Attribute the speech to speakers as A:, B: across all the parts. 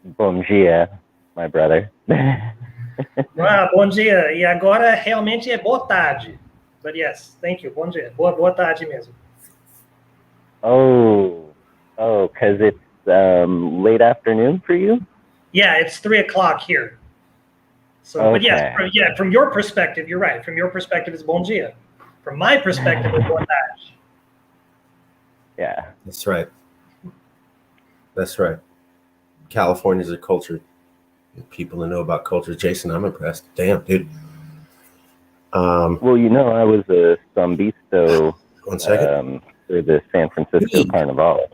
A: Bom dia, my brother.
B: Bom dia. E agora realmente é boa tarde. But yes, thank you. Bom dia. Boa tarde mesmo.
A: Because it's late afternoon for you?
B: Yeah, it's 3:00 here. So,
A: okay.
B: But yes, from your perspective, you're right. From your perspective, it's bom dia. From my perspective, it's boa tarde.
A: Yeah.
C: That's right. That's right. California's a culture. People that know about culture. Jason, I'm impressed. Damn, dude.
A: Well, I was a Sambisto
C: One second.
A: for the San Francisco Carnival.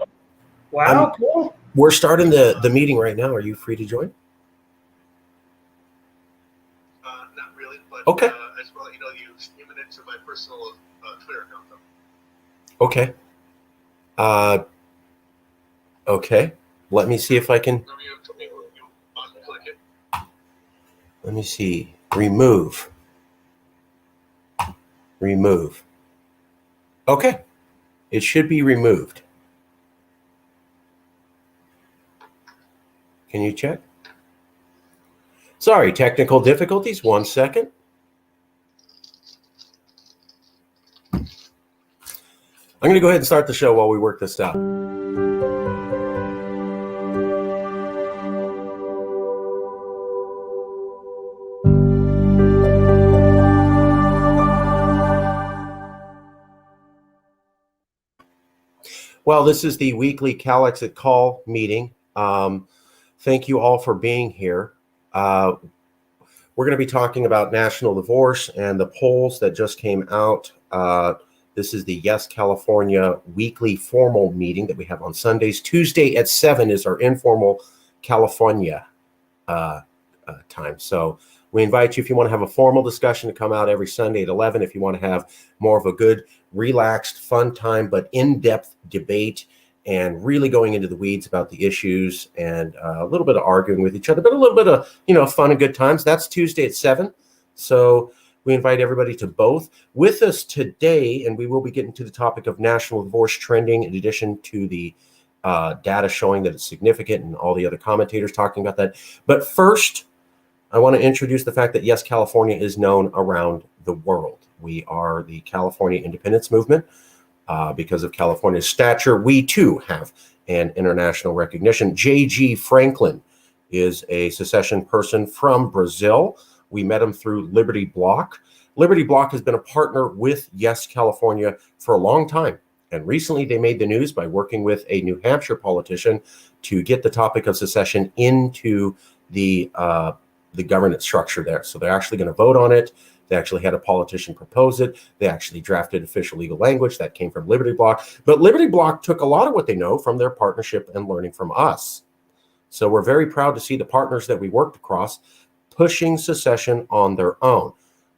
B: Wow, cool.
C: We're starting the meeting right now. Are you free to join?
D: Not really, but
C: okay.
D: I just want to let you know you went into my personal Twitter account,
C: though. Okay. Let me see if I can. Let me see. Remove. Okay. It should be removed. Can you check? Sorry, technical difficulties. 1 second. I'm going to go ahead and start the show while we work this out. Well, this is the weekly CALEXIT call meeting. Thank you all for being here. We're going to be talking about national divorce and the polls that just came out. This is the Yes California weekly formal meeting that we have on Sundays. Tuesday at 7 is our informal California time. So we invite you, if you want to have a formal discussion, to come out every Sunday at 11. If you want to have more of a good, relaxed, fun time, but in-depth debate and really going into the weeds about the issues and a little bit of arguing with each other, but a little bit of, fun and good times. That's Tuesday at 7. So we invite everybody to both. With us today, and we will be getting to the topic of national divorce trending, in addition to the data showing that it's significant and all the other commentators talking about that. But first, I want to introduce the fact that Yes, California is known around the world. We are the California independence movement. Because of California's stature, we too have an international recognition. J.G. Franklin is a secession person from Brazil. We met him through Liberty Block. Liberty Block has been a partner with Yes, California for a long time. And recently they made the news by working with a New Hampshire politician to get the topic of secession into the governance structure there. So they're actually going to vote on it. They actually had a politician propose it. They actually drafted official legal language that came from Liberty Block. But Liberty Block took a lot of what they know from their partnership and learning from us. So we're very proud to see the partners that we worked across pushing secession on their own.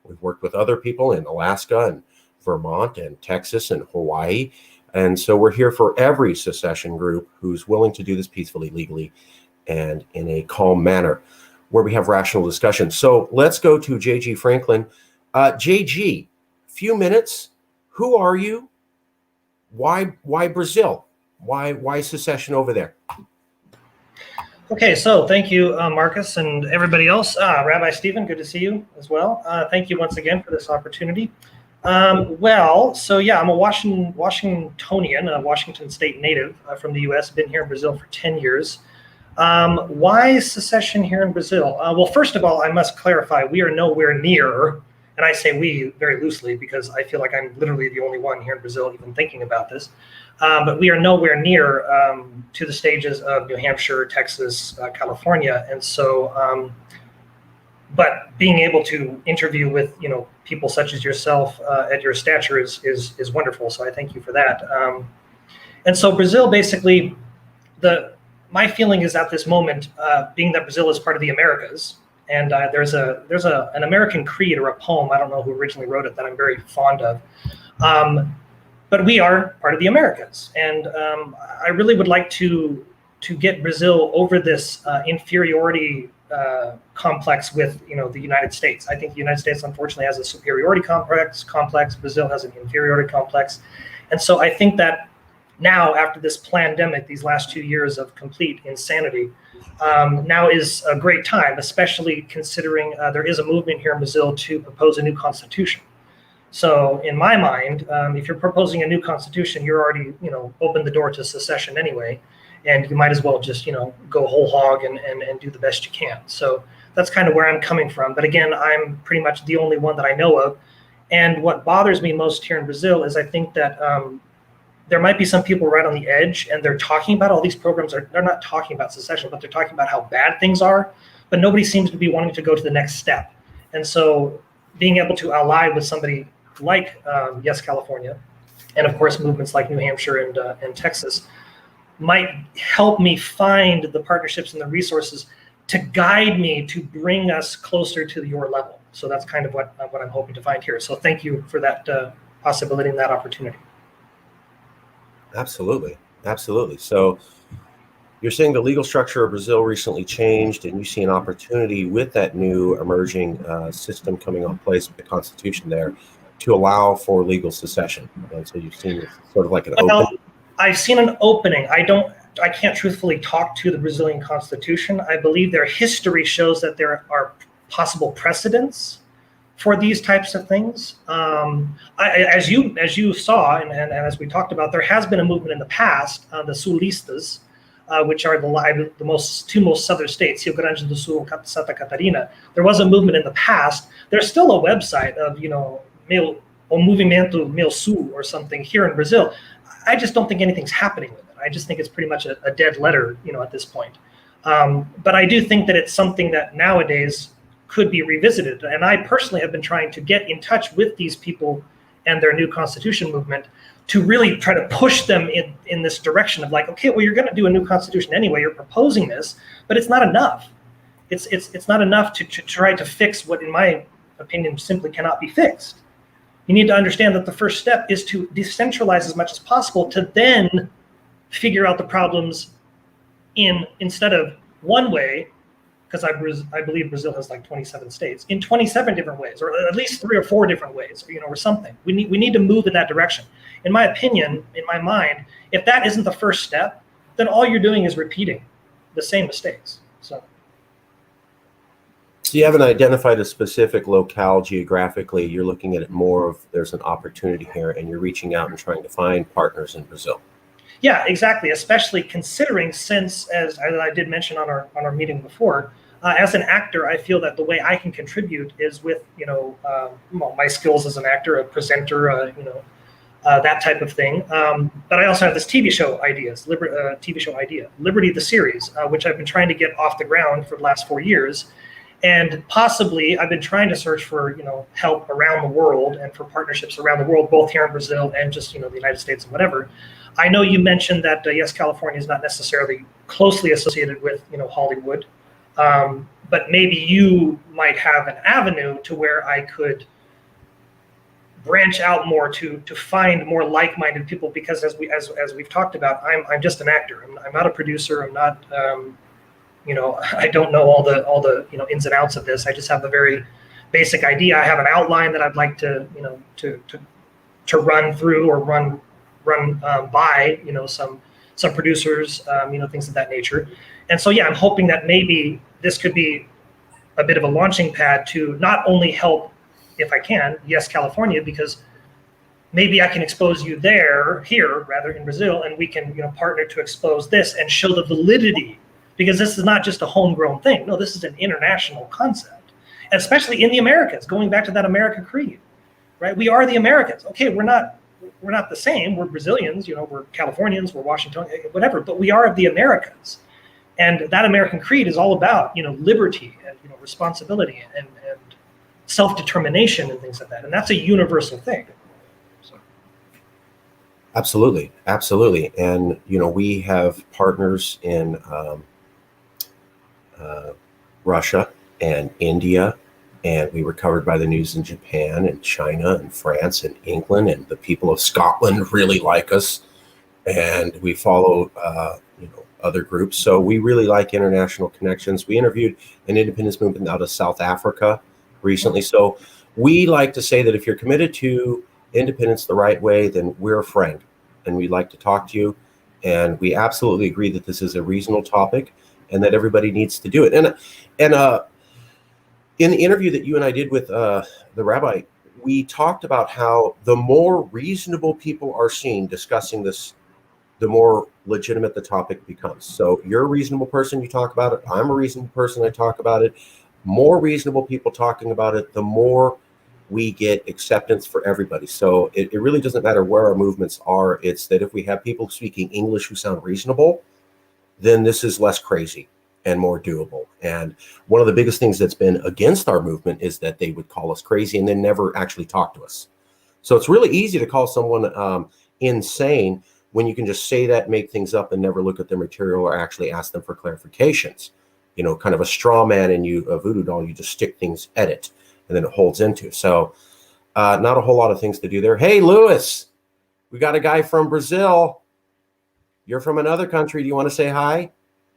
C: We've worked with other people in Alaska and Vermont and Texas and Hawaii. And so we're here for every secession group who's willing to do this peacefully, legally, and in a calm manner, where we have rational discussion. So let's go to J.G. Franklin. J.G., few minutes. Who are you? Why Brazil? Why secession over there?
B: Okay, so thank you, Marcus, and everybody else. Rabbi Stephen, good to see you as well. Thank you once again for this opportunity. I'm a Washingtonian, a Washington State native from the U.S., been here in Brazil for 10 years. Why secession here in Brazil? Well, first of all, I must clarify, we are nowhere near, and I say we very loosely because I feel like I'm literally the only one here in Brazil even thinking about this, but we are nowhere near to the stages of New Hampshire, Texas, California. And so, but being able to interview with, people such as yourself at your stature is wonderful. So I thank you for that. And so Brazil, basically, my feeling is at this moment, being that Brazil is part of the Americas, and there's an American creed or a poem, I don't know who originally wrote it, that I'm very fond of, but we are part of the Americas, and I really would like to get Brazil over this inferiority complex with the United States. I think the United States unfortunately has a superiority complex. Brazil has an inferiority complex, and so I think that now, after this pandemic, these last 2 years of complete insanity, now is a great time, especially considering there is a movement here in Brazil to propose a new constitution. So in my mind, if you're proposing a new constitution, you're already, open the door to secession anyway, and you might as well just, go whole hog and do the best you can. So that's kind of where I'm coming from. But again, I'm pretty much the only one that I know of. And what bothers me most here in Brazil is I think that there might be some people right on the edge, and they're talking about all these programs. They're not talking about secession, but they're talking about how bad things are. But nobody seems to be wanting to go to the next step. And so being able to ally with somebody like Yes California, and of course movements like New Hampshire and Texas, might help me find the partnerships and the resources to guide me to bring us closer to your level. So that's kind of what I'm hoping to find here. So thank you for that possibility and that opportunity.
C: Absolutely. So you're saying the legal structure of Brazil recently changed, and you see an opportunity with that new emerging system coming on place with the Constitution there to allow for legal secession. And so you've seen sort of like an opening.
B: I've seen an opening. I can't truthfully talk to the Brazilian Constitution. I believe their history shows that there are possible precedents for these types of things. As you saw, and as we talked about, there has been a movement in the past, the Sulistas, which are the two most southern states, Rio Grande do Sul and Santa Catarina. There was a movement in the past. There's still a website of, O Movimento Meu Sul or something here in Brazil. I just don't think anything's happening with it. I just think it's pretty much a dead letter, at this point. But I do think that it's something that nowadays could be revisited. And I personally have been trying to get in touch with these people and their new constitution movement to really try to push them in this direction of like, okay, well, you're going to do a new constitution anyway. You're proposing this, but it's not enough. It's not enough to try to fix what, in my opinion, simply cannot be fixed. You need to understand that the first step is to decentralize as much as possible to then figure out the problems instead of one way, because I believe Brazil has like 27 states, in 27 different ways, or at least 3 or 4 different ways, or something. We need to move in that direction. In my opinion, in my mind, if that isn't the first step, then all you're doing is repeating the same mistakes. So
C: you haven't identified a specific locale geographically. You're looking at it more of there's an opportunity here, and you're reaching out and trying to find partners in Brazil.
B: Yeah, exactly. Especially considering, since, as I did mention on our meeting before, as an actor, I feel that the way I can contribute is with my skills as an actor, a presenter, that type of thing. But I also have this TV show idea, Liberty the series, which I've been trying to get off the ground for the last 4 years. And possibly I've been trying to search for, help around the world and for partnerships around the world, both here in Brazil and just, the United States and whatever. I know you mentioned that, yes, California is not necessarily closely associated with, Hollywood. But maybe you might have an avenue to where I could branch out more to find more like-minded people, because as we've talked about, I'm just an actor. I'm not a producer. I'm not, I don't know all the ins and outs of this. I just have a very basic idea. I have an outline that I'd like to to run through or run by some producers, things of that nature. And so I'm hoping that maybe this could be a bit of a launching pad to not only help, if I can, yes, California, because maybe I can expose you here rather in Brazil, and we can partner to expose this and show the validity. Because this is not just a homegrown thing. No, this is an international concept, especially in the Americas, going back to that American creed, right? We are the Americans. Okay, we're not the same. We're Brazilians, we're Californians, we're Washington, whatever, but we are of the Americas. And that American creed is all about, liberty and, responsibility and self-determination and things like that. And that's a universal thing. So.
C: Absolutely. And, we have partners in Russia and India, and we were covered by the news in Japan and China and France and England, and the people of Scotland really like us, and we follow other groups. So we really like international connections. We interviewed an independence movement out of South Africa recently. So we like to say that if you're committed to independence the right way, then we're a friend, and we'd like to talk to you. And we absolutely agree that this is a regional topic, and that everybody needs to do it. And in the interview that you and I did with the rabbi, we talked about how the more reasonable people are seen discussing this, the more legitimate the topic becomes. So you're a reasonable person, you talk about it. I'm a reasonable person, I talk about it. More reasonable people talking about it, the more we get acceptance for everybody. So it really doesn't matter where our movements are. It's that if we have people speaking English who sound reasonable, then this is less crazy and more doable. And one of the biggest things that's been against our movement is that they would call us crazy and then never actually talk to us. So it's really easy to call someone insane when you can just say that, make things up, and never look at their material or actually ask them for clarifications. You know, kind of a straw man and a voodoo doll, you just stick things at it and then it holds into. So not a whole lot of things to do there. Hey, Lewis, we got a guy from Brazil. You're from another country. Do you want to say hi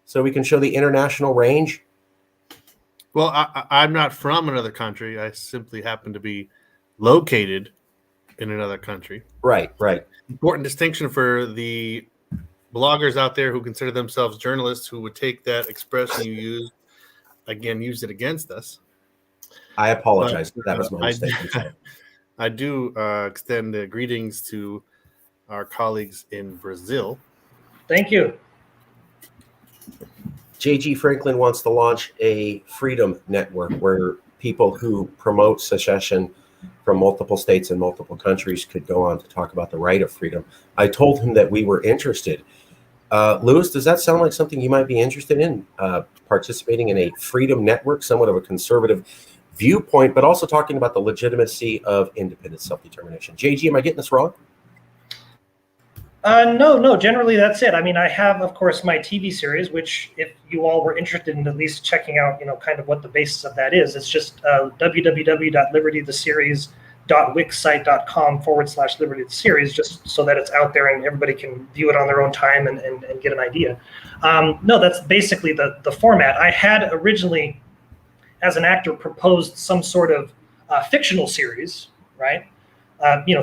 C: so we can show the international range?
E: Well, I'm not from another country. I simply happen to be located in another country.
C: Right.
E: Important distinction for the bloggers out there who consider themselves journalists who would take that expression you used, use it against us.
C: I apologize. That was my mistake.
E: I do extend greetings to our colleagues in Brazil.
B: Thank you.
C: J.G. Franklin wants to launch a freedom network where people who promote secession from multiple states and multiple countries could go on to talk about the right of freedom. I told him that we were interested. Lewis, does that sound like something you might be interested in, participating in a freedom network, somewhat of a conservative viewpoint, but also talking about the legitimacy of independent self-determination? JG, am I getting this wrong?
B: No, generally that's it. I mean, I have, of course, my TV series, which if you all were interested in at least checking out, kind of what the basis of that is, it's just www.libertytheseries.wixsite.com/libertytheseries, just so that it's out there and everybody can view it on their own time and get an idea. No, that's basically the format. I had originally, as an actor, proposed some sort of fictional series, right?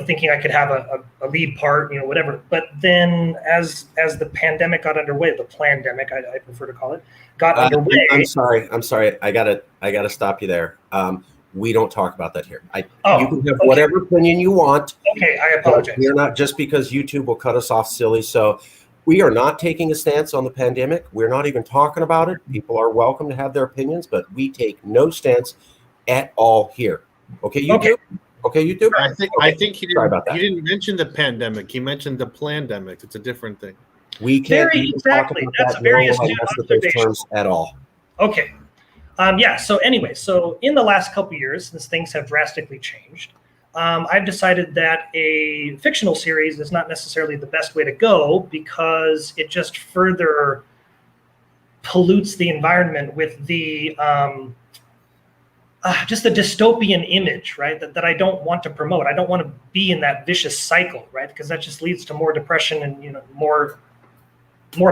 B: Thinking I could have a lead part, whatever. But then as the pandemic got underway, the plandemic, I prefer to call it, got underway.
C: I'm sorry. I gotta stop you there. We don't talk about that here. You can have whatever opinion you want.
B: Okay, I apologize.
C: We're not, just because YouTube will cut us off silly. So we are not taking a stance on the pandemic. We're not even talking about it. People are welcome to have their opinions, but we take no stance at all here. Okay, YouTube? Okay, YouTube?
E: I think he didn't mention the pandemic. He mentioned the plandemic. It's a different thing.
C: We can't talk about
B: That's
C: that.
B: a very
C: No,
B: astute
C: that's the those
B: observation.
C: terms at all.
B: Okay. So anyway, in the last couple of years, since things have drastically changed, I've decided that a fictional series is not necessarily the best way to go because it just further pollutes the environment with the just the dystopian image, right? That I don't want to promote. I don't want to be in that vicious cycle, right? Because that just leads to more depression and more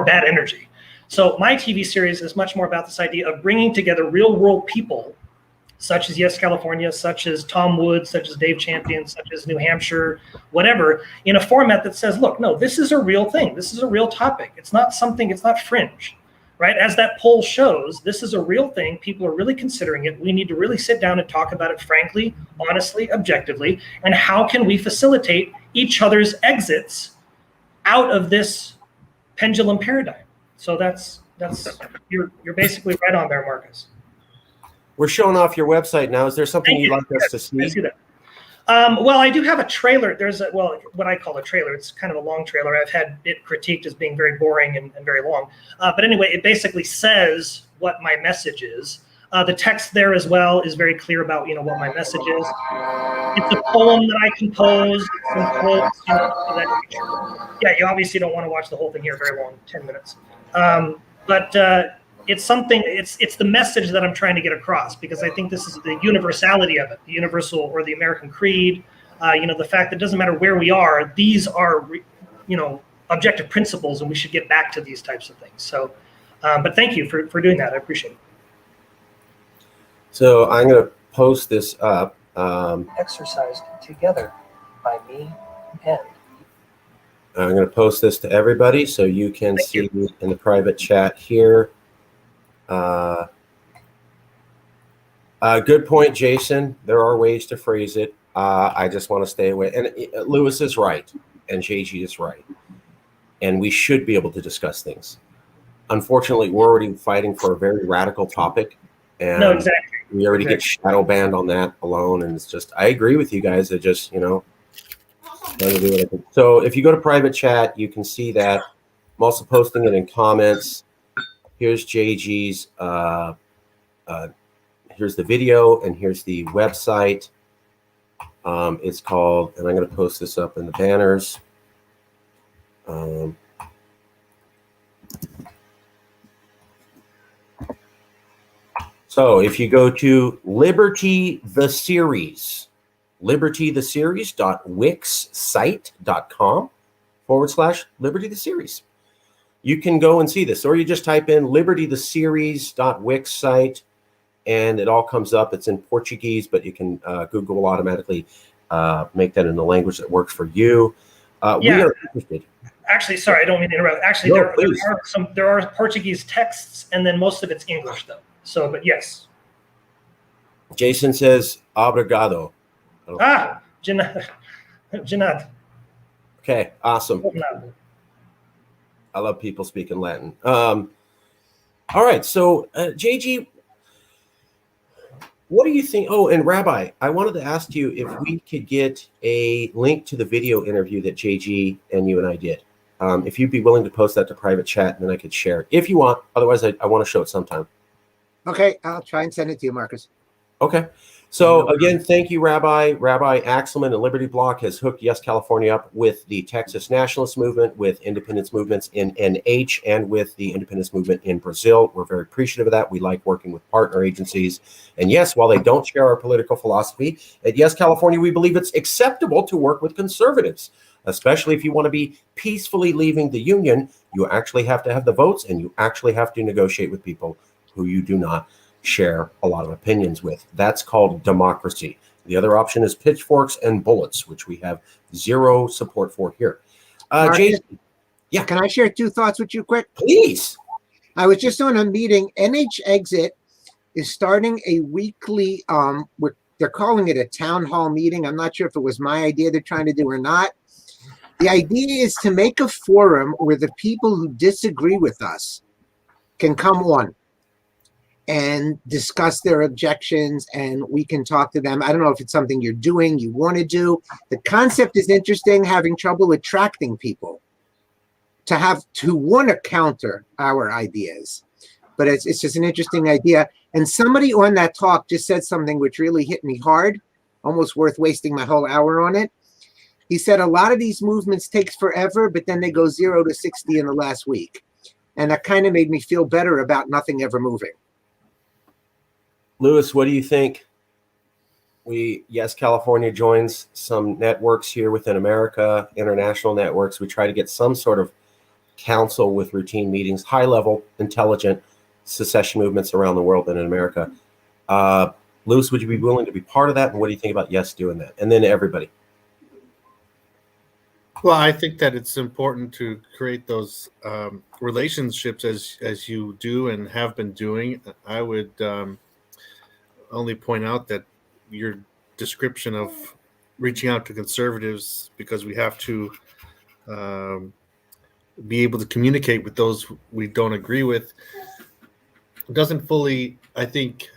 B: bad energy. So my TV series is much more about this idea of bringing together real world people, such as Yes California, such as Tom Woods, such as Dave Champion, such as New Hampshire, whatever, in a format that says, look, no, this is a real thing. This is a real topic. It's not fringe. Right? As that poll shows, this is a real thing. People are really considering it. We need to really sit down and talk about it frankly, honestly, objectively. And how can we facilitate each other's exits out of this pendulum paradigm? So that's you're basically right on there, Marcus.
C: We're showing off your website now. Is there something you'd like us to see?
B: I see that. Well, I do have a trailer. There's what I call a trailer. It's kind of a long trailer. I've had it critiqued as being very boring and very long. But anyway, it basically says what my message is. The text there as well is very clear about what my message is. It's a poem that I composed. Some quotes. You obviously don't want to watch the whole thing here very long, 10 minutes. But it's something. It's the message that I'm trying to get across, because I think this is the universality of it, the universal or the American creed. The fact that it doesn't matter where we are, these are objective principles, and we should get back to these types of things. So, but thank you for doing that. I appreciate it.
C: So I'm going to post this up.
B: Exercised together by me and.
C: I'm going to post this to everybody so you can see in the private chat here. Good point, Jason. There are ways to phrase it. I just want to stay away. And Lewis is right, and JG is right. And we should be able to discuss things. Unfortunately, we're already fighting for a very radical topic. And
B: No, exactly.
C: we already get shadow banned on that alone. And it's just, I agree with you guys. It just, trying to do what I can. So if you go to private chat, you can see that. I'm also posting it in comments. Here's JG's, here's the video, and here's the website. It's called, and I'm going to post this up in the banners. So if you go to Liberty the Series, libertytheseries.wixsite.com/Liberty the Series. You can go and see this, or you just type in libertytheseries.wix site, and it all comes up. It's in Portuguese, but you can Google will automatically make that in the language that works for you. We are interested.
B: Actually, sorry, I don't mean to interrupt. Actually, there are Portuguese texts, and then most of it's English, though. So, but yes.
C: Jason says, obrigado.
B: Janad.
C: Okay, awesome. I love people speaking Latin. All right, so JG, what do you think? Oh, and Rabbi, I wanted to ask you if we could get a link to the video interview that JG and you and I did. If you'd be willing to post that to private chat, and then I could share it if you want. Otherwise, I want to show it sometime.
F: Okay, I'll try and send it to you, Marcus.
C: Okay. So again, thank you, Rabbi. Rabbi Axelman and Liberty Block has hooked Yes California up with the Texas nationalist movement, with independence movements in NH, and with the independence movement in Brazil. We're very appreciative of that. We like working with partner agencies. And yes, while they don't share our political philosophy, at Yes California, we believe it's acceptable to work with conservatives, especially if you want to be peacefully leaving the union. You actually have to have the votes, and you actually have to negotiate with people who you do not share a lot of opinions with. That's called democracy. The other option is pitchforks and bullets, which we have zero support for here. Jason, yeah.
F: Can I share two thoughts with you quick?
C: Please.
F: I was just on a meeting. NH Exit is starting a weekly, they're calling it a town hall meeting. I'm not sure if it was my idea they're trying to do or not. The idea is to make a forum where the people who disagree with us can come on and discuss their objections, and we can talk to them. I don't know if it's something you're doing, you want to do. The concept is interesting, having trouble attracting people to want to counter our ideas. But it's just an interesting idea. And somebody on that talk just said something which really hit me hard, almost worth wasting my whole hour on it. He said a lot of these movements takes forever, but then they go 0 to 60 in the last week. And that kind of made me feel better about nothing ever moving.
C: Lewis, what do you think? Yes, California joins some networks here within America, international networks. We try to get some sort of council with routine meetings, high-level, intelligent secession movements around the world and in America. Lewis, would you be willing to be part of that? And what do you think about Yes doing that? And then everybody.
E: Well, I think that it's important to create those relationships as you do and have been doing. I would only point out that your description of reaching out to conservatives, because we have to be able to communicate with those we don't agree with, doesn't fully, I think,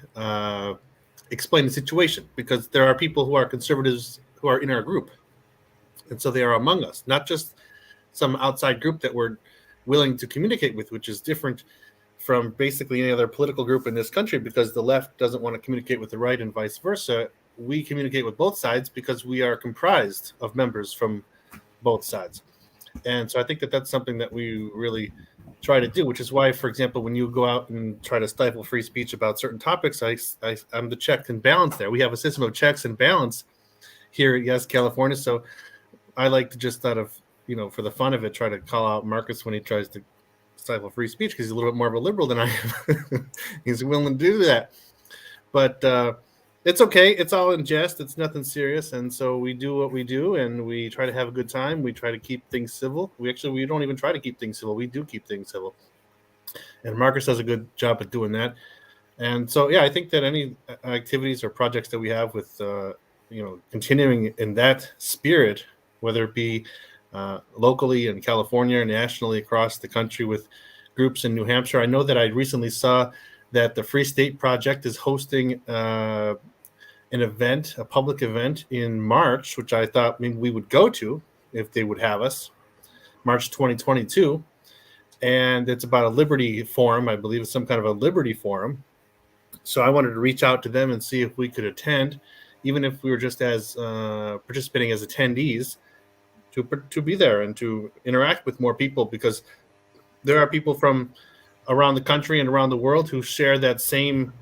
E: explain the situation, because there are people who are conservatives who are in our group. And so they are among us, not just some outside group that we're willing to communicate with, which is different from basically any other political group in this country, because the left doesn't want to communicate with the right and vice versa. We communicate with both sides because we are comprised of members from both sides. And so I think that that's something that we really try to do, which is why, for example, when you go out and try to stifle free speech about certain topics, I'm the check and balance there. We have a system of checks and balance here at Yes California. So I like to just out of, for the fun of it, try to call out Marcus when he tries to stifle free speech, because he's a little bit more of a liberal than I am. He's willing to do that. But it's okay. It's all in jest. It's nothing serious. And so we do what we do, and we try to have a good time. We try to keep things civil. We don't even try to keep things civil. We do keep things civil. And Marcus does a good job at doing that. And so, yeah, I think that any activities or projects that we have with, continuing in that spirit, whether it be locally in California, nationally across the country with groups in New Hampshire. I know that I recently saw that the Free State Project is hosting an event, a public event in March, which I thought maybe we would go to if they would have us, March 2022. And it's about a liberty forum. I believe it's some kind of a liberty forum. So I wanted to reach out to them and see if we could attend, even if we were just as participating as attendees, to be there and to interact with more people, because there are people from around the country and around the world who share that same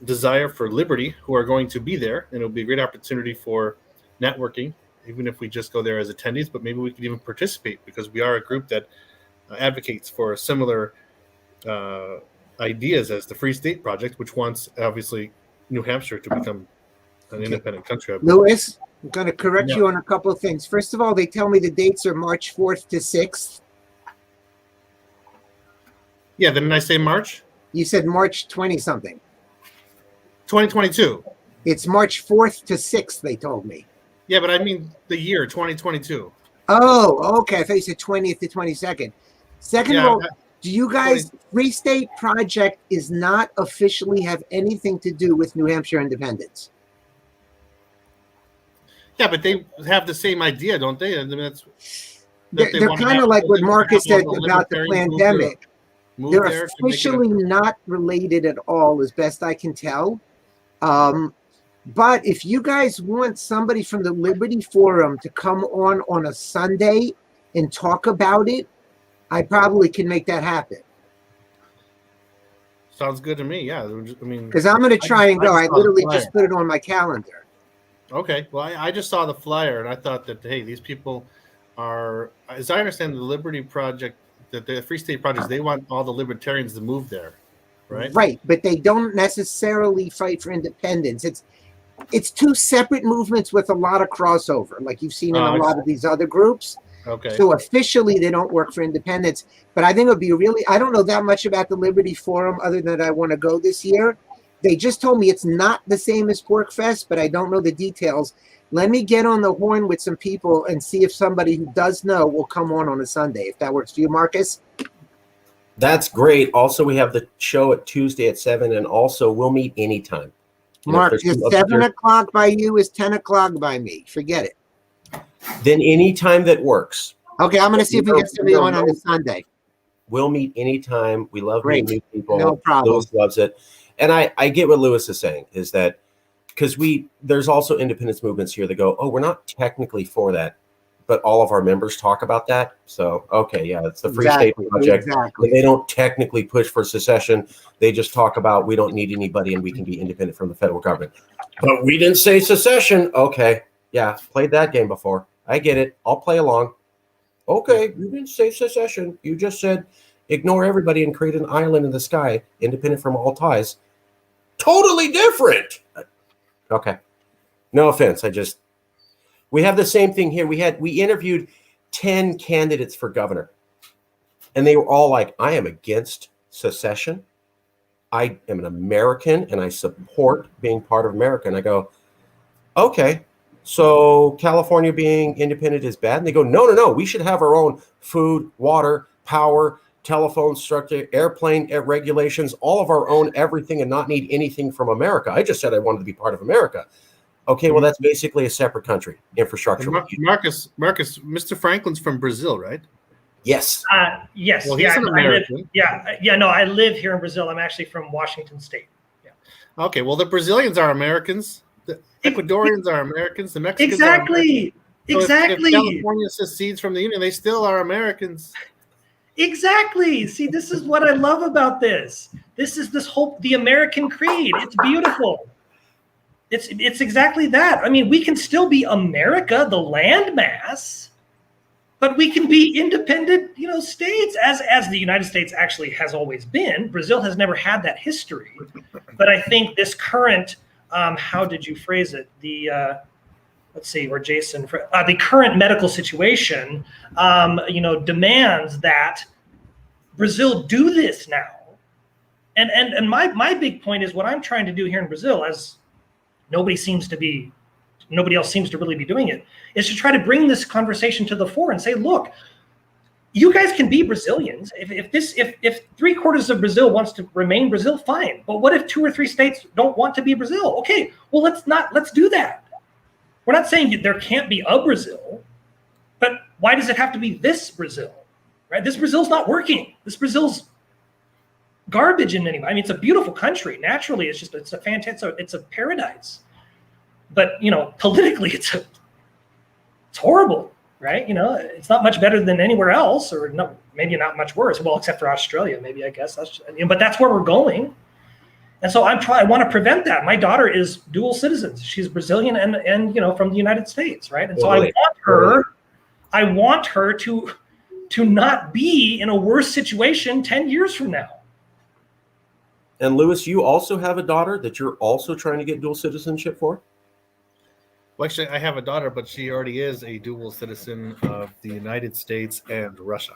E: desire for liberty, who are going to be there. And it'll be a great opportunity for networking, even if we just go there as attendees, but maybe we could even participate, because we are a group that advocates for similar ideas as the Free State Project, which wants, obviously, New Hampshire to become an independent country.
F: Louis, I'm going to correct you on a couple of things. First of all, they tell me the dates are March 4th to 6th.
E: Yeah, didn't I say March?
F: You said March 20-something.
E: 2022.
F: It's March 4th to 6th, they told me.
E: Yeah, but I mean the year 2022.
F: Oh, okay. I thought you said 20th to 22nd. Second of all, do you guys, Free State Project is not officially have anything to do with New Hampshire independence.
E: Yeah, but they have the same idea, don't they? I mean,
F: they're kind of like what Marcus said about the pandemic. They're officially not related at all, as best I can tell. But if you guys want somebody from the Liberty Forum to come on a Sunday and talk about it, I probably can make that happen.
E: Sounds good to me. Yeah, I mean,
F: because I'm going to try and go. I literally just put it on my calendar.
E: Okay, well, I just saw the flyer and I thought that, hey, these people are, as I understand, the Liberty Project, the Free State Project, they want all the libertarians to move there, right?
F: Right, but they don't necessarily fight for independence. It's two separate movements with a lot of crossover, like you've seen in a lot of these other groups.
E: Okay.
F: So officially, they don't work for independence. But I think it would be really, I don't know that much about the Liberty Forum other than I want to go this year. They just told me it's not the same as PorcFest, but I don't know the details. Let me get on the horn with some people and see if somebody who does know will come on a Sunday, if that works for you, Marcus.
C: That's great. Also, we have the show at Tuesday at 7, and also we'll meet anytime.
F: Mark, is 7 o'clock by you is 10 o'clock by me. Forget it.
C: Then any time that works.
F: Okay, I'm going to see if we get somebody on a Sunday.
C: We'll meet anytime. We love meeting new people.
F: No problem.
C: Louis loves it. And I get what Louis is saying, is that because there's also independence movements here that go, oh, we're not technically for that, but all of our members talk about that. So, okay, yeah, it's the Free State Project.
F: Exactly.
C: They don't technically push for secession. They just talk about we don't need anybody and we can be independent from the federal government. But we didn't say secession. Okay, yeah, played that game before. I get it. I'll play along. Okay, you didn't say secession. You just said ignore everybody and create an island in the sky, independent from all ties. Totally different. Okay. No offense. We have the same thing here. We interviewed 10 candidates for governor, and they were all like, I am against secession. I am an American and I support being part of America. And I go, okay, so California being independent is bad? And they go, no. We should have our own food, water, power, telephone structure, airplane regulations, all of our own everything, and not need anything from America. I just said I wanted to be part of America. Okay, well, that's basically a separate country, infrastructure.
E: Marcus, Mr. Franklin's from Brazil, right?
C: Yes.
B: Yes.
E: Well, he's an American.
B: I live here in Brazil. I'm actually from Washington State. Yeah.
E: Okay, well, the Brazilians are Americans. The Ecuadorians are Americans. The Mexicans
B: exactly.
E: Are Americans. So
B: exactly.
E: If California secedes from the Union, they still are Americans.
B: Exactly. See, this is what I love about this. This is the American creed. It's beautiful. It's exactly that. I mean, we can still be America, the landmass, but we can be independent, states, as the United States actually has always been. Brazil has never had that history. But I think this current, how did you phrase it? Let's see, or Jason, the current medical situation, demands that Brazil do this now? And my big point is what I'm trying to do here in Brazil, as nobody else seems to really be doing it, is to try to bring this conversation to the fore and say, look, you guys can be Brazilians. If 3/4 of Brazil wants to remain Brazil, fine. But what if 2 or 3 states don't want to be Brazil? Okay, well let's do that. We're not saying there can't be a Brazil, but why does it have to be this Brazil? Right? This Brazil's not working. This Brazil's garbage in many ways. I mean, it's a beautiful country. Naturally, it's a fantastic, it's a paradise. But politically, it's horrible, right? It's not much better than anywhere else, or no, maybe not much worse. Well, except for Australia, maybe, I guess. But that's where we're going. And so I want to prevent that. My daughter is dual citizens. She's Brazilian and from the United States, right? And so I want her to not be in a worse situation 10 years from now.
C: And Louis, you also have a daughter that you're also trying to get dual citizenship for?
E: Well, actually, I have a daughter, but she already is a dual citizen of the United States and Russia.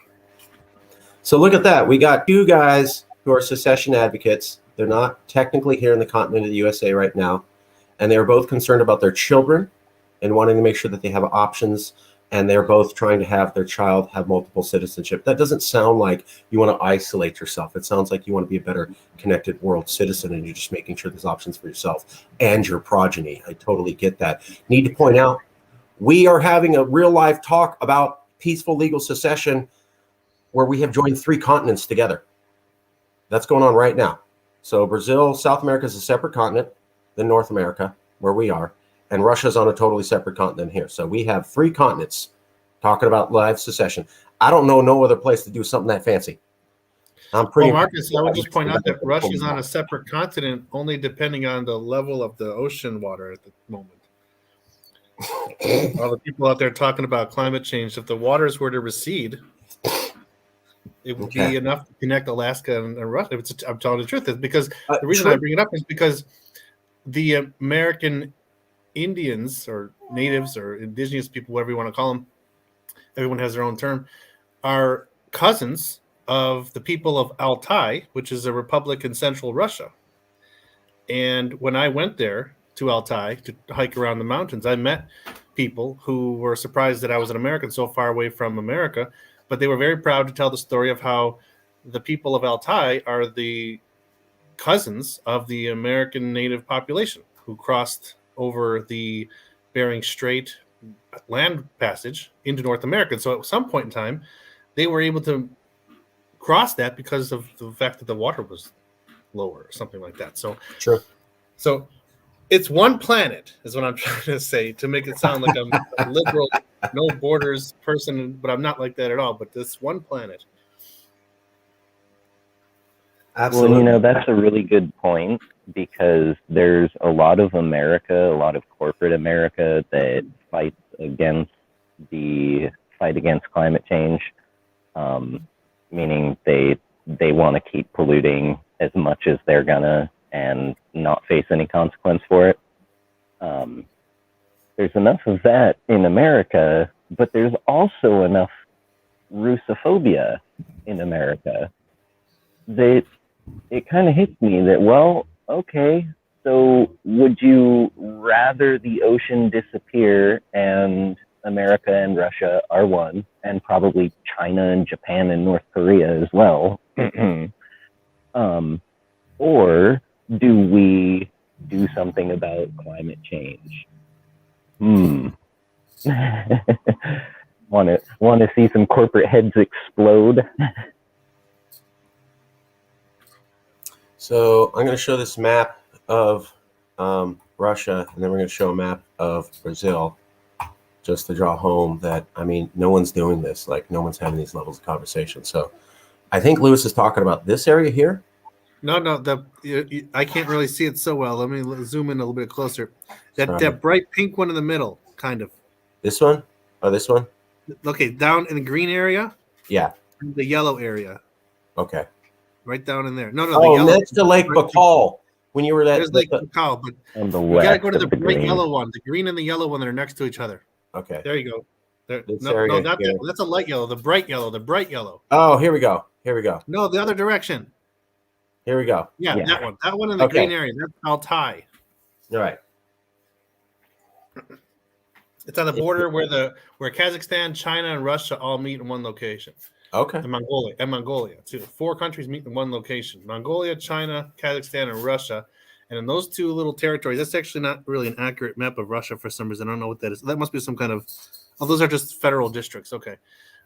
C: So look at that. We got 2 guys who are secession advocates. They're not technically here in the continent of the USA right now. And they're both concerned about their children and wanting to make sure that they have options. And they're both trying to have their child have multiple citizenship. That doesn't sound like you want to isolate yourself. It sounds like you want to be a better connected world citizen, and you're just making sure there's options for yourself and your progeny. I totally get that. Need to point out, we are having a real life talk about peaceful legal secession where we have joined 3 continents together. That's going on right now. So Brazil, South America is a separate continent than North America, where we are. And Russia's on a totally separate continent here. So we have 3 continents talking about live secession. I don't know no other place to do something that fancy. I'm pretty.
E: Well, Marcus, I would just point out that Russia's on a separate continent, only depending on the level of the ocean water at the moment. All the people out there talking about climate change, if the waters were to recede, it would be enough to connect Alaska and Russia. I'm telling the truth, is because the reason I bring it up is because the American Indians or natives or indigenous people, whatever you want to call them, everyone has their own term, are cousins of the people of Altai, which is a republic in central Russia. And when I went there to Altai to hike around the mountains, I met people who were surprised that I was an American so far away from America, but they were very proud to tell the story of how the people of Altai are the cousins of the American native population who crossed over the Bering Strait land passage into North America. And so at some point in time, they were able to cross that because of the fact that the water was lower or something like that. So,
C: True.
E: So it's one planet is what I'm trying to say, to make it sound like I'm a liberal, no borders person, but I'm not like that at all. But this one planet.
C: Absolutely.
A: Well, that's a really good point, because there's a lot of America, a lot of corporate America that fights against climate change, meaning they want to keep polluting as much as they're gonna and not face any consequence for it. There's enough of that in America, but there's also enough Russophobia in America that it kind of hits me that, well, okay, so would you rather the ocean disappear and America and Russia are one, and probably China and Japan and North Korea as well? Or do we do something about climate change? Want to see some corporate heads explode?
C: So I'm going to show this map of Russia, and then we're going to show a map of Brazil, just to draw home that, I mean, no one's doing this. Like, no one's having these levels of conversation. So I think Louis is talking about this area here.
E: No, I can't really see it so well. Let me zoom in a little bit closer. That bright pink one in the middle, kind of.
C: This one? Oh, this one?
E: Okay, down in the green area.
C: Yeah.
E: The yellow area.
C: Okay.
E: Right down in there. No,
C: the yellow. Next to Lake Baikal. When you were there.
E: There's Lake Baikal, but
A: you
E: got to go to the bright yellow one. The green and the yellow one that are next to each other.
C: Okay.
E: There you go.
C: This
E: No,
C: area
E: not
C: here.
E: that one. That's a light yellow. The bright yellow. The bright yellow.
C: Oh, here we go. Here we go.
E: No, the other direction.
C: Here we go.
E: Yeah,
A: Yeah.
E: that one. That one in the
C: Okay.
E: green area. That's Altai.
C: All right.
E: It's on the border where Kazakhstan, China, and Russia all meet in one location.
C: Okay.
E: And Mongolia too. 4 countries meet in one location: Mongolia, China, Kazakhstan, and Russia. And in those 2 little territories, that's actually not really an accurate map of Russia for some reason. I don't know what that is. That must be some kind of. Oh, those are just federal districts. Okay,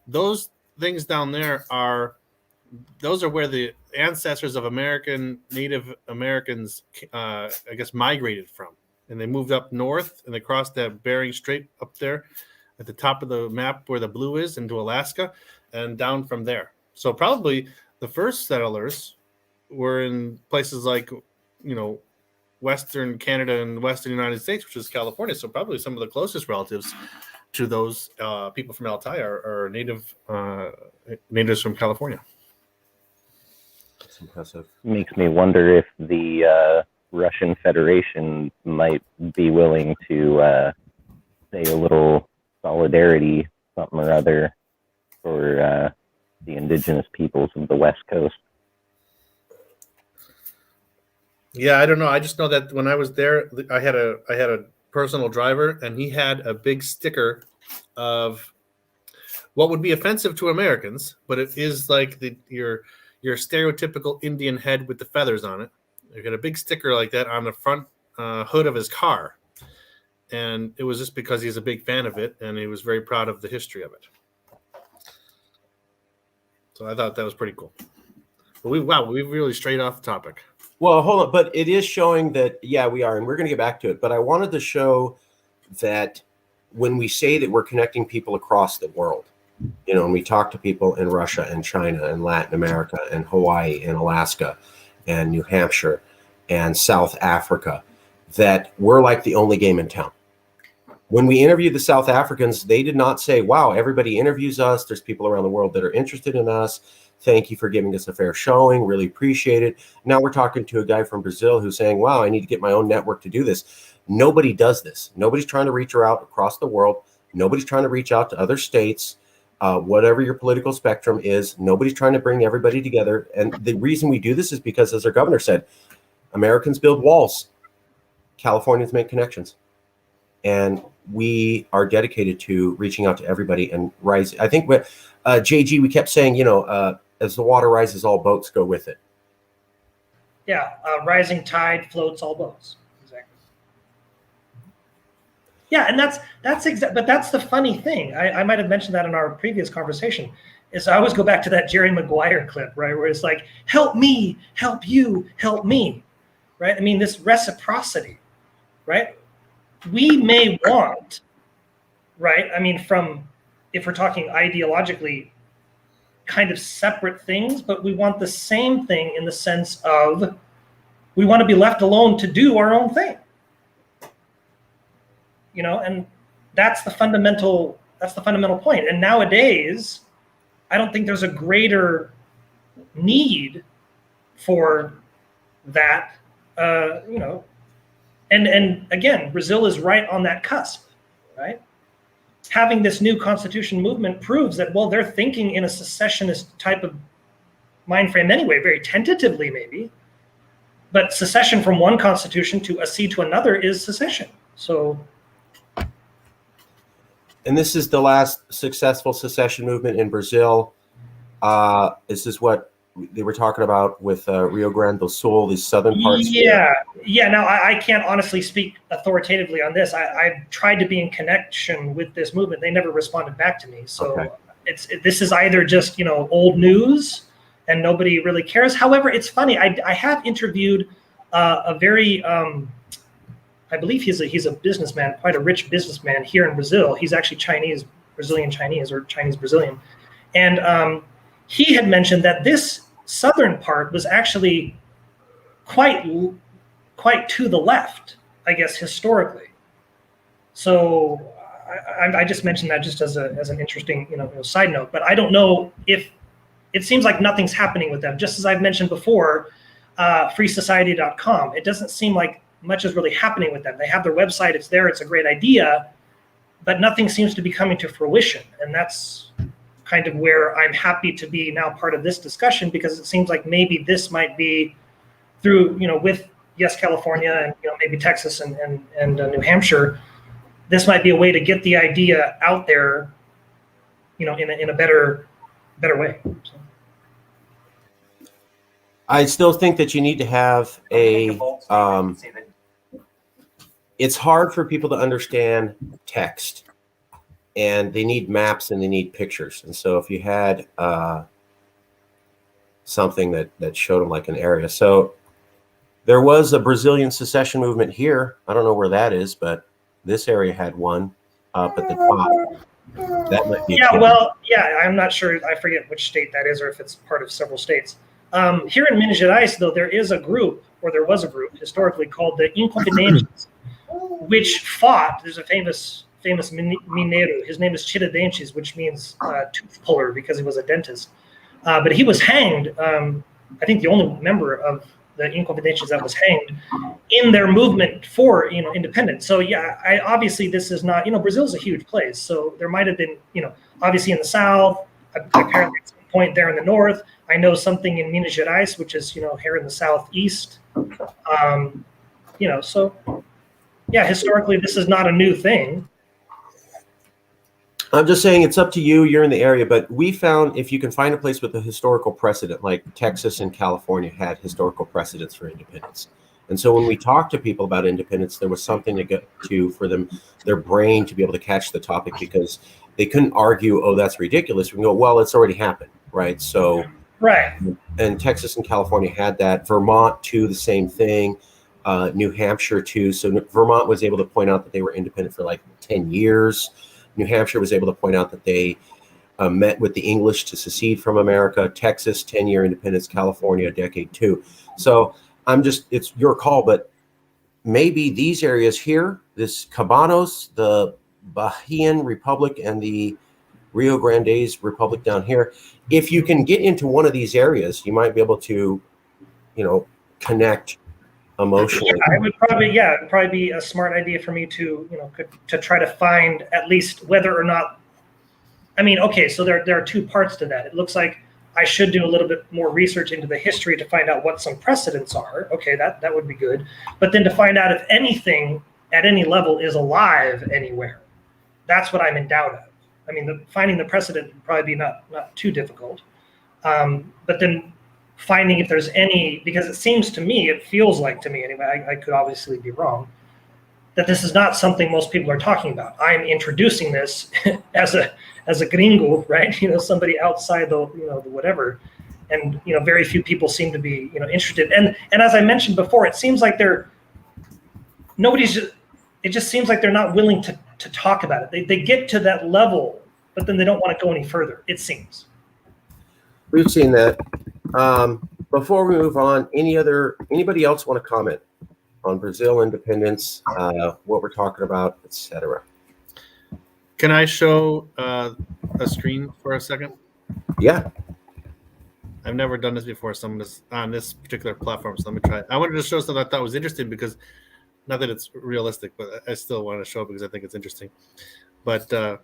E: those things down there are. Those are where the ancestors of Native Americans, I guess, migrated from, and they moved up north and they crossed that Bering Strait up there, at the top of the map where the blue is, into Alaska, and down from there. So probably the first settlers were in places like, Western Canada and Western United States, which is California. So probably some of the closest relatives to those people from Altai are natives from California.
C: That's impressive.
A: Makes me wonder if the Russian Federation might be willing to say a little solidarity, something or other, for the indigenous peoples of the West Coast.
E: Yeah, I don't know. I just know that when I was there, I had a personal driver, and he had a big sticker of what would be offensive to Americans, but it is like your stereotypical Indian head with the feathers on it. He got a big sticker like that on the front hood of his car, and it was just because he's a big fan of it, and he was very proud of the history of it. So I thought that was pretty cool. But we really strayed off the topic.
C: Well, hold on, but it is showing that, yeah, we are, and we're going to get back to it. But I wanted to show that when we say that we're connecting people across the world, and we talk to people in Russia and China and Latin America and Hawaii and Alaska and New Hampshire and South Africa, that we're like the only game in town. When we interviewed the South Africans, they did not say, wow, everybody interviews us. There's people around the world that are interested in us. Thank you for giving us a fair showing. Really appreciate it. Now we're talking to a guy from Brazil who's saying, wow, I need to get my own network to do this. Nobody does this. Nobody's trying to reach out across the world. Nobody's trying to reach out to other states. Whatever your political spectrum is, nobody's trying to bring everybody together. And the reason we do this is because, as our governor said, Americans build walls. Californians make connections. And we are dedicated to reaching out to everybody and rising. I think what JG, we kept saying, as the water rises, all boats go with it.
B: Yeah, rising tide floats all boats. Exactly. Yeah, and but that's the funny thing. I might have mentioned that in our previous conversation. Is I always go back to that Jerry Maguire clip, right, where it's like, help me, help you, help me, right? I mean, this reciprocity, right? We may want, right? I mean, if we're talking ideologically, kind of separate things, but we want the same thing in the sense of we want to be left alone to do our own thing. And that's the fundamental point. And nowadays, I don't think there's a greater need for that, and again, Brazil is right on that cusp, right? Having this new constitution movement proves that, well, they're thinking in a secessionist type of mind frame anyway, very tentatively maybe, but secession from one constitution to accede to another is secession. So.
C: And this is the last successful secession movement in Brazil. This is what they were talking about with Rio Grande do Sul, these southern parts.
B: Yeah. Now, I can't honestly speak authoritatively on this. I tried to be in connection with this movement. They never responded back to me. So okay. This is either just old news and nobody really cares. However, it's funny. I have interviewed a very I believe he's a businessman, quite a rich businessman here in Brazil. He's actually Brazilian Chinese or Chinese Brazilian. And he had mentioned that this southern part was actually quite to the left, I guess, historically. So I just mentioned that just as an interesting side note. But I don't know if it seems like nothing's happening with them. Just as I've mentioned before, freesociety.com. It doesn't seem like much is really happening with them. They have their website. It's there. It's a great idea. but nothing seems to be coming to fruition. And that's kind of where I'm happy to be now part of this discussion, because it seems like maybe this might be through, with yes, California and maybe Texas and New Hampshire, this might be a way to get the idea out there, in a better way. So.
C: I still think that you need to have it's hard for people to understand text, and they need maps and they need pictures. And so if you had something that showed them like an area. So there was a Brazilian secession movement here. I don't know where that is, but this area had one up at the top. That might be
B: I'm not sure. I forget which state that is, or if it's part of several states. Here in Minas Gerais, though, there was a group historically called the Inconfidentes, which fought. There's a famous mineiro. His name is Tiradentes, which means tooth puller, because he was a dentist. But he was hanged. I think the only member of the Inconfidentes that was hanged in their movement for independence. So obviously this is not, Brazil's a huge place, so there might have been obviously in the south, apparently at some point there in the north. I know something in Minas Gerais, which is here in the southeast. So historically this is not a new thing.
C: I'm just saying it's up to you. You're in the area, but we found if you can find a place with a historical precedent, like Texas and California had historical precedents for independence. And so when we talked to people about independence, there was something to get to for them, their brain to be able to catch the topic, because they couldn't argue, oh, that's ridiculous. We can go, well, it's already happened, right? So,
B: right.
C: And Texas and California had that. Vermont, too, the same thing. New Hampshire, too. So Vermont was able to point out that they were independent for like 10 years. New Hampshire was able to point out that they met with the English to secede from America. Texas, 10-year independence. California, a decade too. So it's your call, but maybe these areas here, this Cabanos, the Bahian Republic, and the Rio Grande's Republic down here, if you can get into one of these areas, you might be able to, connect emotionally.
B: Yeah, it would probably be a smart idea for me to try to find at least whether or not. I mean, okay, so there are two parts to that. It looks like I should do a little bit more research into the history to find out what some precedents are. Okay, that would be good. But then to find out if anything at any level is alive anywhere, that's what I'm in doubt of. I mean, finding the precedent would probably be not too difficult. But then finding if there's any, because it feels like to me anyway, I could obviously be wrong, that this is not something most people are talking about. I'm introducing this as a gringo, right? Somebody outside the whatever, and very few people seem to be interested. And as I mentioned before, it seems like it just seems like they're not willing to talk about it. They get to that level, but then they don't want to go any further, it seems.
C: We've seen that. Before we move on, anybody else want to comment on Brazil independence, what we're talking about, etc.?
E: Can I show a screen for a second?
C: Yeah.
E: I've never done this before, so on this particular platform, so let me try it. I wanted to show something I thought was interesting, because not that it's realistic, but I still want to show it because I think it's interesting. But let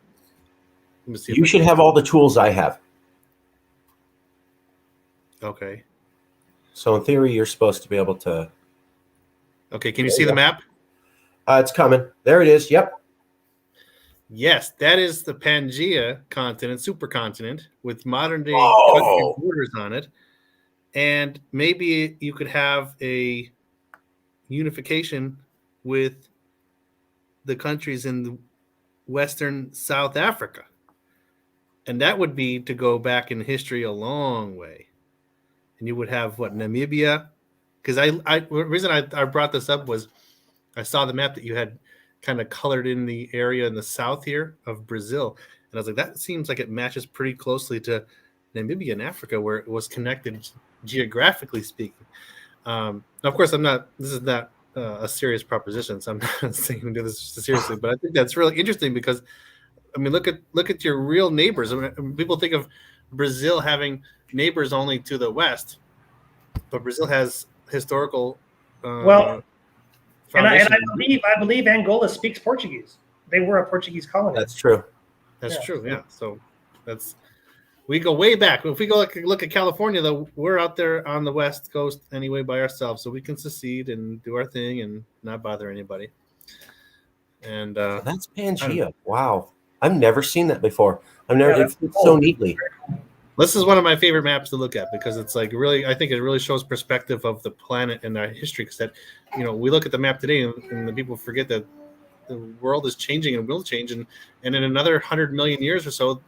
E: me see.
C: You should have all the tools I have.
E: Okay.
C: So in theory, you're supposed to be able to.
E: Okay, can you see the map?
C: It's coming. There it is. Yep.
E: Yes, that is the Pangea continent, supercontinent, with modern-day country borders on it. And maybe you could have a unification with the countries in the Western South Africa. And that would be to go back in history a long way. And you would have Namibia, because the reason I brought this up was I saw the map that you had kind of colored in the area in the south here of Brazil, and I was like, that seems like it matches pretty closely to Namibia in Africa, where it was connected geographically speaking. Now, of course, this is not a serious proposition, so I'm not saying to do this seriously, but I think that's really interesting because, I mean, look at your real neighbors. I mean, people think of Brazil having neighbors only to the west, but Brazil has historical
B: and I believe Angola speaks Portuguese. they were a Portuguese colony.
C: That's true.
E: That's true. Yeah. So we go way back. If we go look at California, though, we're out there on the West Coast anyway by ourselves, so we can secede and do our thing and not bother anybody. And
C: that's Pangea. Wow, I've never seen that before. I've never.
B: Yeah,
C: It fits so neatly.
E: This is one of my favorite maps to look at because it's like really, I think it really shows perspective of the planet and our history. Because that, we look at the map today and the people forget that the world is changing and will change, and in another 100 million years or so,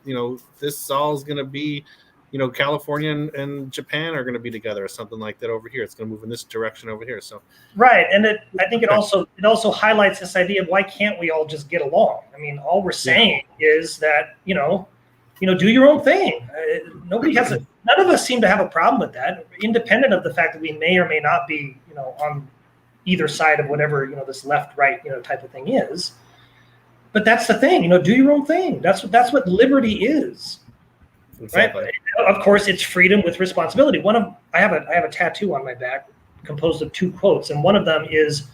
E: this all is going to be, California and Japan are going to be together or something like that over here. It's going to move in this direction over here. So
B: right, and I think it also highlights this idea of why can't we all just get along? I mean, all we're saying is that do your own thing. None of us seem to have a problem with that, independent of the fact that we may or may not be on either side of whatever this left right type of thing is. But that's the thing, do your own thing. That's what liberty is.
E: exactly.
B: Right? Of course, it's freedom with responsibility. I have a tattoo on my back composed of 2 quotes, and one of them is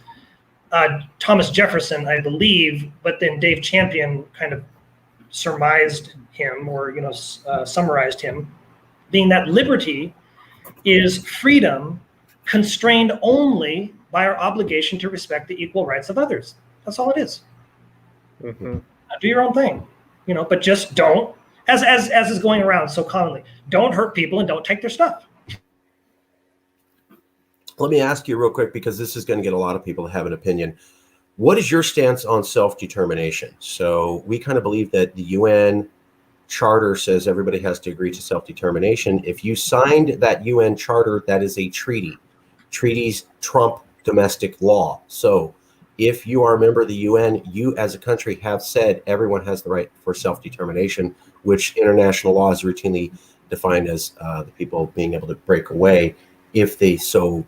B: Thomas Jefferson, I believe, but then Dave Champion kind of surmised him or summarized him, being that liberty is freedom constrained only by our obligation to respect the equal rights of others. That's all it is.
E: Mm-hmm.
B: Do your own thing, but just don't, as is going around so commonly, don't hurt people and don't take their stuff.
C: Let me ask you real quick, because this is going to get a lot of people to have an opinion. What is your stance on self-determination? So we kind of believe that the UN Charter says everybody has to agree to self-determination. If you signed that UN Charter, that is a treaty. Treaties trump domestic law. So if you are a member of the UN, you as a country have said everyone has the right for self-determination, which international law is routinely defined as the people being able to break away if they so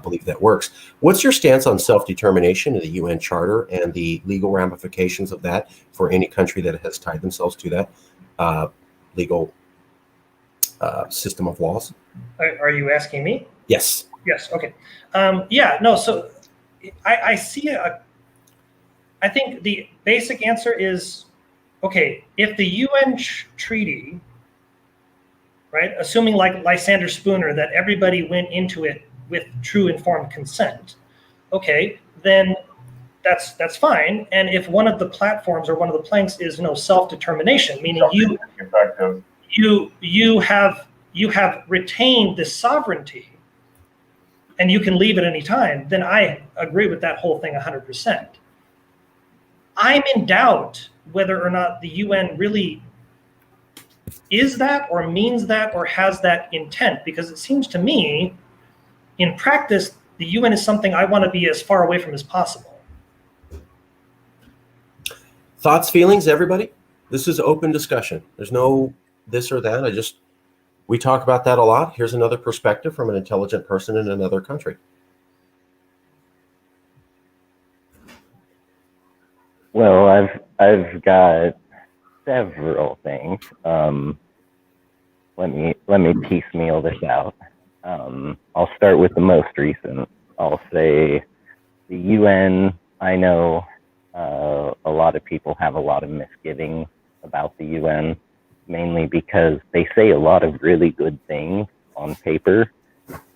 C: believe that works. What's your stance on self-determination in the UN Charter and the legal ramifications of that for any country that has tied themselves to that legal system of laws?
B: Are you asking me?
C: Yes.
B: Yes. Okay. So I see I think the basic answer is, okay, if the UN treaty, right, assuming like Lysander Spooner, that everybody went into it with true informed consent, okay, then that's fine. And if one of the platforms or one of the planks is self-determination, meaning you have retained the sovereignty and you can leave at any time, then I agree with that whole thing 100%. I'm in doubt whether or not the UN really is that or means that or has that intent, because it seems to me in practice the UN is something I want to be as far away from as possible.
C: Thoughts, feelings, everybody? This is open discussion. There's no this or that. We talk about that a lot. Here's another perspective from an intelligent person in another country.
A: Well, I've got several things. Let me piecemeal this out. I'll start with the most recent. I'll say the UN. I know a lot of people have a lot of misgivings about the UN, mainly because they say a lot of really good things on paper,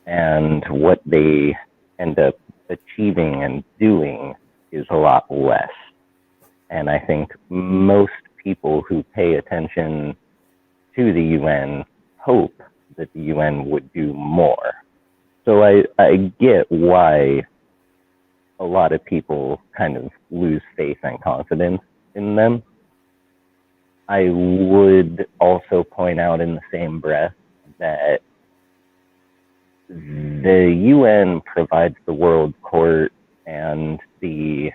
A: and what they end up achieving and doing is a lot less. And I think most people who pay attention to the UN hope that the UN would do more. So I get why a lot of people kind of lose faith and confidence in them. I would also point out in the same breath that the UN provides the world court and the,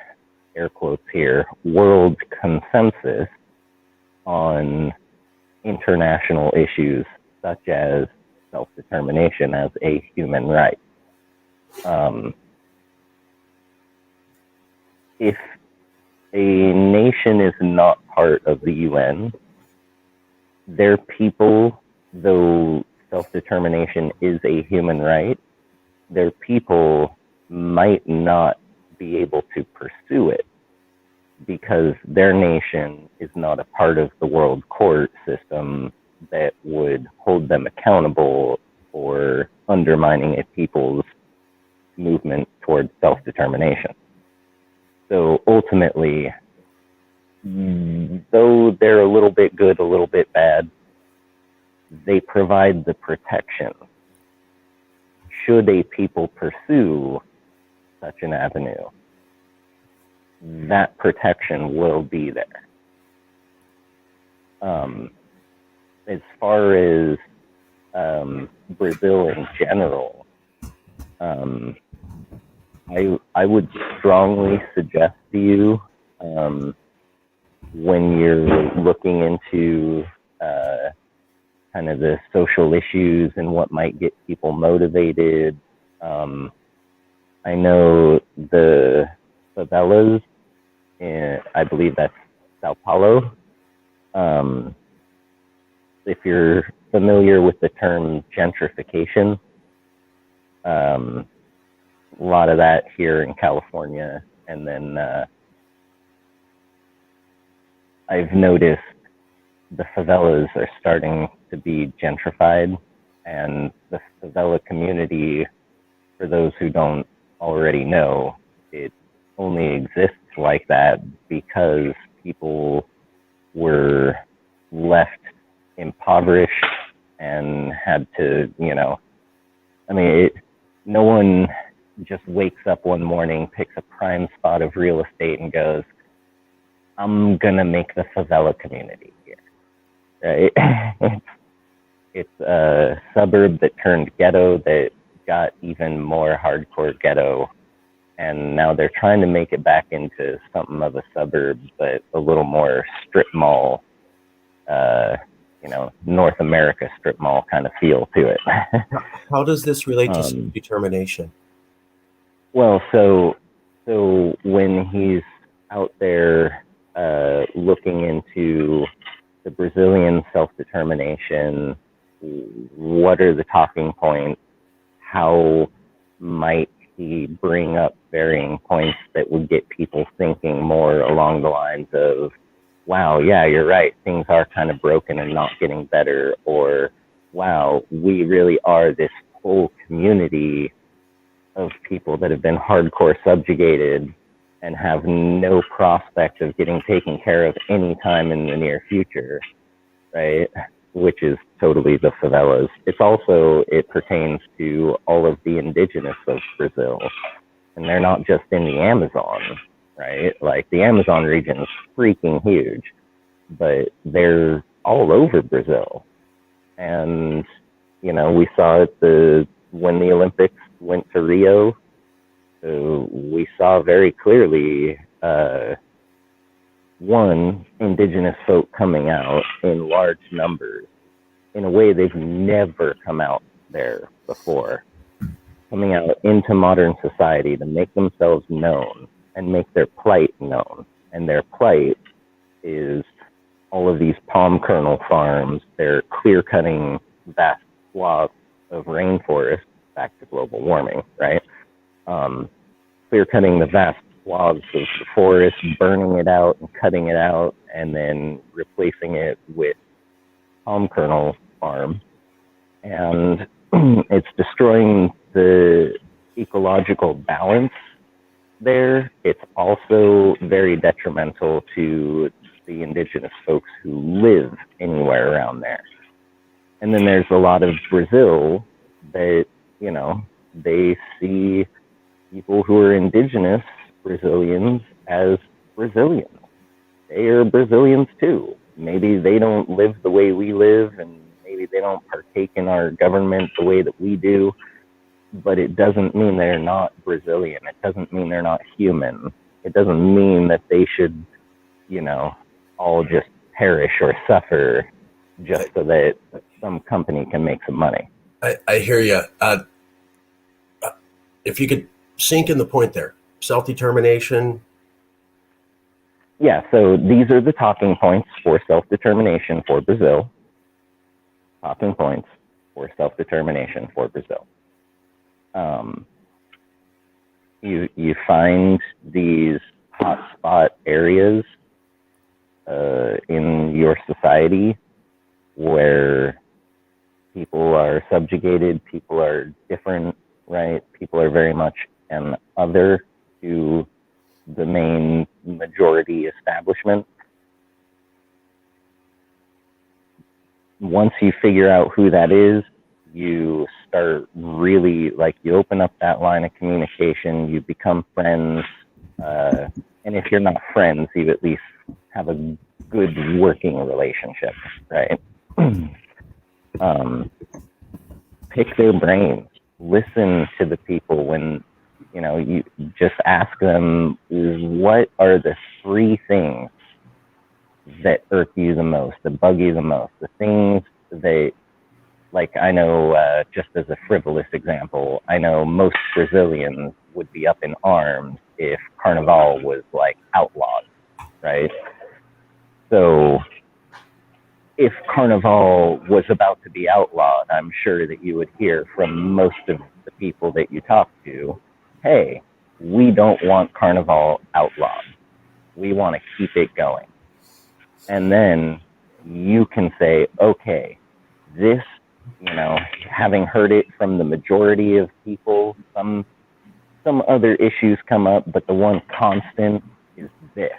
A: air quotes here, world consensus on international issues such as self-determination as a human right. If a nation is not part of the UN, their people, though self-determination is a human right, their people might not be able to pursue it because their nation is not a part of the world court system that would hold them accountable for undermining a people's movement towards self-determination. So ultimately, though they're a little bit good, a little bit bad, they provide the protection should a people pursue such an avenue. That protection will be there. As far as Brazil in general, I would strongly suggest to you, when you're looking into kind of the social issues and what might get people motivated. I know the favelas, I believe that's Sao Paulo. If you're familiar with the term gentrification, a lot of that here in California. And then I've noticed the favelas are starting to be gentrified, and the favela community, for those who don't already know, it only exists like that because people were left impoverished and had to, no one just wakes up one morning, picks a prime spot of real estate and goes, I'm gonna make the favela community here. Right? It's a suburb that turned ghetto, that got even more hardcore ghetto, and now they're trying to make it back into something of a suburb, but a little more strip mall, North America strip mall kind of feel to it.
C: How does this relate to self-determination?
A: Well, so when he's out there looking into the Brazilian self-determination, what are the talking points? How might he bring up varying points that would get people thinking more along the lines of, wow, yeah, you're right, things are kind of broken and not getting better, or wow, we really are this whole community of people that have been hardcore subjugated and have no prospect of getting taken care of any time in the near future, right? Which is totally the favelas. It pertains to all of the indigenous of Brazil. And they're not just in the Amazon, right? Like the Amazon region is freaking huge, but they're all over Brazil. And, we saw it when the Olympics went to Rio. So we saw very clearly, indigenous folk coming out in large numbers in a way they've never come out there before, coming out into modern society to make themselves known and make their plight known. And their plight is all of these palm kernel farms. They're clear cutting vast swaths of rainforest, back to global warming, right? Clear cutting the vast swaths of the forest, burning it out and cutting it out, and then replacing it with palm kernel farms. And it's destroying the ecological balance there. It's also very detrimental to the indigenous folks who live anywhere around there. And then there's a lot of Brazil that, they see people who are indigenous Brazilians as Brazilians. They are Brazilians too. Maybe they don't live the way we live, and maybe they don't partake in our government the way that we do, but it doesn't mean they're not Brazilian. It doesn't mean they're not human. It doesn't mean that they should, all just perish or suffer just so that some company can make some money.
C: I hear you. If you could sink in the point there, self-determination.
A: Yeah, so these are the talking points for self-determination for Brazil. Talking points for self-determination for Brazil. You find these hotspot areas in your society where people are subjugated, people are different, right? People are very much an other to the main majority establishment. Once you figure out who that is, you start really, like, you open up that line of communication, you become friends, and if you're not friends, you at least have a good working relationship, right? Pick their brains, listen to the people. When you just ask them, what are the 3 things that irk you the most, that bug you the most, the things that, like, I know, just as a frivolous example, I know most Brazilians would be up in arms if Carnival was, like, outlawed, right? So if Carnival was about to be outlawed, I'm sure that you would hear from most of the people that you talk to, hey, we don't want Carnival outlawed. We want to keep it going. And then you can say, okay, this, having heard it from the majority of people, some other issues come up, but the one constant is this: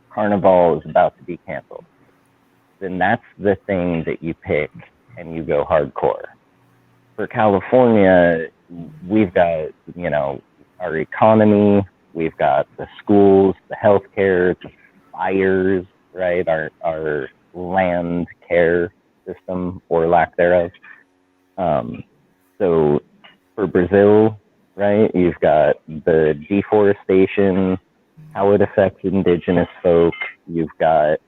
A: Carnival is about to be canceled. Then that's the thing that you pick and you go hardcore. For California, we've got, our economy, we've got the schools, the healthcare, the fires, right? Our land care system, or lack thereof. So for Brazil, right, you've got the deforestation, how it affects indigenous folk. You've got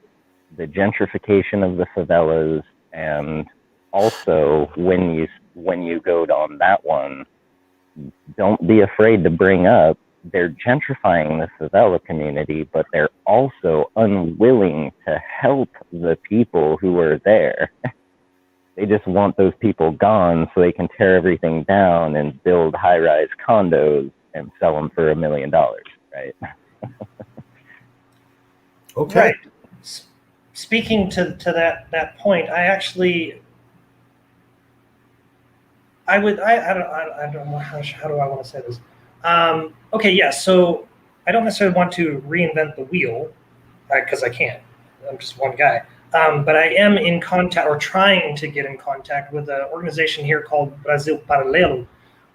A: the gentrification of the favelas, and also when you go on that one, don't be afraid to bring up, they're gentrifying the favela community, but they're also unwilling to help the people who are there. They just want those people gone so they can tear everything down and build high-rise condos and sell them for $1 million, right?
C: Okay.
B: Right. Speaking to that point, I don't know how do I want to say this. Okay, yeah. So I don't necessarily want to reinvent the wheel, because I can't. I'm just one guy. But I am in contact, or trying to get in contact, with an organization here called Brasil Paralelo,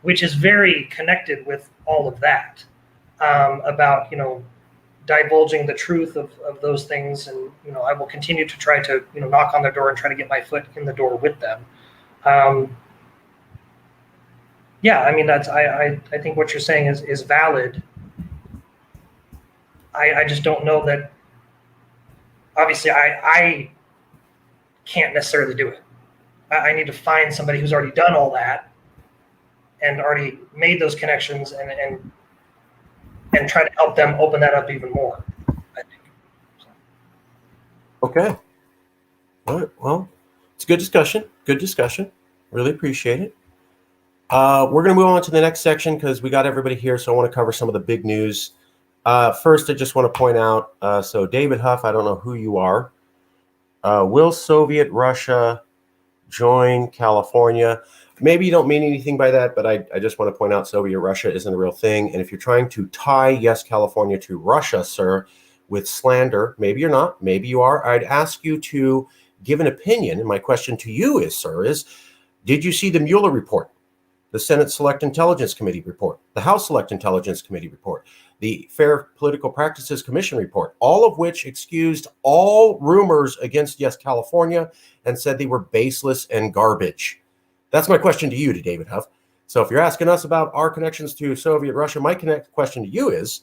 B: which is very connected with all of that, about divulging the truth of those things. And I will continue to try to knock on their door and try to get my foot in the door with them. Yeah, I mean, that's I think what you're saying is valid. I just don't know that. Obviously, I can't necessarily do it. I need to find somebody who's already done all that and already made those connections, and try to help them open that up even more, I think.
C: Okay. All right. Well, it's a good discussion. Good discussion. Really appreciate it. We're going to move on to the next section because we got everybody here, so I want to cover some of the big news. First, I just want to point out, so David Huff, I don't know who you are. Will Soviet Russia join California? Maybe you don't mean anything by that, but I just want to point out Soviet Russia isn't a real thing. And if you're trying to tie Yes California to Russia, sir, with slander, maybe you're not, maybe you are, I'd ask you to give an opinion. And my question to you is, sir, did you see the Mueller report, the Senate Select Intelligence Committee report, the House Select Intelligence Committee report, the Fair Political Practices Commission report, all of which excused all rumors against Yes California and said they were baseless and garbage? That's my question to you, to David Huff. So if you're asking us about our connections to Soviet Russia, my question to you is,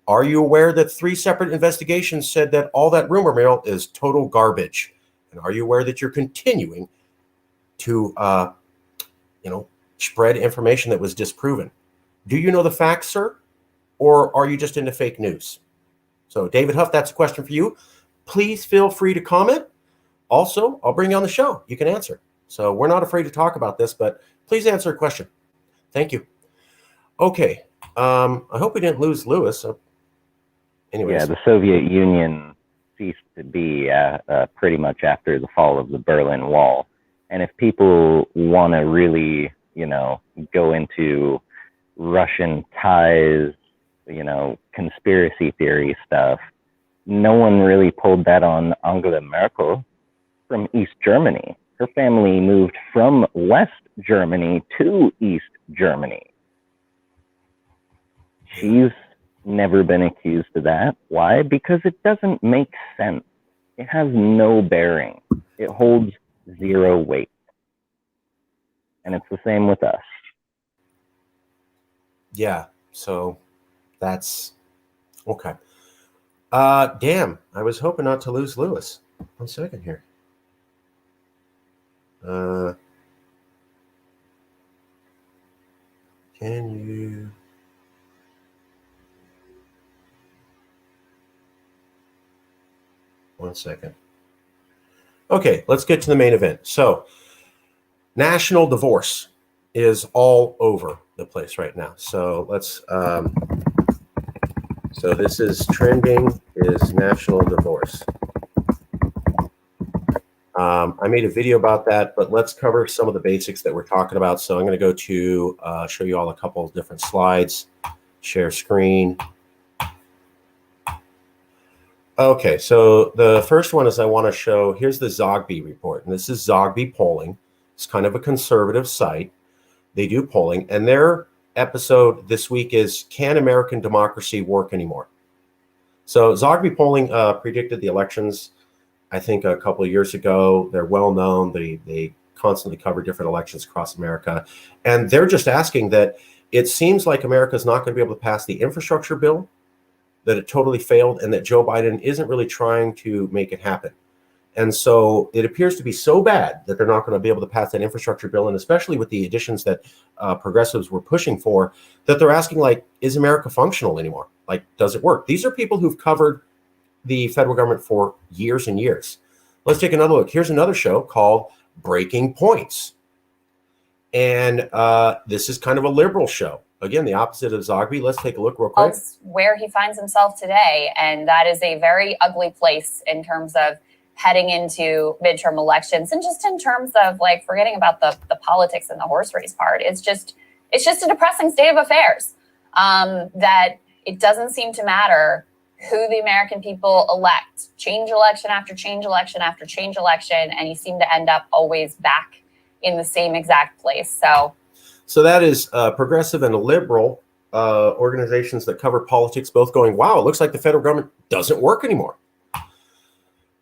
C: are you aware that 3 separate investigations said that all that rumor mill is total garbage? And are you aware that you're continuing to, spread information that was disproven? Do you know the facts, sir? Or are you just into fake news? So David Huff, that's a question for you. Please feel free to comment. Also, I'll bring you on the show. You can answer. So we're not afraid to talk about this, but please answer a question. Thank you. Okay. I hope we didn't lose Lewis. anyways.
A: Yeah, the Soviet Union ceased to be pretty much after the fall of the Berlin Wall. And if people want to really, go into Russian ties, conspiracy theory stuff, no one really pulled that on Angela Merkel from East Germany. Her family moved from West Germany to East Germany. She's never been accused of that. Why? Because it doesn't make sense. It has no bearing. It holds zero weight. And it's the same with us.
C: Yeah, so that's okay. Damn, I was hoping not to lose Lewis. 1 second here. Can you... One second. Okay, let's get to the main event. So, national divorce is all over the place right now. So let's, so this is trending, is national divorce. I made a video about that, but let's cover some of the basics that we're talking about. So I'm going to go to show you all a couple of different slides, share screen. Okay, so the first one is I want to show, here's the Zogby report. And this is Zogby polling. It's kind of a conservative site. They do polling. And their episode this week is, Can American Democracy Work Anymore? So Zogby polling predicted the elections, I think, a couple of years ago. They're well known. They constantly cover different elections across America. And they're just asking that it seems like America's not going to be able to pass the infrastructure bill, that it totally failed, and that Joe Biden isn't really trying to make it happen. And so it appears to be so bad that they're not going to be able to pass that infrastructure bill, and especially with the additions that progressives were pushing for, that they're asking, like, is America functional anymore? Like, does it work? These are people who've covered the federal government for years and years. Let's take another look. Here's another show called Breaking Points. And this is kind of a liberal show. Again, the opposite of Zogby. Let's take a look real quick.
G: Where he finds himself today. And that is a very ugly place in terms of heading into midterm elections, and just in terms of, like, forgetting about the politics and the horse race part. It's just a depressing state of affairs, that it doesn't seem to matter who the American people elect. Change election after change election after change election, and you seem to end up always back in the same exact place. So
C: that is progressive and liberal organizations that cover politics both going, wow, it looks like the federal government doesn't work anymore.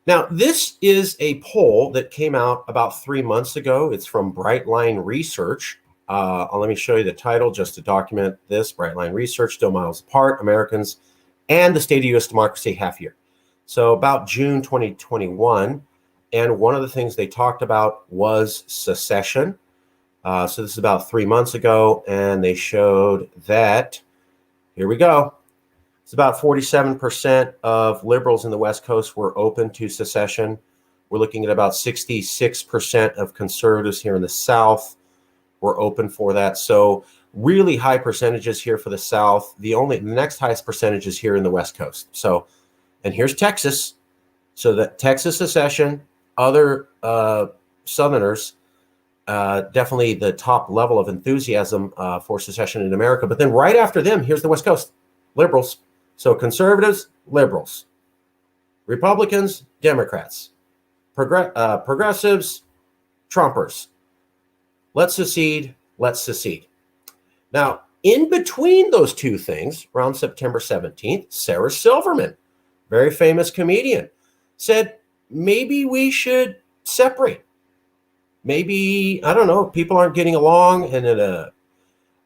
C: Now, this is a poll that came out about 3 months ago. It's from Brightline Research. Let me show you the title just to document this. Brightline Research, Still Miles Apart, Americans and the State of U.S. Democracy Half Year. So about June 2021. And one of the things they talked about was secession. So this is about 3 months ago. And they showed that, here we go. It's about 47% of liberals in the West Coast were open to secession. We're looking at about 66% of conservatives here in the South were open for that. So really high percentages here for the South. The next highest percentage is here in the West Coast. So, and here's Texas. So that Texas secession, other Southerners, definitely the top level of enthusiasm for secession in America. But then right after them, here's the West Coast, liberals. So conservatives, liberals, Republicans, Democrats, progressives, Trumpers. Let's secede, let's secede. Now, in between those two things, around September 17th, Sarah Silverman, very famous comedian, said, maybe we should separate. Maybe, I don't know, people aren't getting along, and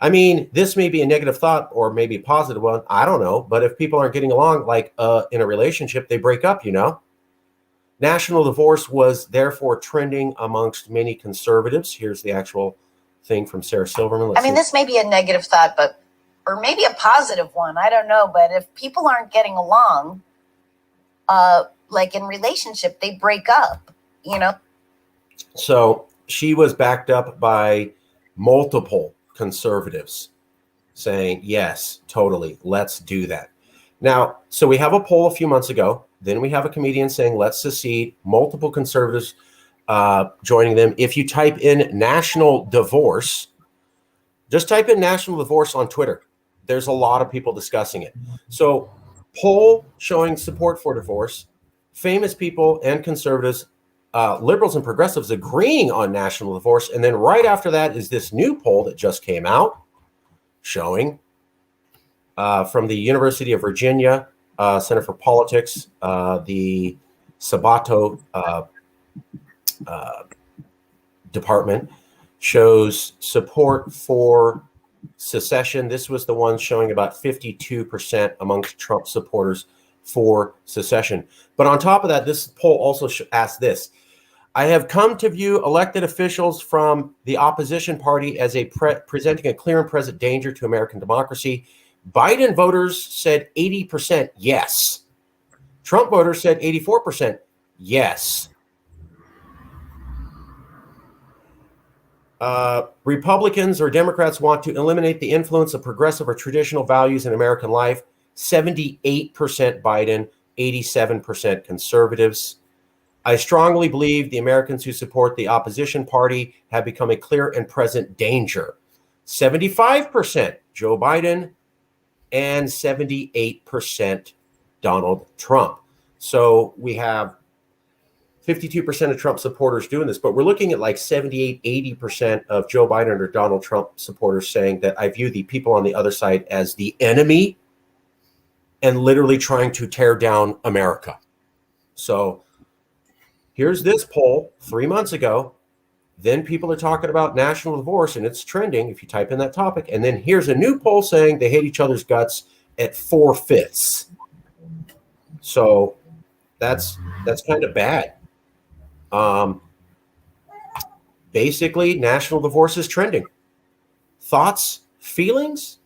C: I mean, this may be a negative thought or maybe a positive one. I don't know. But if people aren't getting along, like in a relationship, they break up, National divorce was therefore trending amongst many conservatives. Here's the actual thing from Sarah Silverman.
H: This may be a negative thought, or maybe a positive one. I don't know. But if people aren't getting along, like in relationship, they break up,
C: So she was backed up by multiple conservatives saying, yes, totally, let's do that. Now, so we have a poll a few months ago. Then we have a comedian saying, let's secede, multiple conservatives joining them. If you type in national divorce, just type in national divorce on Twitter. There's a lot of people discussing it. So poll showing support for divorce, famous people and conservatives, liberals and progressives agreeing on national divorce. And then right after that is this new poll that just came out showing from the University of Virginia Center for Politics, the Sabato department shows support for secession. This was the one showing about 52% amongst Trump supporters for secession. But on top of that, this poll also asked this: I have come to view elected officials from the opposition party as presenting a clear and present danger to American democracy. Biden voters said 80% yes. Trump voters said 84% yes. Republicans or Democrats want to eliminate the influence of progressive or traditional values in American life. 78% Biden, 87% conservatives. I strongly believe the Americans who support the opposition party have become a clear and present danger. 75% Joe Biden and 78% Donald Trump. So we have 52% of Trump supporters doing this, but we're looking at like 78, 80% of Joe Biden or Donald Trump supporters saying that I view the people on the other side as the enemy and literally trying to tear down America. So here's this poll 3 months ago. Then people are talking about national divorce and it's trending if you type in that topic. And then here's a new poll saying they hate each other's guts at 4/5. So that's kind of bad. Basically, national divorce is trending. Thoughts, feelings,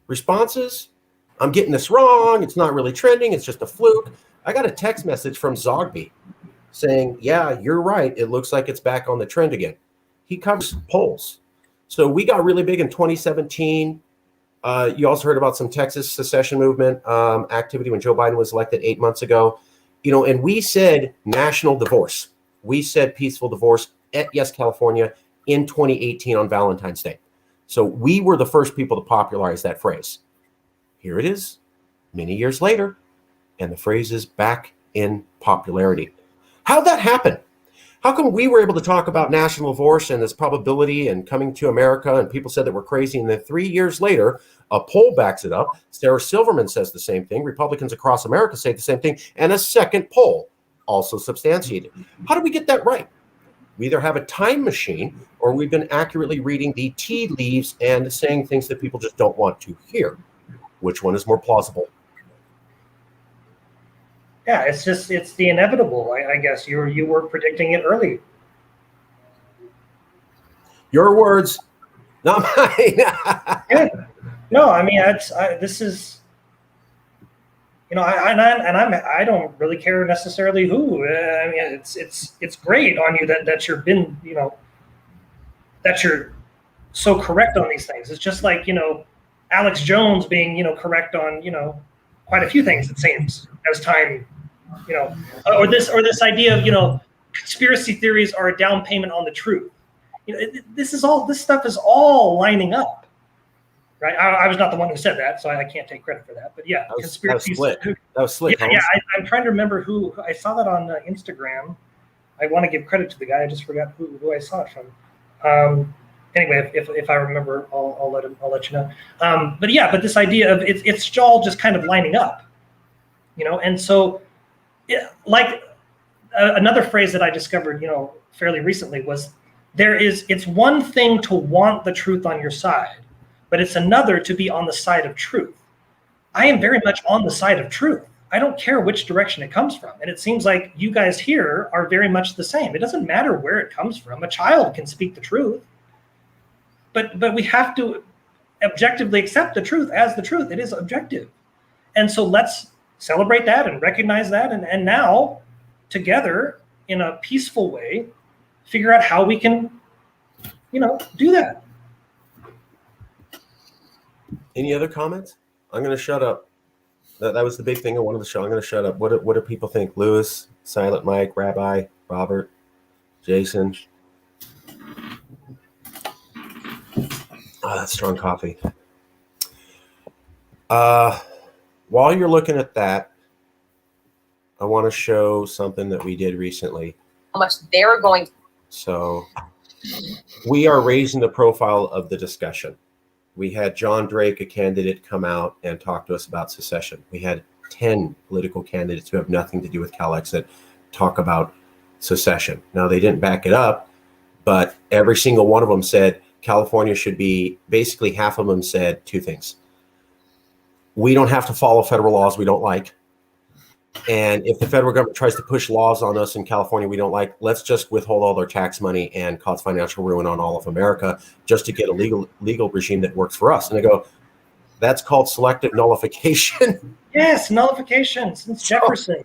C: responses? I'm getting this wrong. It's not really trending. It's just a fluke. I got a text message from Zogby saying, yeah, you're right. It looks like it's back on the trend again. He covers polls. So we got really big in 2017. You also heard about some Texas secession movement activity when Joe Biden was elected 8 months ago. And we said national divorce. We said peaceful divorce at Yes California in 2018 on Valentine's Day. So we were the first people to popularize that phrase. Here it is, many years later, and the phrase is back in popularity. How'd that happen? How come we were able to talk about national divorce and its probability and coming to America, and people said that we're crazy, and then 3 years later, a poll backs it up. Sarah Silverman says the same thing. Republicans across America say the same thing, and a second poll also substantiated. How do we get that right? We either have a time machine or we've been accurately reading the tea leaves and saying things that people just don't want to hear. Which one is more plausible?
B: Yeah, it's the inevitable. I guess you were predicting it early.
C: Your words, not mine.
B: Yeah. No, I mean this is, I don't really care necessarily who. I mean, it's great on you that you're been, that you're so correct on these things. It's just like, Alex Jones being, correct on, quite a few things, it seems, as time, or this idea of, conspiracy theories are a down payment on the truth. This stuff is all lining up, right? I was not the one who said that, so I can't take credit for that. But yeah, conspiracies. That
C: was slick.
B: Yeah, I'm trying to remember who I saw that on Instagram. I want to give credit to the guy. I just forgot who I saw it from. Anyway, if I remember, I'll let you know. But this idea of it's all just kind of lining up, and so another phrase that I discovered, fairly recently was it's one thing to want the truth on your side, but it's another to be on the side of truth. I am very much on the side of truth. I don't care which direction it comes from. And it seems like you guys here are very much the same. It doesn't matter where it comes from. A child can speak the truth. But we have to objectively accept the truth as the truth. It is objective. And so let's celebrate that and recognize that. And now, together, in a peaceful way, figure out how we can, do that.
C: Any other comments? I'm going to shut up. That was the big thing I wanted to show. I'm going to shut up. What do people think? Lewis, Silent Mike, Rabbi, Robert, Jason. That's strong coffee. While you're looking at that, I want to show something that we did recently.
I: How much they're going.
C: So we are raising the profile of the discussion. We had John Drake, a candidate, come out and talk to us about secession. We had 10 political candidates who have nothing to do with CALEXIT talk about secession. Now, they didn't back it up, but every single one of them said California should be, basically half of them said two things. We don't have to follow federal laws we don't like. And if the federal government tries to push laws on us in California we don't like, let's just withhold all their tax money and cause financial ruin on all of America just to get a legal regime that works for us. And I go, that's called selective nullification.
B: Yes, nullification since Jefferson.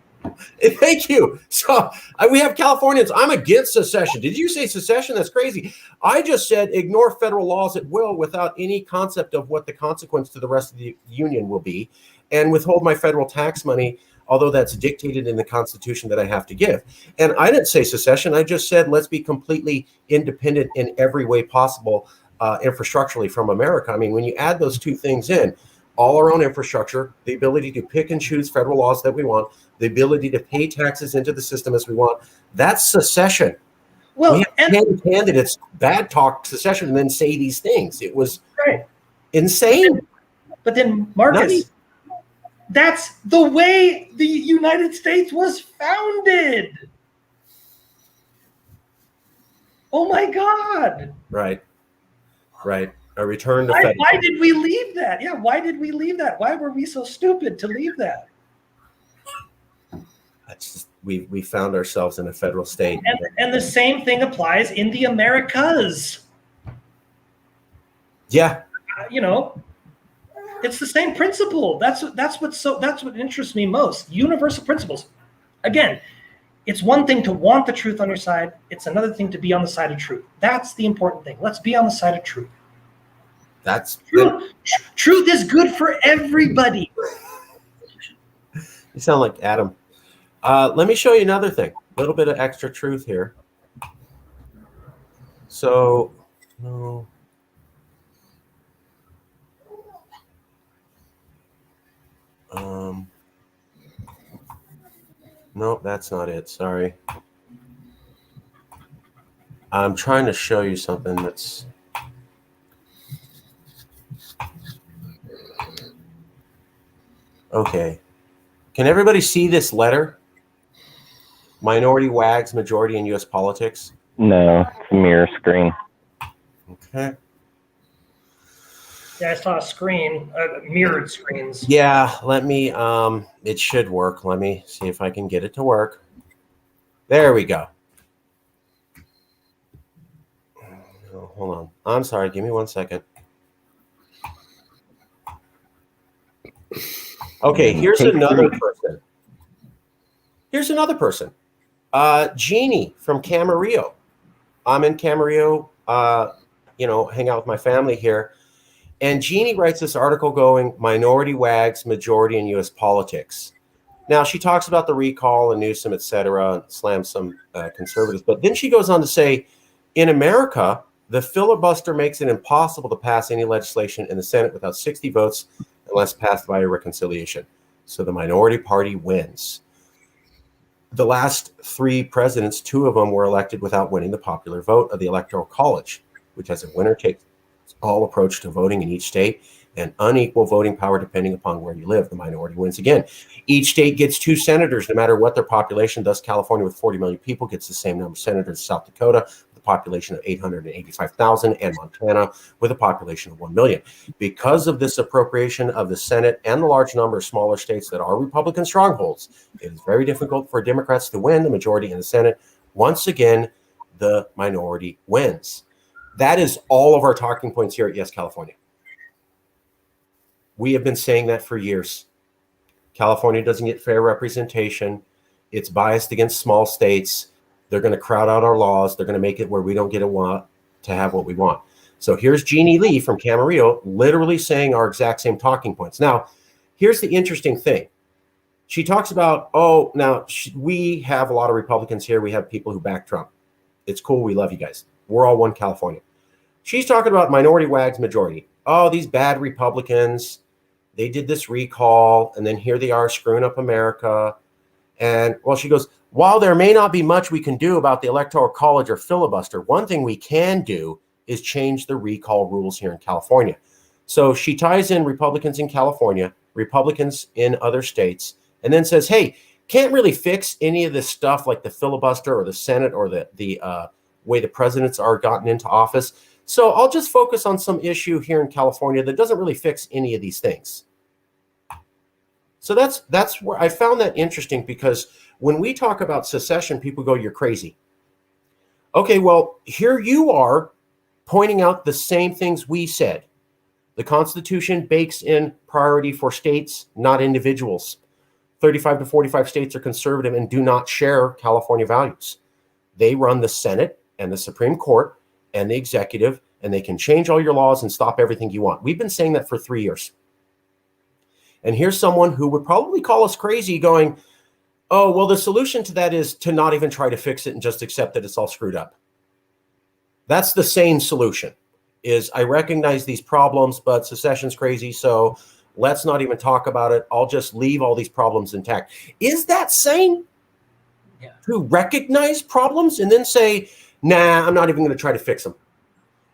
C: Thank you. So we have Californians. I'm against secession. Did you say secession? That's crazy. I just said ignore federal laws at will without any concept of what the consequence to the rest of the union will be, and withhold my federal tax money, although that's dictated in the Constitution that I have to give. And I didn't say secession. I just said let's be completely independent in every way possible infrastructurally from America. I mean, when you add those two things in, all our own infrastructure, the ability to pick and choose federal laws that we want, the ability to pay taxes into the system as we want, that's secession.
B: Well,
C: we have 10 candidates bad talk secession and then say these things. It was insane.
B: But then, Marcus, that's the way the United States was founded. Oh my God.
C: Right. A return to
B: why did we leave that? Yeah, why did we leave that? Why were we so stupid to leave that?
C: That's just, we found ourselves in a federal state.
B: And the same thing applies in the Americas.
C: Yeah.
B: It's the same principle. That's what interests me most. Universal principles. Again, it's one thing to want the truth on your side. It's another thing to be on the side of truth. That's the important thing. Let's be on the side of truth.
C: That's
B: truth is good for everybody.
C: You sound like Adam. Let me show you another thing. A little bit of extra truth here. So, no. No, that's not it. Sorry. I'm trying to show you something that's... Okay. Can everybody see this letter? Minority wags majority in U.S. politics?
A: No, it's a mirror screen.
C: Okay.
B: Yeah, I saw a screen, mirrored screens.
C: Yeah, let me, it should work. Let me see if I can get it to work. There we go. Oh, hold on. I'm sorry. Give me 1 second. Okay, here's another person. Here's another person. Jeannie from Camarillo. I'm in Camarillo, hang out with my family here. And Jeannie writes this article going, Minority Wags, Majority in U.S. Politics. Now, she talks about the recall and Newsom, et cetera, and slams some conservatives. But then she goes on to say, in America, the filibuster makes it impossible to pass any legislation in the Senate without 60 votes unless passed via reconciliation. So the minority party wins. The last 3 presidents, 2 of them were elected without winning the popular vote of the Electoral College, which has a winner-takes-all approach to voting in each state and unequal voting power depending upon where you live. The minority wins again. Each state gets 2 senators, no matter what their population. Thus, California, with 40 million people, gets the same number of senators as South Dakota, with a population of 885,000, and Montana, with a population of 1 million. Because of this appropriation of the Senate and the large number of smaller states that are Republican strongholds, it is very difficult for Democrats to win the majority in the Senate. Once again, the minority wins. That is all of our talking points here at Yes California. We have been saying that for years. California doesn't get fair representation. It's biased against small states. They're going to crowd out our laws. They're going to make it where we don't get to have what we want. So here's Jeannie Lee from Camarillo literally saying our exact same talking points. Now, here's the interesting thing. She talks about, oh, now we have a lot of Republicans here. We have people who back Trump. It's cool. We love you guys. We're all one California. She's talking about minority wags majority. Oh, these bad Republicans, they did this recall, and then here they are screwing up America. And well, she goes, while there may not be much we can do about the Electoral College or filibuster, one thing we can do is change the recall rules here in California. So she ties in Republicans in California, Republicans in other states, and then says, hey, can't really fix any of this stuff like the filibuster or the Senate or the way the presidents are gotten into office. So I'll just focus on some issue here in California that doesn't really fix any of these things. So that's where I found that interesting, because when we talk about secession, people go, you're crazy. Okay, well, here you are pointing out the same things we said. The Constitution bakes in priority for states, not individuals. 35 to 45 states are conservative and do not share California values. They run the Senate and the Supreme Court and the executive, and they can change all your laws and stop everything you want. We've been saying that for 3 years. And here's someone who would probably call us crazy going, oh, well, the solution to that is to not even try to fix it and just accept that it's all screwed up. That's the sane solution, is I recognize these problems, but secession's crazy, so let's not even talk about it. I'll just leave all these problems intact. Is that sane? Yeah. To recognize problems and then say, nah, I'm not even going to try to fix them?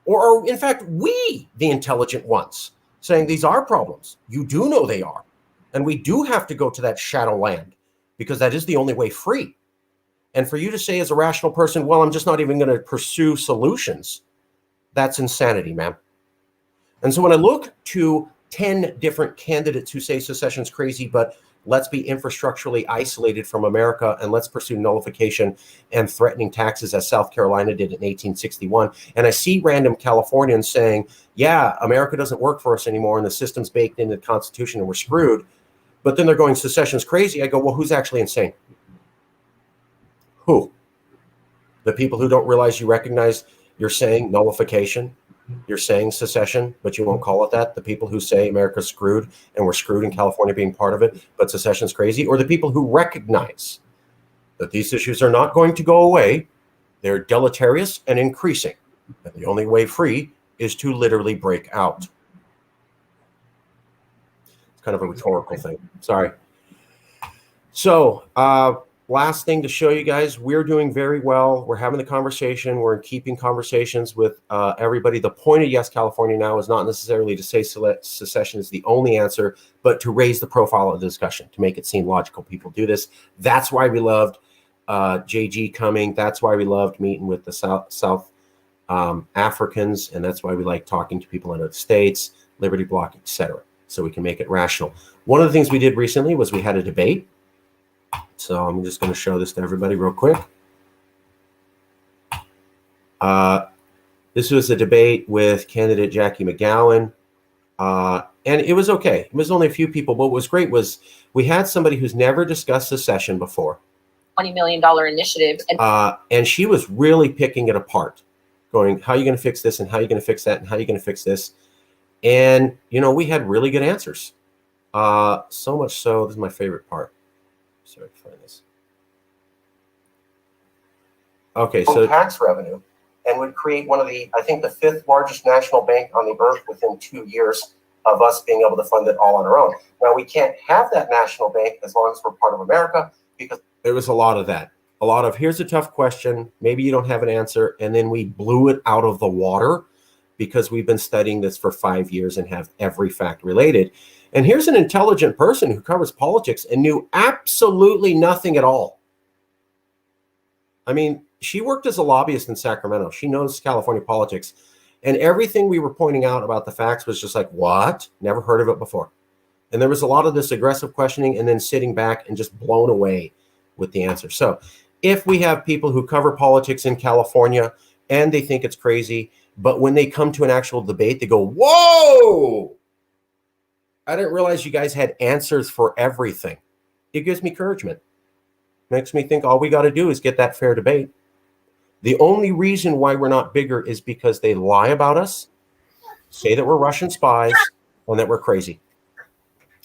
C: Or in fact, we, the intelligent ones, saying these are problems. You do know they are. And we do have to go to that shadow land, because that is the only way free. And for you to say as a rational person, well, I'm just not even going to pursue solutions, that's insanity, ma'am. And so when I look to 10 different candidates who say secession's crazy, but let's be infrastructurally isolated from America and let's pursue nullification and threatening taxes as South Carolina did in 1861. And I see random Californians saying, yeah, America doesn't work for us anymore and the system's baked into the Constitution and we're screwed. But then they're going, secession's crazy. I go, well, who's actually insane? Who? The people who don't realize you recognize you're saying nullification, you're saying secession, but you won't call it that. The people who say America's screwed and we're screwed in California being part of it, but secession's crazy. Or the people who recognize that these issues are not going to go away. They're deleterious and increasing. And the only way free is to literally break out. It's kind of a rhetorical thing. Sorry. So, last thing to show you guys, we're doing very well. We're having the conversation. We're keeping conversations with everybody. The point of Yes California Now is not necessarily to say secession is the only answer, but to raise the profile of the discussion, to make it seem logical. People do this. That's why we loved JG coming. That's why we loved meeting with the South Africans. And that's why we like talking to people in other states, Liberty Block, etc. So we can make it rational. One of the things we did recently was we had a debate. So I'm just going to show this to everybody real quick. This was a debate with candidate Jackie McGowan. And it was okay. It was only a few people. But what was great was we had somebody who's never discussed secession before.
I: $20 million initiative.
C: And she was really picking it apart, going, how are you going to fix this? And how are you going to fix that? And how are you going to fix this? And, you know, we had really good answers. So much so, this is my favorite part. Sorry to find this. Okay, so tax revenue, and would create one of the, I think, the 5th largest national bank on the earth within 2 years of us being able to fund it all on our own. Now, we can't have that national bank as long as we're part of America, because there was a lot of that. A lot of, here's a tough question, maybe you don't have an answer, and then we blew it out of the water because we've been studying this for 5 years and have every fact related. And here's an intelligent person who covers politics and knew absolutely nothing at all. I mean, she worked as a lobbyist in Sacramento. She knows California politics. And everything we were pointing out about the facts was just like, what? Never heard of it before. And there was a lot of this aggressive questioning and then sitting back and just blown away with the answer. So if we have people who cover politics in California and they think it's crazy, but when they come to an actual debate, they go, whoa! I didn't realize you guys had answers for everything. It gives me encouragement. Makes me think all we got to do is get that fair debate. The only reason why we're not bigger is because they lie about us, say that we're Russian spies, and that we're crazy.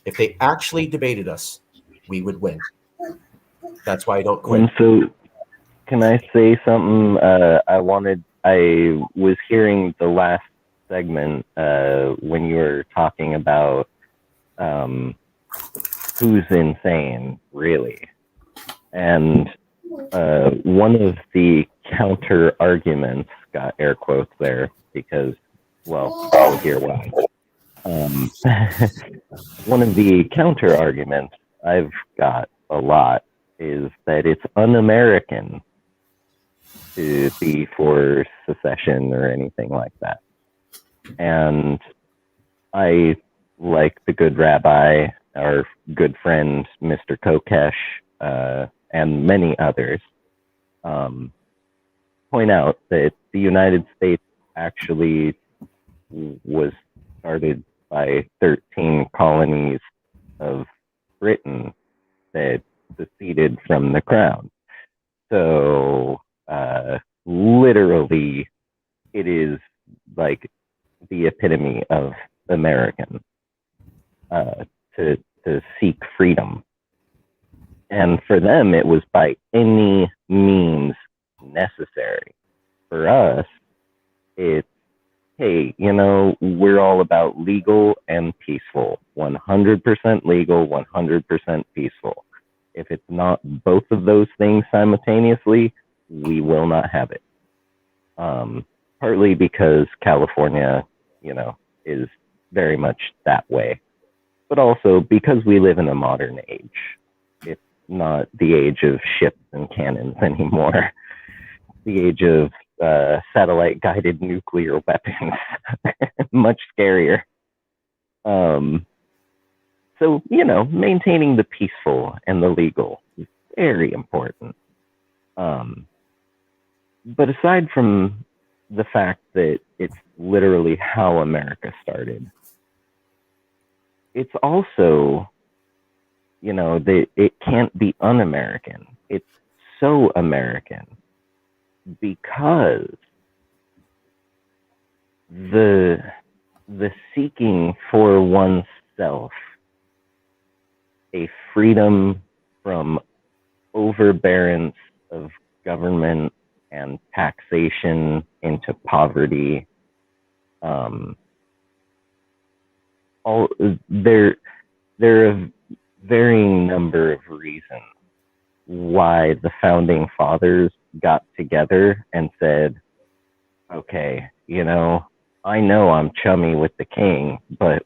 C: If they actually debated us, we would win. That's why I don't quit.
A: And so, can I say something? I was hearing the last segment when you were talking about who's insane, really. And one of the counter arguments, got air quotes there because, well, you'll hear why. One of the counter arguments I've got a lot is that it's un-American to be for secession or anything like that. And I, like the good rabbi, our good friend, Mr. Kokesh, and many others, point out that the United States actually was started by 13 colonies of Britain that seceded from the crown. So literally, it is like the epitome of American to seek freedom. And for them, it was by any means necessary. For us, it's, hey, we're all about legal and peaceful. 100% legal, 100% peaceful. If it's not both of those things simultaneously, we will not have it. Partly because California, is very much that way. But also because we live in a modern age. It's not the age of ships and cannons anymore. The age of satellite-guided nuclear weapons. Much scarier. So, maintaining the peaceful and the legal is very important. But aside from the fact that it's literally how America started, it's also, that it can't be un-American. It's so American because the seeking for oneself a freedom from overbearance of government and taxation into poverty. There are a varying number of reasons why the founding fathers got together and said, okay, I know I'm chummy with the king, but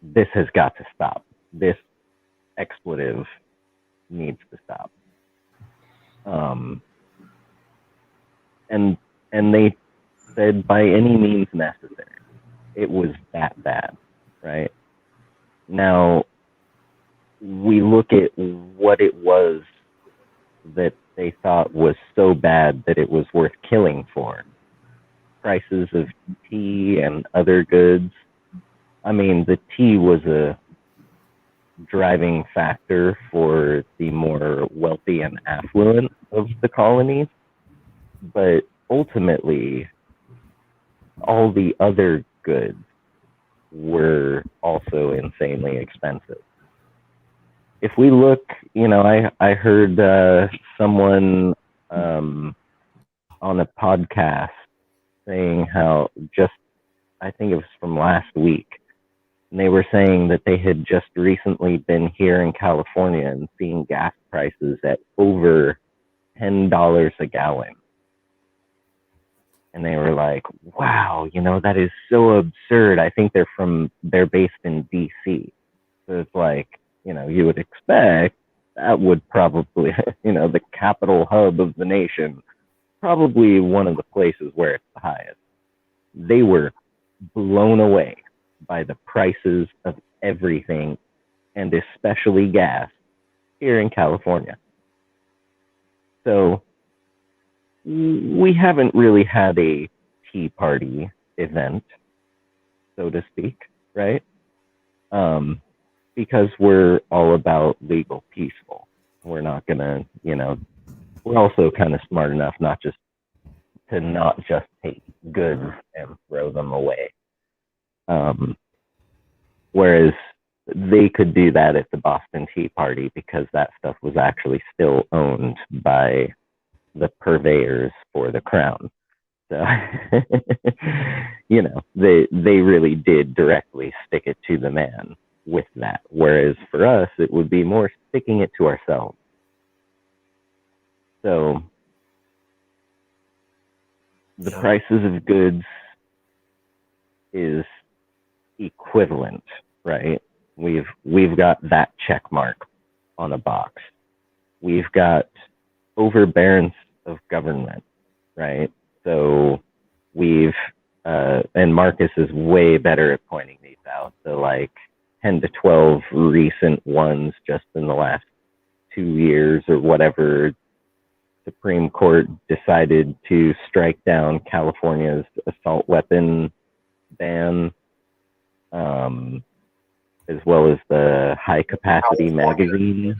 A: this has got to stop. This expletive needs to stop. And they said by any means necessary. It was that bad, right? Now, we look at what it was that they thought was so bad that it was worth killing for. Prices of tea and other goods. I mean, the tea was a driving factor for the more wealthy and affluent of the colonies, but ultimately, all the other goods were also insanely expensive. If we look, I heard someone on a podcast saying how I think it was from last week, and they were saying that they had just recently been here in California and seeing gas prices at over $10 a gallon. And they were like, wow, that is so absurd. I think they're based in DC. So it's like, you would expect that would probably, the capital hub of the nation, probably one of the places where it's the highest. They were blown away by the prices of everything, and especially gas, here in California. So we haven't really had a Tea Party event, so to speak, right? Because we're all about legal, peaceful. We're not gonna, we're also kind of smart enough not just take goods and throw them away. Whereas they could do that at the Boston Tea Party because that stuff was actually still owned by the purveyors for the crown. So, they really did directly stick it to the man with that. Whereas for us, it would be more sticking it to ourselves. So the prices of goods is equivalent, right? We've got that check mark on a box. We've got overbearance of government, right? So we've and Marcus is way better at pointing these out. So like 10 to 12 recent ones just in the last 2 years or whatever, Supreme Court decided to strike down California's assault weapon ban, as well as the high capacity magazine.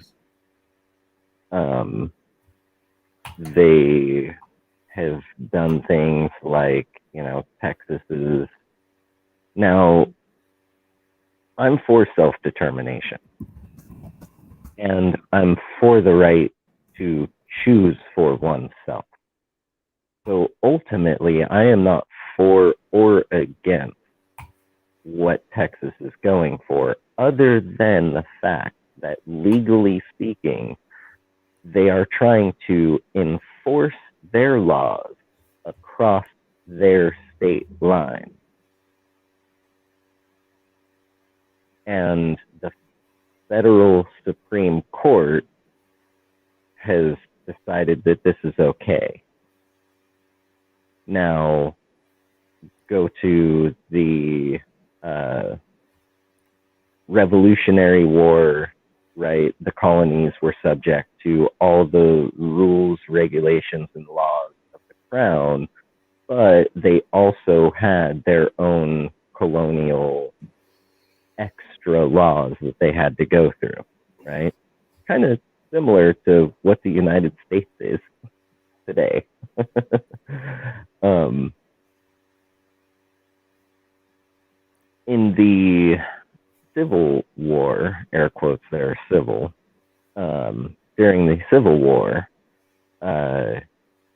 A: They have done things like, Texas is now. I'm for self-determination, and I'm for the right to choose for oneself. So ultimately, I am not for or against what Texas is going for, other than the fact that legally speaking, they are trying to enforce their laws across their state line. And the federal Supreme Court has decided that this is okay. Now, go to the Revolutionary War, right? The colonies were subject to all the rules, regulations, and laws of the crown, but they also had their own colonial extra laws that they had to go through, right? Kind of similar to what the United States is today. In the Civil War, air quotes there, civil, during the Civil War,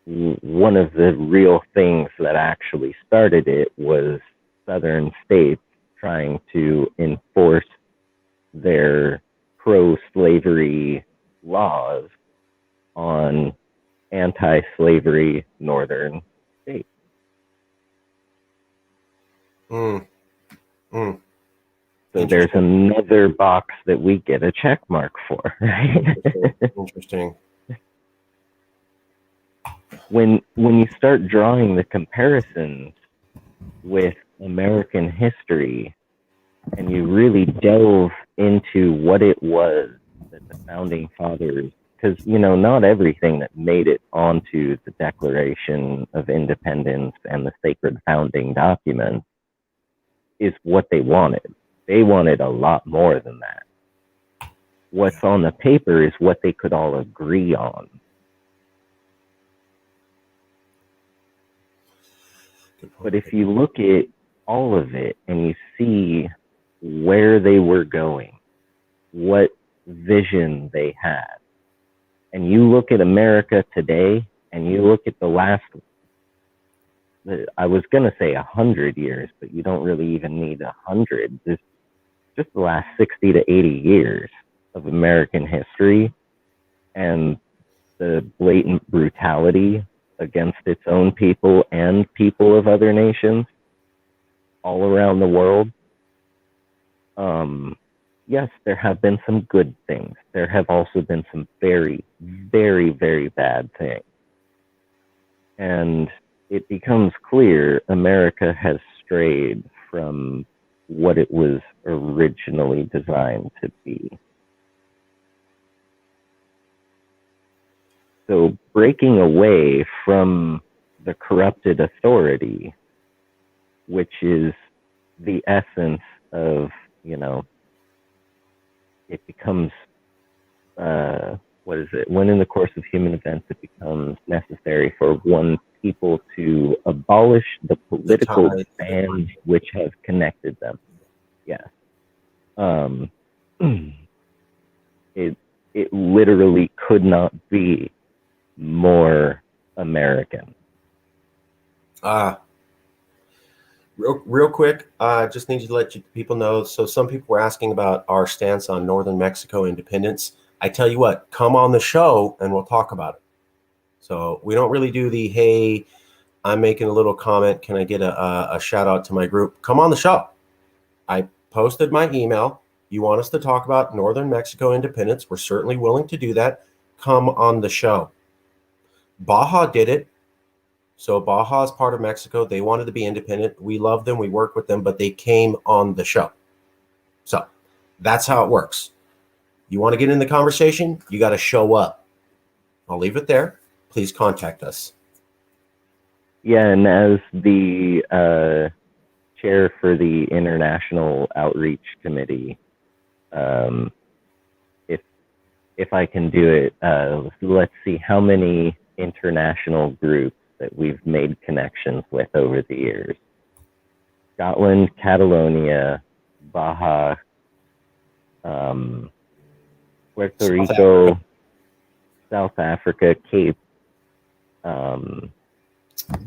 A: one of the real things that actually started it was Southern states trying to enforce their pro-slavery laws on anti-slavery northern states. So there's another box that we get a check mark for, right?
C: Interesting.
A: When you start drawing the comparisons with American history and you really delve into what it was that the founding fathers, because not everything that made it onto the Declaration of Independence and the sacred founding documents is what they wanted. They wanted a lot more than that. What's on the paper is what they could all agree on. But if you look at all of it and you see where they were going, what vision they had, and you look at America today and you look at the last, I was going to say 100 years, but you don't really even need 100. Just the last 60 to 80 years of American history and the blatant brutality against its own people and people of other nations all around the world. Yes, there have been some good things. There have also been some very, very, very bad things. And it becomes clear America has strayed from what it was originally designed to be. So breaking away from the corrupted authority, which is the essence of, it becomes, when in the course of human events it becomes necessary for one people to abolish the political bands which have connected them. Yes. Um, it literally could not be more American.
C: Real quick, just need to let people know. So some people were asking about our stance on Northern Mexico independence. I tell you what, come on the show and we'll talk about it. So we don't really do the, hey, I'm making a little comment. Can I get a shout out to my group? Come on the show. I posted my email. You want us to talk about Northern Mexico independence? We're certainly willing to do that. Come on the show. Baja did it. So Baja is part of Mexico. They wanted to be independent. We love them. We work with them, but they came on the show. So that's how it works. You want to get in the conversation? You got to show up. I'll leave it there. Please contact us.
A: Yeah, and as the chair for the International Outreach Committee, if I can do it, let's see how many international groups that we've made connections with over the years. Scotland, Catalonia, Baja, Puerto Rico, South Africa, Cape,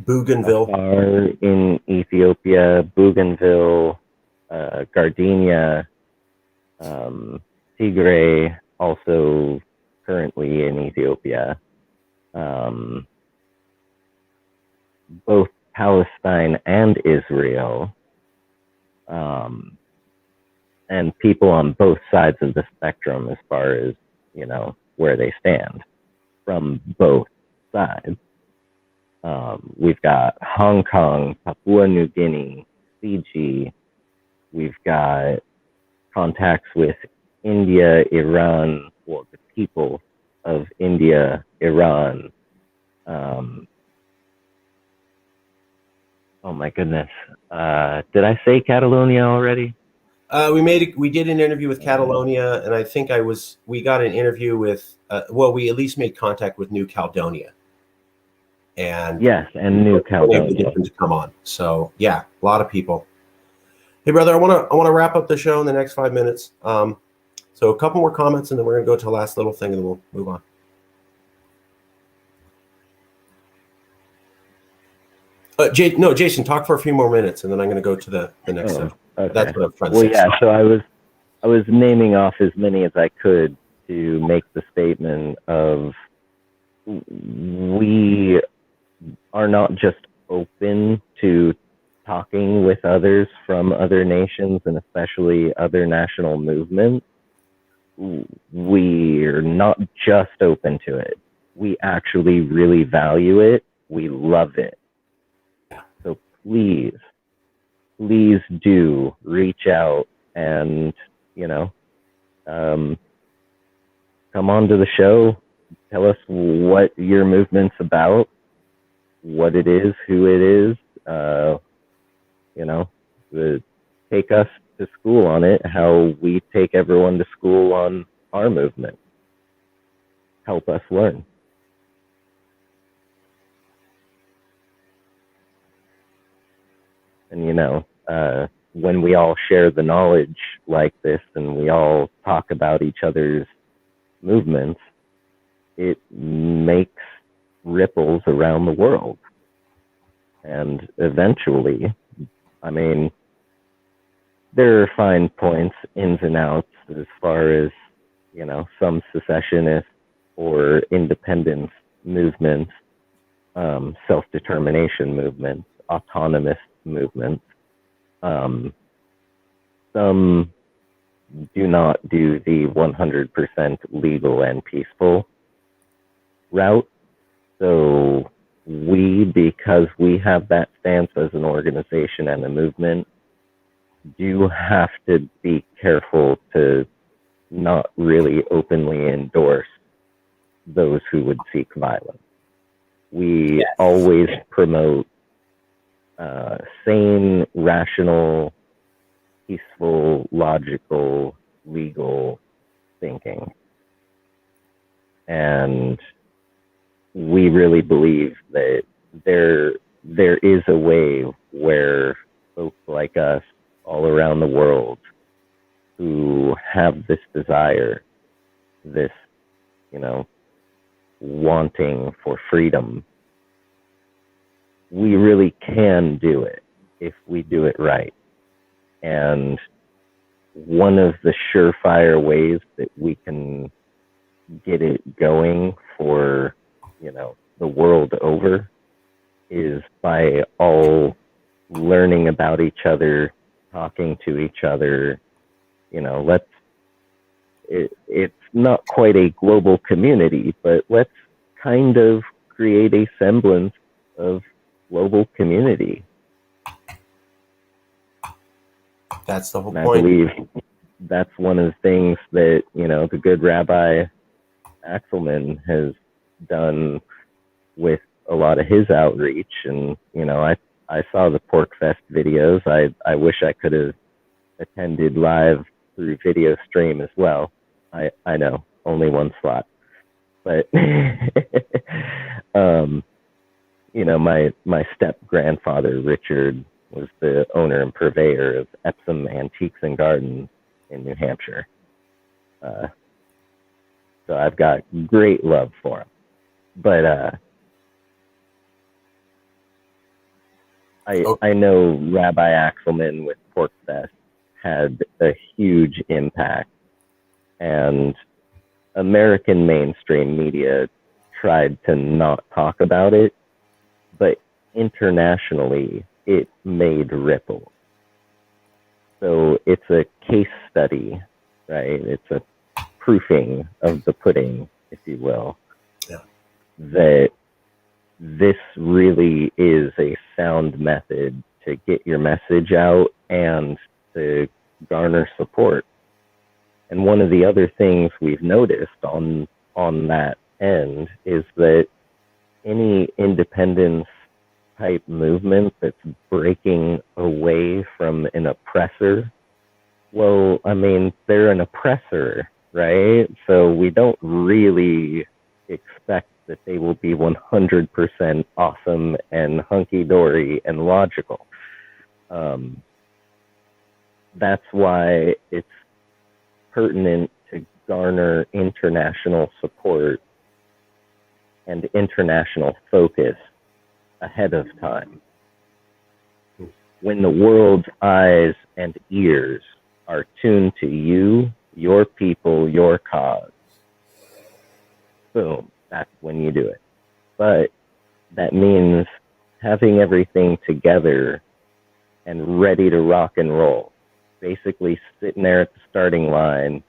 C: Bougainville
A: in Ethiopia, Bougainville, Gardenia, Tigray, also currently in Ethiopia. Both Palestine and Israel, and people on both sides of the spectrum as far as, where they stand from both sides. We've got Hong Kong, Papua New Guinea, Fiji. We've got contacts with India, Iran, well, the people of India, Iran. Oh my goodness. Did I say Catalonia already?
C: We did an interview with Catalonia, and I think we got an interview with, we at least made contact with New Caledonia. And
A: yes, and New Caledonia.
C: Get them to come on. So yeah, a lot of people. Hey brother, I want to wrap up the show in the next 5 minutes. So a couple more comments, and then we're gonna go to the last little thing, and then we'll move on. Jason, talk for a few more minutes, and then I'm gonna go to the next section.
A: Okay.
C: That's what I'm trying to say.
A: Yeah. So I was naming off as many as I could to make the statement of we are not just open to talking with others from other nations and especially other national movements. We're not just open to it. We actually really value it. We love it. So please do reach out and, come on to the show. Tell us what your movement's about, what it is, who it is, take us to school on it, how we take everyone to school on our movement. Help us learn. And, when we all share the knowledge like this and we all talk about each other's movements, it makes ripples around the world. And eventually, there are fine points, ins and outs, as far as, some secessionist or independence movements, self-determination movements, autonomous movements. Some do not do the 100% legal and peaceful route. So because we have that stance as an organization and a movement, do have to be careful to not really openly endorse those who would seek violence. We always promote sane, rational, peaceful, logical, legal thinking. And we really believe that there is a way where folks like us all around the world who have this desire, this, wanting for freedom, we really can do it if we do it right. And one of the surefire ways that we can get it going for, the world over is by all learning about each other, talking to each other. It's not quite a global community, but let's kind of create a semblance of global community.
C: That's the whole
A: And
C: point.
A: I believe that's one of the things that, the good Rabbi Axelman has done with a lot of his outreach. And, I saw the Pork Fest videos. I wish I could have attended live through video stream as well. I know, only one slot. But, my step-grandfather, Richard, was the owner and purveyor of Epsom Antiques and Gardens in New Hampshire. So I've got great love for him. But I know Rabbi Axelman with Pork Fest had a huge impact, and American mainstream media tried to not talk about it, but internationally it made ripple. So it's a case study, right? It's a proofing of the pudding, if you will, that this really is a sound method to get your message out and to garner support. And one of the other things we've noticed on that end is that any independence type movement that's breaking away from an oppressor, well, they're an oppressor, right? So we don't really expect that they will be 100% awesome and hunky-dory and logical. That's why it's pertinent to garner international support and international focus ahead of time. When the world's eyes and ears are tuned to you, your people, your cause, boom, that's when you do it. But that means having everything together and ready to rock and roll. Basically sitting there at the starting line,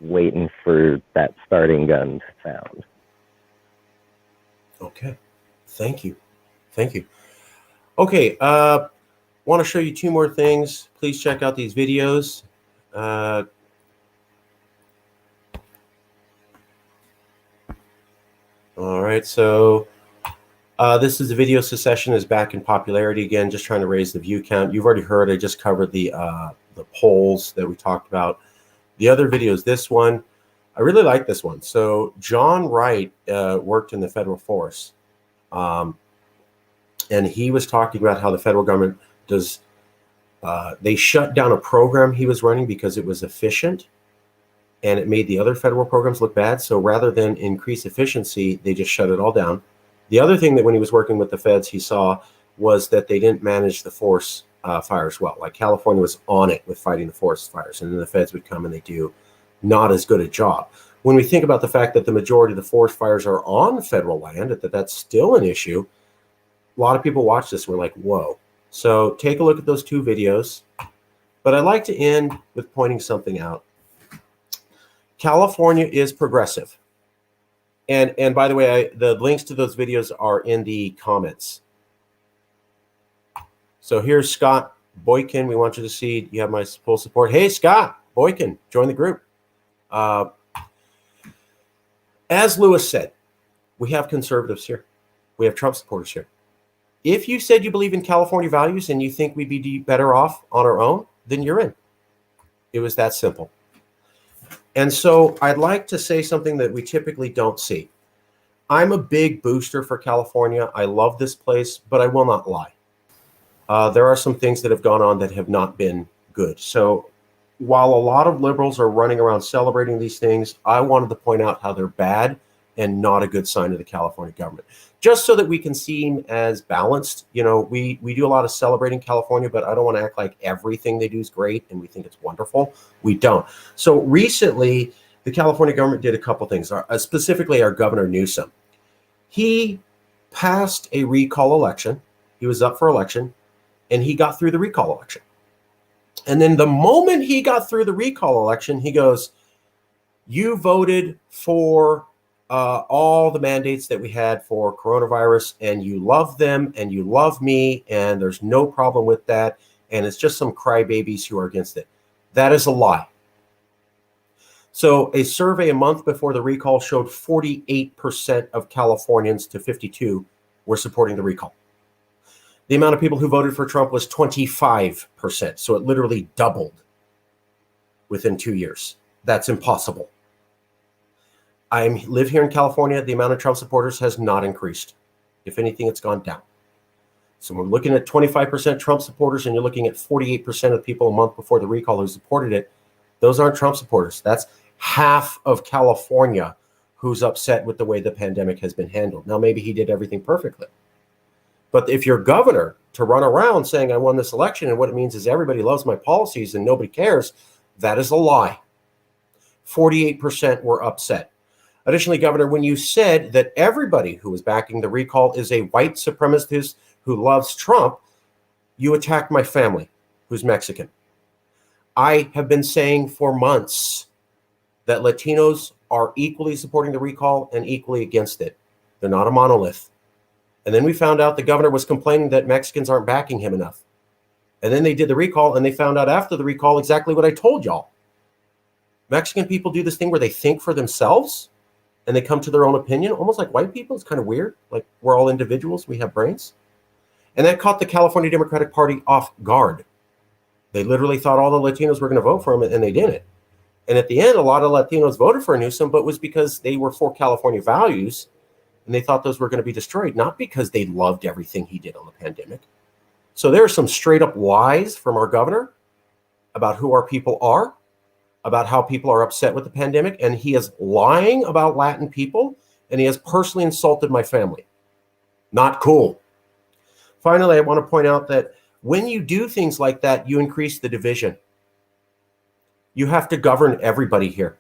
A: waiting for that starting gun to sound.
C: Okay. Thank you. Okay. Want to show you two more things. Please check out these videos. All right. So this is the video secession is back in popularity again, just trying to raise the view count. You've already heard, I just covered the polls that we talked about. The other video is this one. I really like this one. So John Wright worked in the federal force. And he was talking about how the federal government does, they shut down a program he was running because it was efficient and it made the other federal programs look bad. So rather than increase efficiency, they just shut it all down. The other thing that when he was working with the feds, he saw was that they didn't manage the forest fires well. Like California was on it with fighting the forest fires, and then the feds would come and they do not as good a job. When we think about the fact that the majority of the forest fires are on federal land, that's still an issue. A lot of people watch this and we're like, whoa. So take a look at those two videos. But I'd like to end with pointing something out. California is progressive. And by the way, the links to those videos are in the comments. So here's Scott Boykin. We want you to see you have my full support. Hey, Scott Boykin, join the group. As Lewis said, we have conservatives here. We have Trump supporters here. If you said you believe in California values and you think we'd be better off on our own, then you're in. It was that simple. And so I'd like to say something that we typically don't see. I'm a big booster for California. I love this place, but I will not lie. There are some things that have gone on that have not been good. So while a lot of liberals are running around celebrating these things, I wanted to point out how they're bad and not a good sign of the California government. Just so that we can seem as balanced. You know, we do a lot of celebrating California, but I don't want to act like everything they do is great and we think it's wonderful. We don't. So recently, the California government did a couple things, specifically our Governor Newsom. He passed a recall election. He was up for election, and he got through the recall election. And then the moment he got through the recall election, he goes, "You voted for all the mandates that we had for coronavirus, and you love them, and you love me, and there's no problem with that, and it's just some crybabies who are against it." That is a lie. So a survey a month before the recall showed 48% of Californians to 52 were supporting the recall. The amount of people who voted for Trump was 25%. So it literally doubled within 2 years. That's impossible. I live here in California. The amount of Trump supporters has not increased. If anything, it's gone down. So we're looking at 25% Trump supporters, and you're looking at 48% of people a month before the recall who supported it. Those aren't Trump supporters. That's half of California who's upset with the way the pandemic has been handled. Now, maybe he did everything perfectly. But if you're governor to run around saying I won this election and what it means is everybody loves my policies and nobody cares, that is a lie. 48% were upset. Additionally, Governor, when you said that everybody who was backing the recall is a white supremacist who loves Trump, you attacked my family, who's Mexican. I have been saying for months that Latinos are equally supporting the recall and equally against it. They're not a monolith. And then we found out the governor was complaining that Mexicans aren't backing him enough. And then they did the recall, and they found out after the recall exactly what I told y'all. Mexican people do this thing where they think for themselves and they come to their own opinion, almost like white people. It's kind of weird. Like we're all individuals. We have brains. And that caught the California Democratic Party off guard. They literally thought all the Latinos were going to vote for him, and they didn't. And at the end, a lot of Latinos voted for Newsom, but it was because they were for California values, and they thought those were going to be destroyed, not because they loved everything he did on the pandemic. So there are some straight up lies from our governor about who our people are, about how people are upset with the pandemic, and he is lying about Latin people, and he has personally insulted my family. Not cool. Finally, I want to point out that when you do things like that, you increase the division. You have to govern everybody here.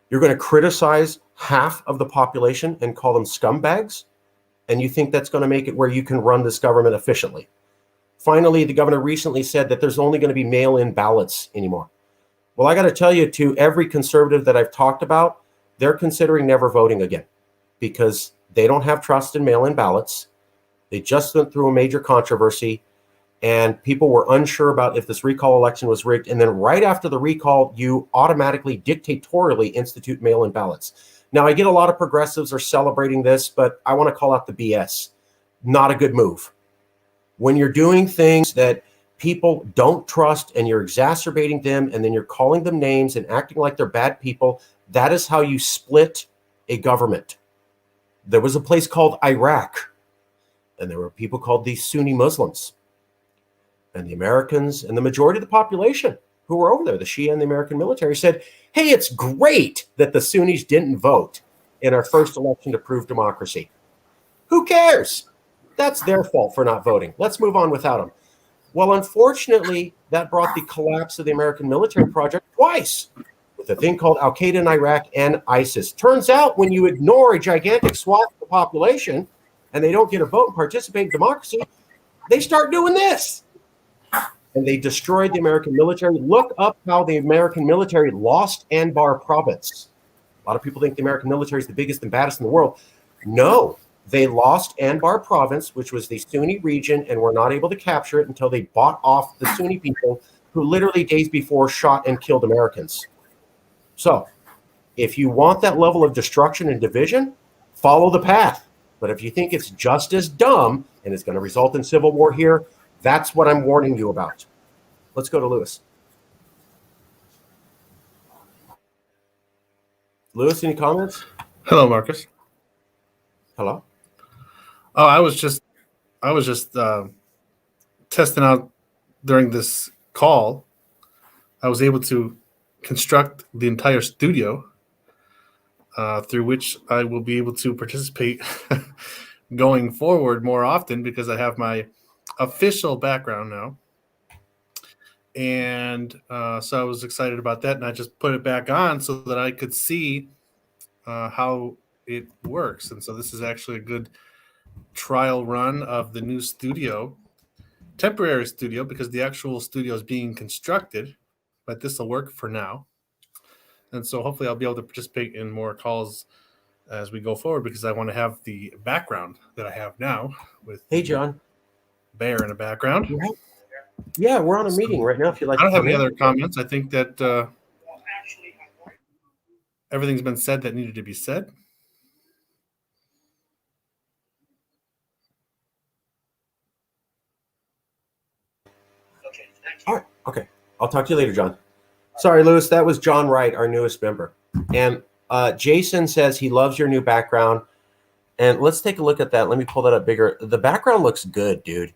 C: You're going to criticize half of the population and call them scumbags, and you think that's going to make it where you can run this government efficiently. Finally, the governor recently said that there's only going to be mail-in ballots anymore. Well, I got to tell you, to every conservative that I've talked about, they're considering never voting again because they don't have trust in mail-in ballots. They just went through a major controversy, and people were unsure about if this recall election was rigged. And then right after the recall, you automatically dictatorially institute mail-in ballots. Now, I get a lot of progressives are celebrating this, but I want to call out the BS. Not a good move. When you're doing things that people don't trust and you're exacerbating them and then you're calling them names and acting like they're bad people, that is how you split a government. There was a place called Iraq, and there were people called the Sunni Muslims. And the Americans and the majority of the population who were over there, the Shia and the American military, said, hey, it's great that the Sunnis didn't vote in our first election to prove democracy. Who cares? That's their fault for not voting. Let's move on without them. Well, unfortunately, that brought the collapse of the American military project twice with a thing called Al-Qaeda in Iraq and ISIS. Turns out when you ignore a gigantic swath of the population and they don't get a vote and participate in democracy, they start doing this. And they destroyed the American military. Look up how the American military lost Anbar province. A lot of people think the American military is the biggest and baddest in the world. No, they lost Anbar province, which was the Sunni region, and were not able to capture it until they bought off the Sunni people who literally days before shot and killed Americans. So if you want that level of destruction and division, follow the path. But if you think it's just as dumb and it's going to result in civil war here, that's what I'm warning you about. Let's go to Lewis. Lewis, any comments?
E: Hello, Marcus.
C: Hello.
E: Oh, I was just testing out during this call I was able to construct the entire studio through which I will be able to participate going forward more often because I have my official background now. And so I was excited about that, and I just put it back on so that I could see how it works. And so this is actually a good trial run of the new studio, temporary studio, because the actual studio is being constructed, but this will work for now. And so hopefully I'll be able to participate in more calls as we go forward because I want to have the background that I have now with
C: Hey, John.
E: bear in the background.
C: Yeah, we're on a meeting right now. If you'd like
E: I don't
C: to
E: have
C: come
E: any
C: in.
E: other comments. I think that everything's been said that needed to be said.
C: All right. Okay. I'll talk to you later, John. Sorry, Lewis. That was John Wright, our newest member. And Jason says he loves your new background. And let's take a look at that. Let me pull that up bigger. The background looks good, dude.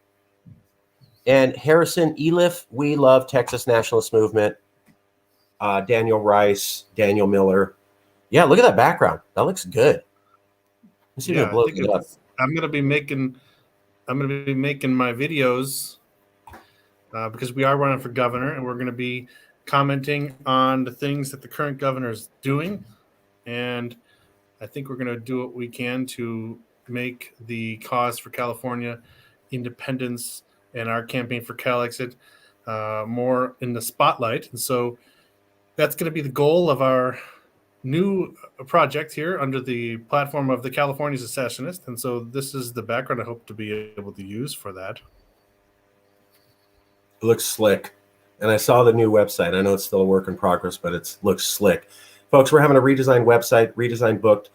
C: And Harrison, Elif, we love Texas Nationalist Movement. Daniel Rice, Daniel Miller. Yeah, look at that background. That looks good. Let's see if it blows it up.
E: I'm gonna be making my videos because we are running for governor, and we're gonna be commenting on the things that the current governor is doing, and I think we're gonna do what we can to make the cause for California independence and our campaign for CALEXIT more in the spotlight. And so that's going to be the goal of our new project here under the platform of the California Secessionist. And so this is the background I hope to be able to use for that.
C: It looks slick. And I saw the new website. I know it's still a work in progress, but it looks slick. Folks, we're having a redesigned website, redesigned booked,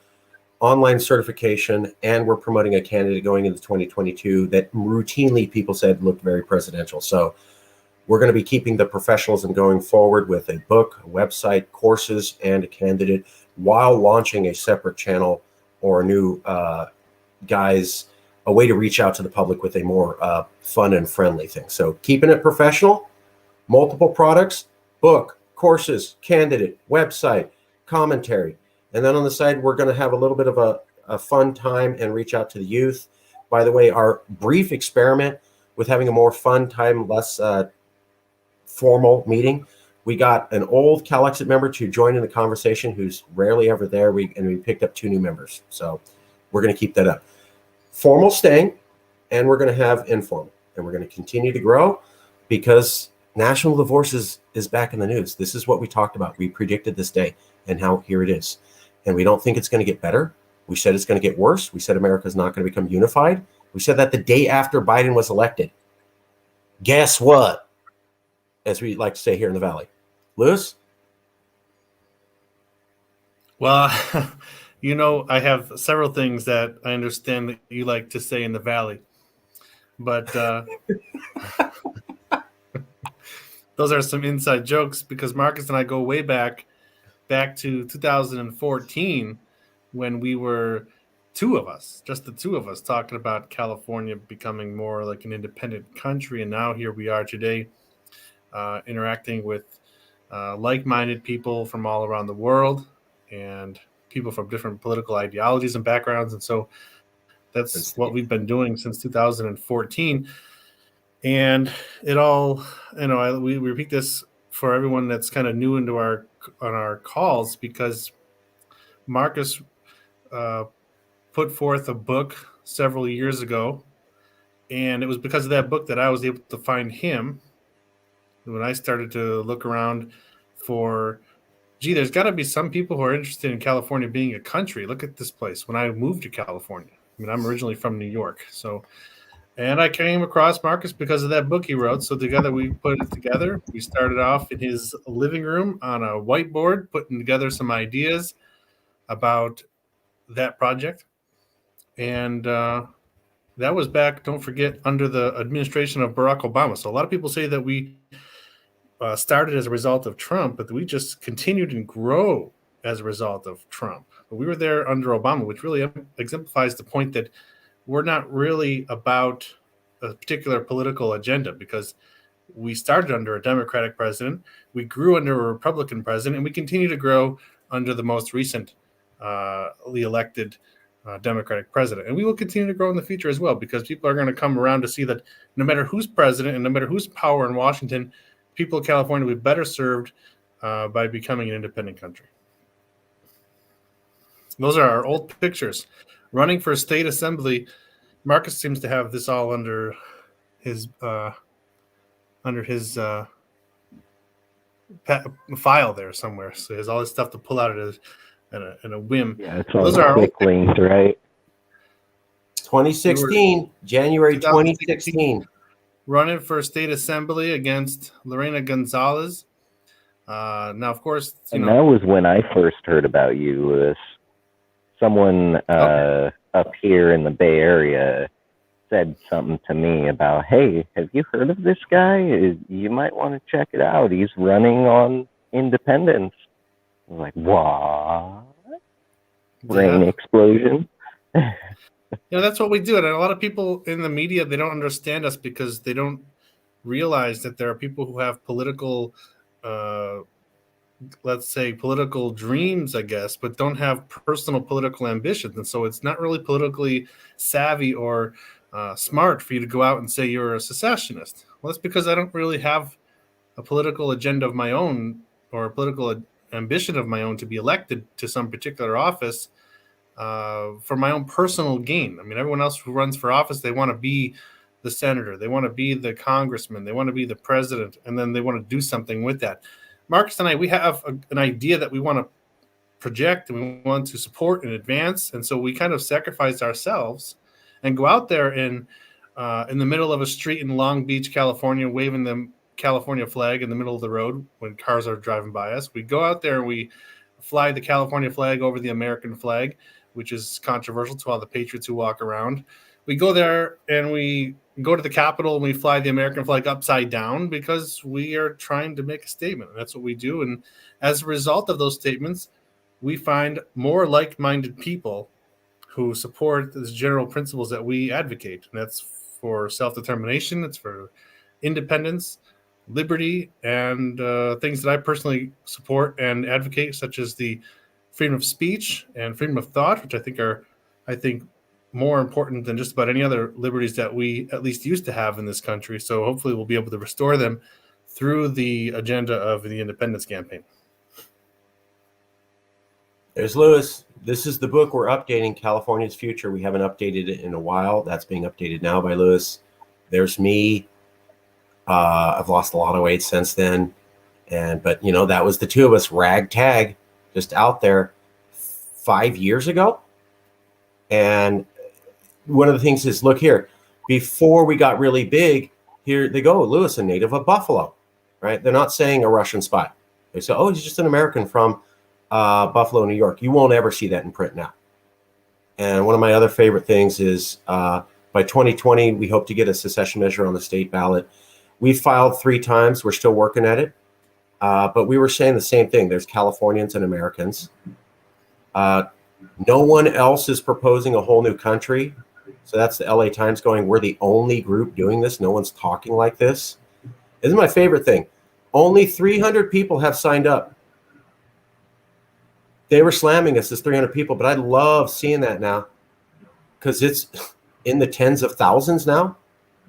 C: online certification, and we're promoting a candidate going into 2022 that routinely people said looked very presidential. So we're going to be keeping the professionalism going forward with a book, a website, courses, and a candidate while launching a separate channel or a new a way to reach out to the public with a more fun and friendly thing. So keeping it professional, multiple products, book, courses, candidate, website, commentary. And then on the side, we're going to have a little bit of a fun time and reach out to the youth. By the way, our brief experiment with having a more fun time, less formal meeting, we got an old CALEXIT member to join in the conversation who's rarely ever there. We picked up 2 new members. So we're going to keep that up. Formal staying, and we're going to have informal. And we're going to continue to grow because national divorce is back in the news. This is what we talked about. We predicted this day, and how here it is. And we don't think it's going to get better. We said it's going to get worse. We said America's not going to become unified. We said that the day after Biden was elected. Guess what? As we like to say here in the Valley. Lewis?
E: Well, you know, I have several things that I understand that you like to say in the Valley. But those are some inside jokes because Marcus and I go way back to 2014 when we were just the two of us talking about California becoming more like an independent country. And now here we are today interacting with like-minded people from all around the world and people from different political ideologies and backgrounds. And so that's what we've been doing since 2014. And it all, we repeat this for everyone that's kind of new into on our calls because Marcus put forth a book several years ago, and it was because of that book that I was able to find him. When I started to look around for, there's got to be some people who are interested in California being a country. Look at this place. When I moved to California, I'm originally from New York, and I came across Marcus because of that book he wrote. So together we put it together. We started off in his living room on a whiteboard, putting together some ideas about that project. And that was back, don't forget, under the administration of Barack Obama. So a lot of people say that we started as a result of Trump, but we just continued and grow as a result of Trump. But we were there under Obama, which really exemplifies the point that we're not really about a particular political agenda because we started under a Democratic president, we grew under a Republican president, and we continue to grow under the most recently elected Democratic president. And we will continue to grow in the future as well, because people are going to come around to see that no matter who's president and no matter who's power in Washington, people of California will be better served by becoming an independent country. Those are our old pictures. Running for state assembly, Marcus seems to have this all under his file there somewhere. So he has all this stuff to pull out in a whim.
A: Yeah, it's all the quick links, right?
C: 2016, January 2016.
E: Running for state assembly against Lorena Gonzalez. Now, of course,
A: that was when I first heard about you, Lewis. Someone up here in the Bay Area said something to me about, hey, have you heard of this guy? You might want to check it out. He's running on independence. I was like, what? Brain explosion.
E: That's what we do. And a lot of people in the media, they don't understand us because they don't realize that there are people who have political let's say political dreams, I guess, but don't have personal political ambitions. And so it's not really politically savvy or smart for you to go out and say you're a secessionist. Well, that's because I don't really have a political agenda of my own or a political ambition of my own to be elected to some particular office for my own personal gain. I mean, everyone else who runs for office, they want to be the senator, they want to be the congressman, they want to be the president, and then they want to do something with that. Marcus and I, we have an idea that we want to project and we want to support and advance. And so we kind of sacrifice ourselves and go out there in the middle of a street in Long Beach, California, waving the California flag in the middle of the road when cars are driving by us. We go out there and we fly the California flag over the American flag, which is controversial to all the patriots who walk around. We go there and we go to the Capitol and we fly the American flag upside down because we are trying to make a statement. And that's what we do. And as a result of those statements, we find more like-minded people who support the general principles that we advocate. And that's for self-determination, it's for independence, liberty, and things that I personally support and advocate, such as the freedom of speech and freedom of thought, which I think are more important than just about any other liberties that we at least used to have in this country. So hopefully we'll be able to restore them through the agenda of the independence campaign.
C: There's Lewis. This is the book we're updating, California's Future. We haven't updated it in a while. That's being updated now by Lewis. There's me. I've lost a lot of weight since then. But that was the two of us ragtag just out there 5 years ago. And one of the things is, look here, before we got really big, here they go, Lewis, a native of Buffalo, right? They're not saying a Russian spy. They say, oh, he's just an American from Buffalo, New York. You won't ever see that in print now. And one of my other favorite things is by 2020, we hope to get a secession measure on the state ballot. We filed 3 times. We're still working at it. But we were saying the same thing. There's Californians and Americans. No one else is proposing a whole new country. So that's the LA Times going, we're the only group doing this. No one's talking like this. This is my favorite thing. Only 300 people have signed up. They were slamming us as 300 people, but I love seeing that now because it's in the tens of thousands now.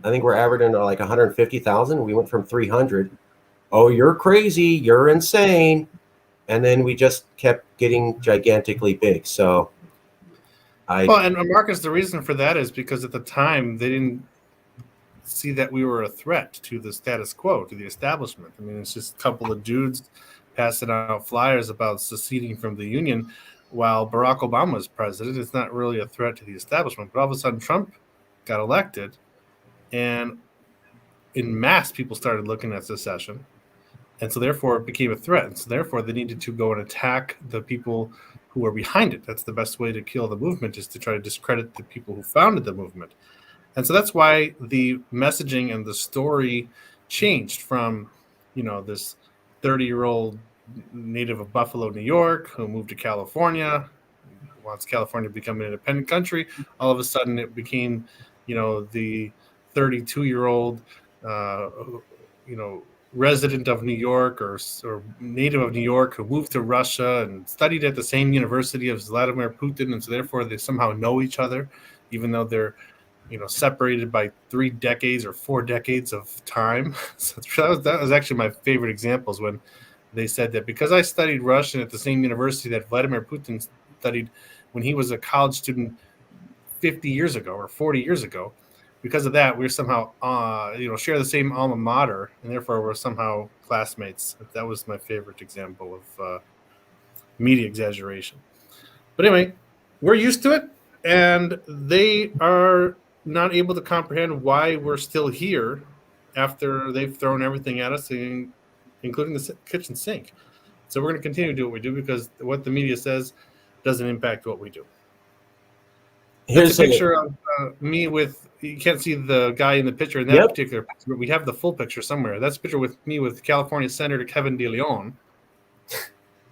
C: I think we're averaging like 150,000. We went from 300. Oh, you're crazy. You're insane. And then we just kept getting gigantically big. So
E: and Marcus, the reason for that is because at the time they didn't see that we were a threat to the status quo, to the establishment. I mean, it's just a couple of dudes passing out flyers about seceding from the Union while Barack Obama was president. It's not really a threat to the establishment. But all of a sudden Trump got elected and en masse people started looking at secession. And so therefore it became a threat. And so therefore they needed to go and attack the people who were behind it. That's the best way to kill the movement, is to try to discredit the people who founded the movement. And so that's why the messaging and the story changed from, this 30-year-old native of Buffalo, New York, who moved to California, wants California to become an independent country. All of a sudden it became, the 32-year-old resident of New York or native of New York who moved to Russia and studied at the same university as Vladimir Putin, and so therefore they somehow know each other, even though they're separated by 3 decades or 4 decades of time. So that was actually my favorite examples, when they said that because I studied Russian at the same university that Vladimir Putin studied when he was a college student 50 years ago or 40 years ago, because of that, we're somehow, share the same alma mater, and therefore we're somehow classmates. That was my favorite example of media exaggeration. But anyway, we're used to it, and they are not able to comprehend why we're still here after they've thrown everything at us, including the kitchen sink. So we're going to continue to do what we do, because what the media says doesn't impact what we do. Here's a picture of me with, you can't see the guy in the picture in that particular picture, but we have the full picture somewhere. That's a picture with me with California Senator Kevin De Leon.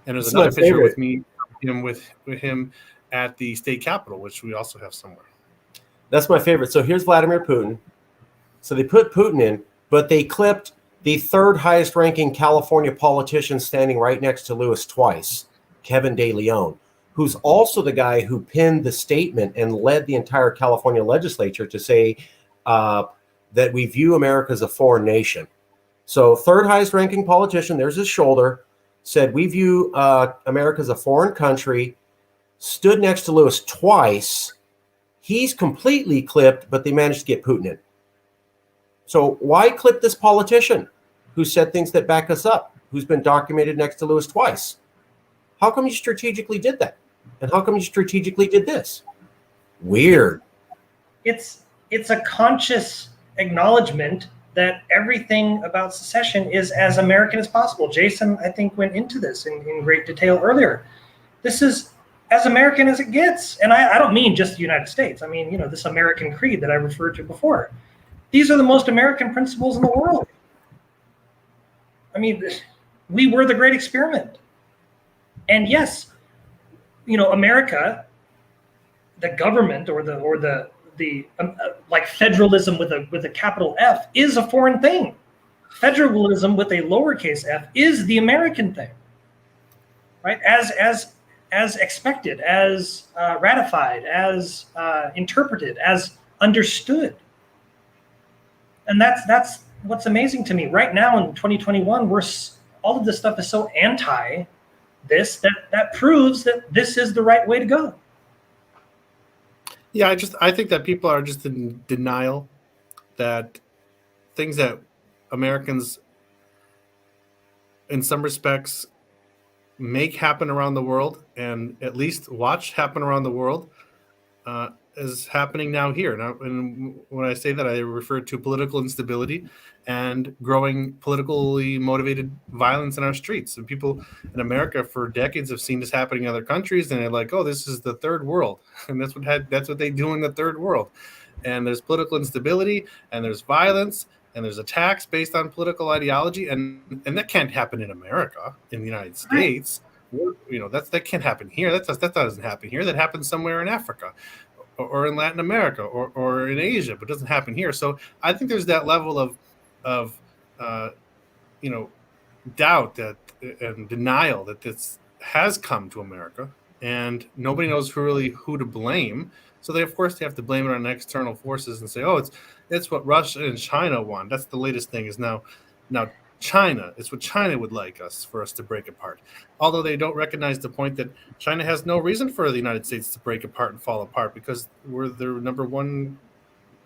E: And there's another picture with me with him at the state capitol, which we also have somewhere.
C: That's my favorite. So here's Vladimir Putin. So they put Putin in, but they clipped the third highest ranking California politician standing right next to Lewis twice, Kevin De Leon, who's also the guy who penned the statement and led the entire California legislature to say that we view America as a foreign nation. So third highest ranking politician, there's his shoulder, said we view America as a foreign country, stood next to Lewis twice. He's completely clipped, but they managed to get Putin in. So why clip this politician who said things that back us up, who's been documented next to Lewis twice? How come you strategically did that? And how come you strategically did this? Weird.
B: It's a conscious acknowledgement that everything about secession is as American as possible. Jason, I think, went into this in great detail earlier. This is as American as it gets. And I don't mean just the United States. I mean, this American creed that I referred to before. These are the most American principles in the world. I mean, we were the great experiment. And yes, America, the government or the like federalism with a capital F is a foreign thing. Federalism with a lowercase f is the American thing, right? As expected, as ratified, as interpreted, as understood. And that's what's amazing to me. Right now in 2021, all of this stuff is so anti this that proves that this is the right way to go.
E: Yeah, I think that people are just in denial that things that Americans, in some respects, make happen around the world, and at least watch happen around the world, is happening now here. Now, and when I say that, I refer to political instability and growing politically motivated violence in our streets. And people in America for decades have seen this happening in other countries, and they're like, "Oh, this is the third world," and that's what they do in the third world. And there's political instability, and there's violence, and there's attacks based on political ideology, and that can't happen in America, in the United States. That can't happen here. That doesn't happen here. That happens somewhere in Africa, or in Latin America, or in Asia, but doesn't happen here. So I think there's that level of doubt and denial that this has come to America, and nobody knows who to blame. So they have to blame it on external forces and say, "Oh, it's what Russia and China want." That's the latest thing is now China. It's what China would like for us to break apart. Although they don't recognize the point that China has no reason for the United States to break apart and fall apart, because we're their number one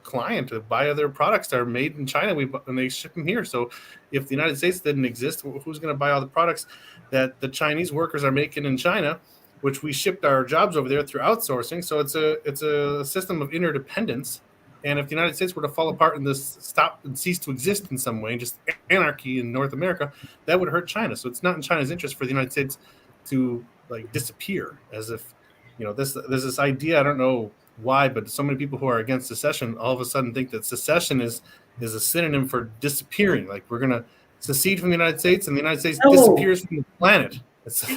E: client to buy other products that are made in China, and they ship them here. So if the United States didn't exist, who's going to buy all the products that the Chinese workers are making in China, which we shipped our jobs over there through outsourcing? So it's a system of interdependence. And if the United States were to fall apart and this stop and cease to exist in some way, just anarchy in North America, that would hurt China. So it's not in China's interest for the United States to disappear, as if there's this idea. I don't know why, but so many people who are against secession all of a sudden think that secession is a synonym for disappearing. Like we're going to secede from the United States and the United States disappears from the planet.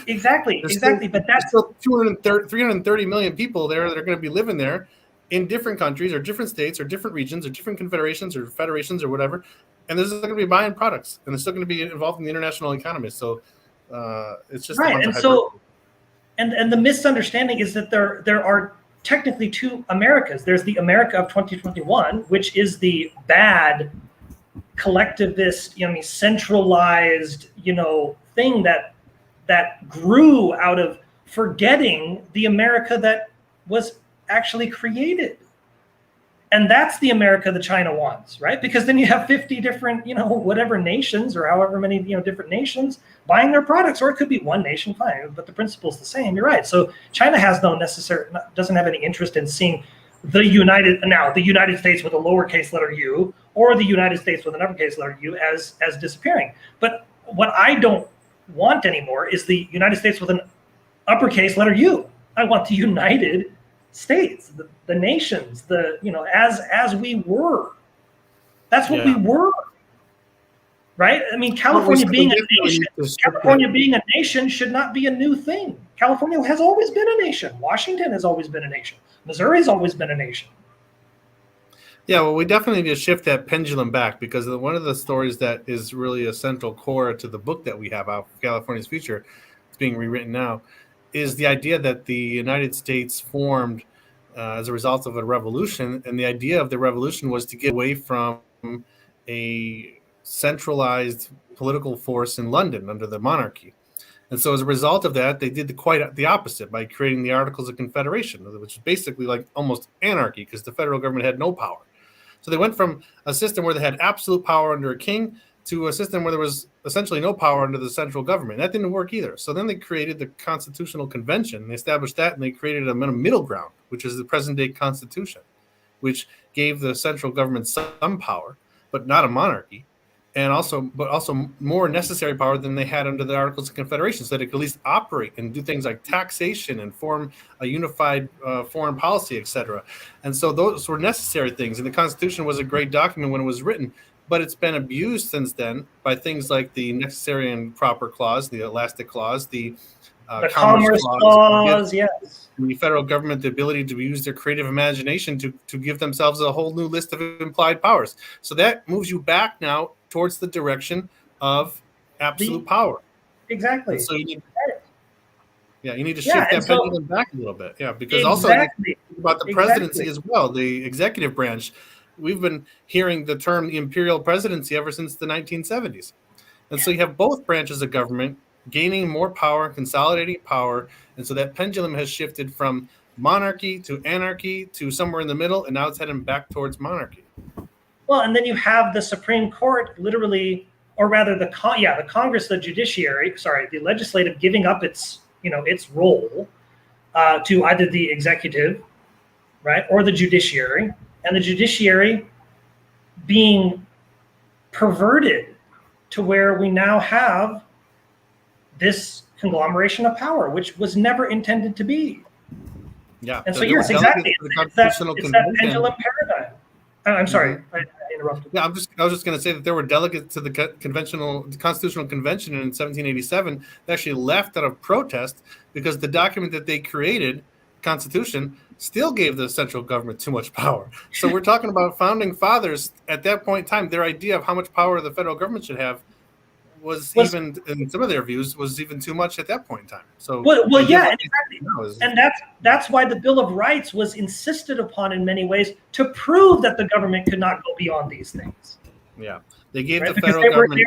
B: Exactly. But that's
E: still 330 million people there that are going to be living there in different countries or different states or different regions or different confederations or federations or whatever, and they're still going to be buying products, and they're still going to be involved in the international economy. So it's just a
B: Right.
E: bunch
B: And
E: of
B: so, and the misunderstanding is that there are technically two Americas. There's the America of 2021, which is the bad collectivist, centralized, thing that grew out of forgetting the America that was actually created. And that's the America that China wants, right? Because then you have 50 different, whatever nations or however many, different nations buying their products, or it could be one nation, fine, but the principle's the same. You're right. So China has doesn't have any interest in seeing the United States with a lowercase letter U or the United States with an uppercase letter U as disappearing. But what I don't want anymore is the United States with an uppercase letter U. I want the United States, the nations, as we were. That's what we were, right? I mean, California being a nation should not be a new thing. California has always been a nation. Washington has always been a nation. Missouri has always been a nation.
E: Yeah, well, we definitely need to shift that pendulum back, because one of the stories that is really a central core to the book that we have out, California's Future, it's being rewritten now, is the idea that the United States formed as a result of a revolution. And the idea of the revolution was to get away from a centralized political force in London under the monarchy. And so as a result of that, they did quite the opposite by creating the Articles of Confederation, which is basically like almost anarchy, because the federal government had no power. So they went from a system where they had absolute power under a king to a system where there was essentially no power under the central government. That didn't work either. So then they created the Constitutional Convention. They established that, and they created a middle ground, which is the present-day Constitution, which gave the central government some power, but not a monarchy, and also more necessary power than they had under the Articles of Confederation, so that it could at least operate and do things like taxation and form a unified foreign policy, etc. And so those were necessary things. And the Constitution was a great document when it was written, but it's been abused since then by things like the necessary and proper clause, the elastic clause, the
B: Commerce Clause, yes.
E: The federal government the ability to use their creative imagination to give themselves a whole new list of implied powers. So that moves you back now towards the direction of absolute power.
B: Exactly.
E: And so you need to shift that pendulum back a little bit. Yeah, because also about the presidency as well, the executive branch. We've been hearing the term the Imperial Presidency ever since the 1970s. And so you have both branches of government gaining more power, consolidating power. And so that pendulum has shifted from monarchy to anarchy to somewhere in the middle, and now it's heading back towards monarchy.
B: Well, and then you have the Supreme Court literally, or rather the Congress, the the legislative giving up its role to either the executive, right, or the judiciary, and the judiciary being perverted to where we now have this conglomeration of power, which was never intended to be.
E: Yeah.
B: And so yes, exactly. It's that pendulum paradigm. I'm sorry, I interrupted.
E: Yeah, I was just going to say that there were delegates to the Constitutional Convention in 1787 that actually left out of protest because the document that they created, Constitution, still gave the central government too much power. So we're talking about founding fathers at that point in time. Their idea of how much power the federal government should have was even, in some of their views, was even too much at that point in time. So
B: exactly. And that's why the Bill of Rights was insisted upon in many ways to prove that the government could not go beyond these things.
E: Yeah, they gave the federal government.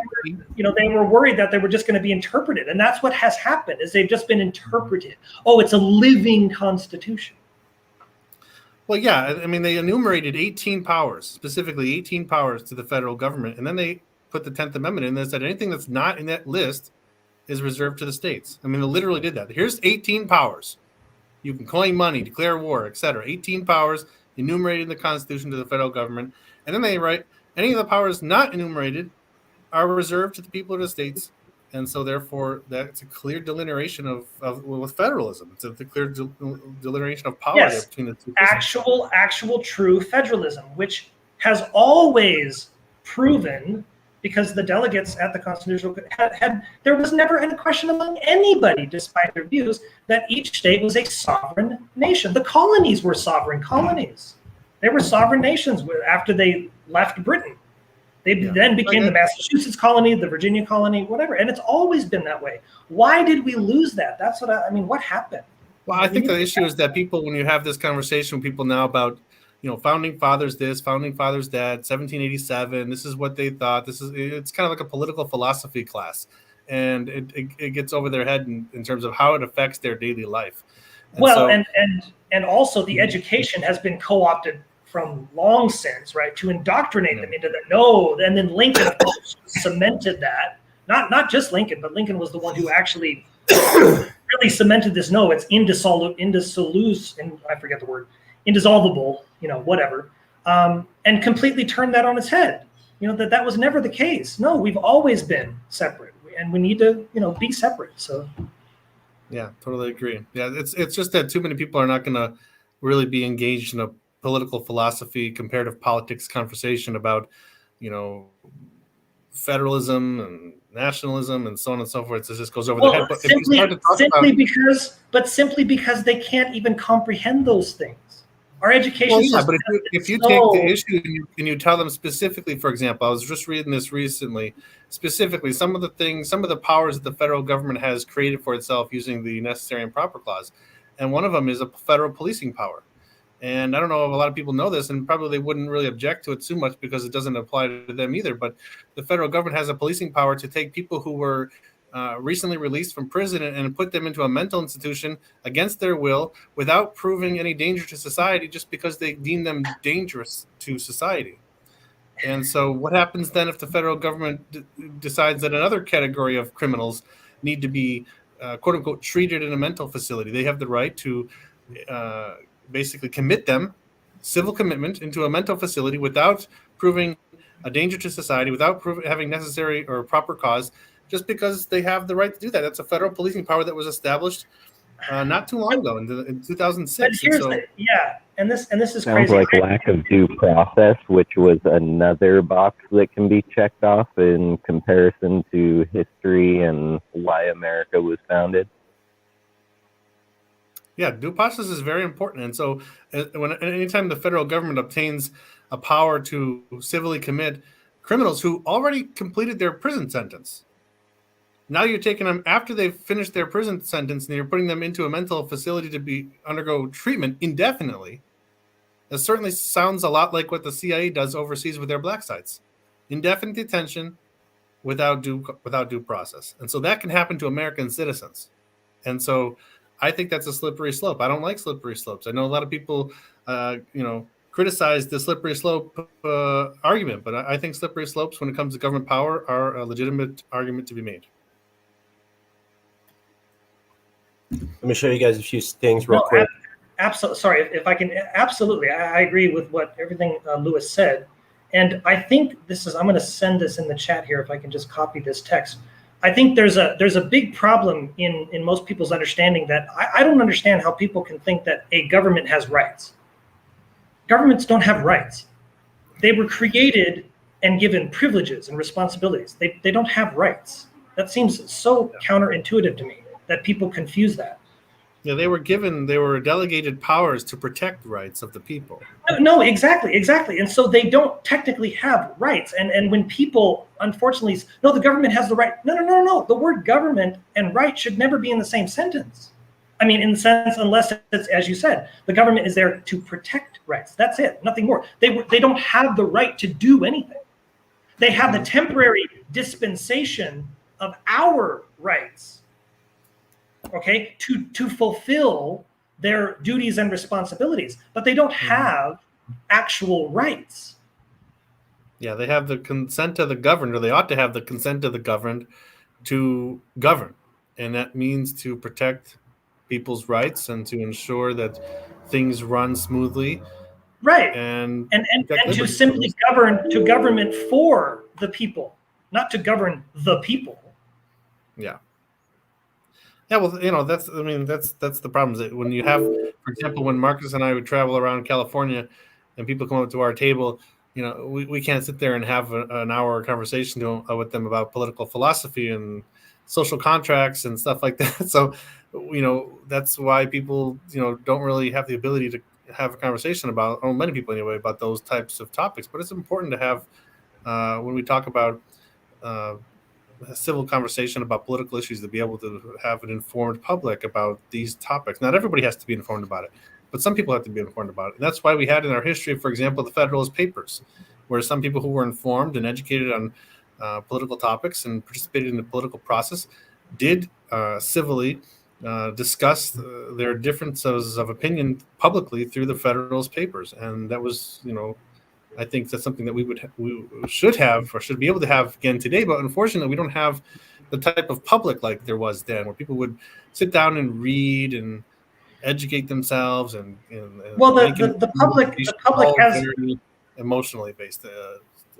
B: They were worried that they were just going to be interpreted, and that's what has happened. Is they've just been interpreted. Oh, it's a living constitution.
E: Well, yeah, I mean, they enumerated 18 powers, specifically 18 powers to the federal government, and then they put the 10th Amendment in there that said anything that's not in that list is reserved to the states. I mean, they literally did that. Here's 18 powers. You can claim money, declare war, etc. 18 powers enumerated in the Constitution to the federal government. And then they write, any of the powers not enumerated are reserved to the people of the states. And so, therefore, that's a clear delineation with federalism. It's a clear delineation of power between the two.
B: Actual true federalism, which has always proven, because the delegates at the Constitutional had there was never any question among anybody, despite their views, that each state was a sovereign nation. The colonies were sovereign colonies. They were sovereign nations after they left Britain. They then became the Massachusetts colony, the Virginia colony, whatever. And it's always been that way. Why did we lose that? That's what I mean, what happened?
E: Well, I think the issue is that people, when you have this conversation with people now about, founding fathers this, founding fathers that, 1787, this is what they thought. It's kind of like a political philosophy class. And it gets over their head in terms of how it affects their daily life.
B: And also the education has been co-opted from long since, right, to indoctrinate them into and then Lincoln of course cemented that. Not just Lincoln, but Lincoln was the one who actually really cemented this. No, it's indissolvable, whatever, and completely turned that on its head. That was never the case. No, we've always been separate, and we need to, be separate. So.
E: Yeah, totally agree. Yeah, it's just that too many people are not going to really be engaged in a political philosophy, comparative politics conversation about, federalism and nationalism and so on and so forth. It just goes over their head. But
B: simply because they can't even comprehend those things. Our education.
E: Well, yeah, but if you take the issue and you tell them specifically, for example, I was just reading this recently, specifically some of the powers that the federal government has created for itself using the necessary and proper clause. And one of them is a federal policing power. And I don't know if a lot of people know this, and probably they wouldn't really object to it too much because it doesn't apply to them either. But the federal government has a policing power to take people who were recently released from prison and put them into a mental institution against their will without proving any danger to society just because they deem them dangerous to society. And so what happens then if the federal government decides that another category of criminals need to be, quote unquote, treated in a mental facility? They have the right to basically commit them, civil commitment, into a mental facility without proving a danger to society, without having necessary or proper cause, just because they have the right to do that. That's a federal policing power that was established not too long ago in 2006.
B: And this is
A: sounds
B: crazy.
A: like lack of due process, which was another box that can be checked off in comparison to history and why America was founded.
E: Yeah, due process is very important. And so anytime the federal government obtains a power to civilly commit criminals who already completed their prison sentence, now you're taking them after they've finished their prison sentence and you're putting them into a mental facility to undergo treatment indefinitely. That certainly sounds a lot like what the CIA does overseas with their black sites. Indefinite detention without due process. And so that can happen to American citizens. And so I think that's a slippery slope. I don't like slippery slopes. I know a lot of people, criticize the slippery slope argument, but I think slippery slopes when it comes to government power are a legitimate argument to be made.
C: Let me show you guys a few things real quick.
B: Absolutely. Sorry, if I can. Absolutely, I agree with everything Louis said, and I think I'm going to send this in the chat here. If I can just copy this text. I think there's a big problem in most people's understanding that I don't understand how people can think that a government has rights. Governments don't have rights. They were created and given privileges and responsibilities. They don't have rights. That seems so counterintuitive to me that people confuse that.
E: Yeah, they were delegated powers to protect rights of the people.
B: No, exactly. And so they don't technically have rights. And when people, unfortunately, no, the government has the right. No. The word government and right should never be in the same sentence. I mean, in the sense, unless it's, as you said, the government is there to protect rights. That's it, nothing more. They don't have the right to do anything. They have the temporary dispensation of our rights. Okay, to fulfill their duties and responsibilities, but they don't have actual rights.
E: Yeah, they have the consent of the governed, or they ought to have the consent of the governed to govern. And that means to protect people's rights and to ensure that things run smoothly.
B: Right.
E: And
B: to simply government for the people, not to govern the people.
E: Yeah. Yeah, well, that's the problem. Is that when you have, for example, when Marcus and I would travel around California and people come up to our table, we can't sit there and have an hour conversation with them about political philosophy and social contracts and stuff like that. So, that's why people, don't really have the ability to have a conversation about, or many people anyway, about those types of topics. But it's important to have when we talk about a civil conversation about political issues, to be able to have an informed public about these topics. Not everybody has to be informed about it, but some people have to be informed about it. And that's why we had in our history, for example, the Federalist Papers, where some people who were informed and educated on political topics and participated in the political process did civilly discuss their differences of opinion publicly through the Federalist Papers. And that was, I think that's something that we should have or should be able to have again today. But unfortunately, we don't have the type of public like there was then, where people would sit down and read and educate themselves.
B: Well, the public has
E: very emotionally based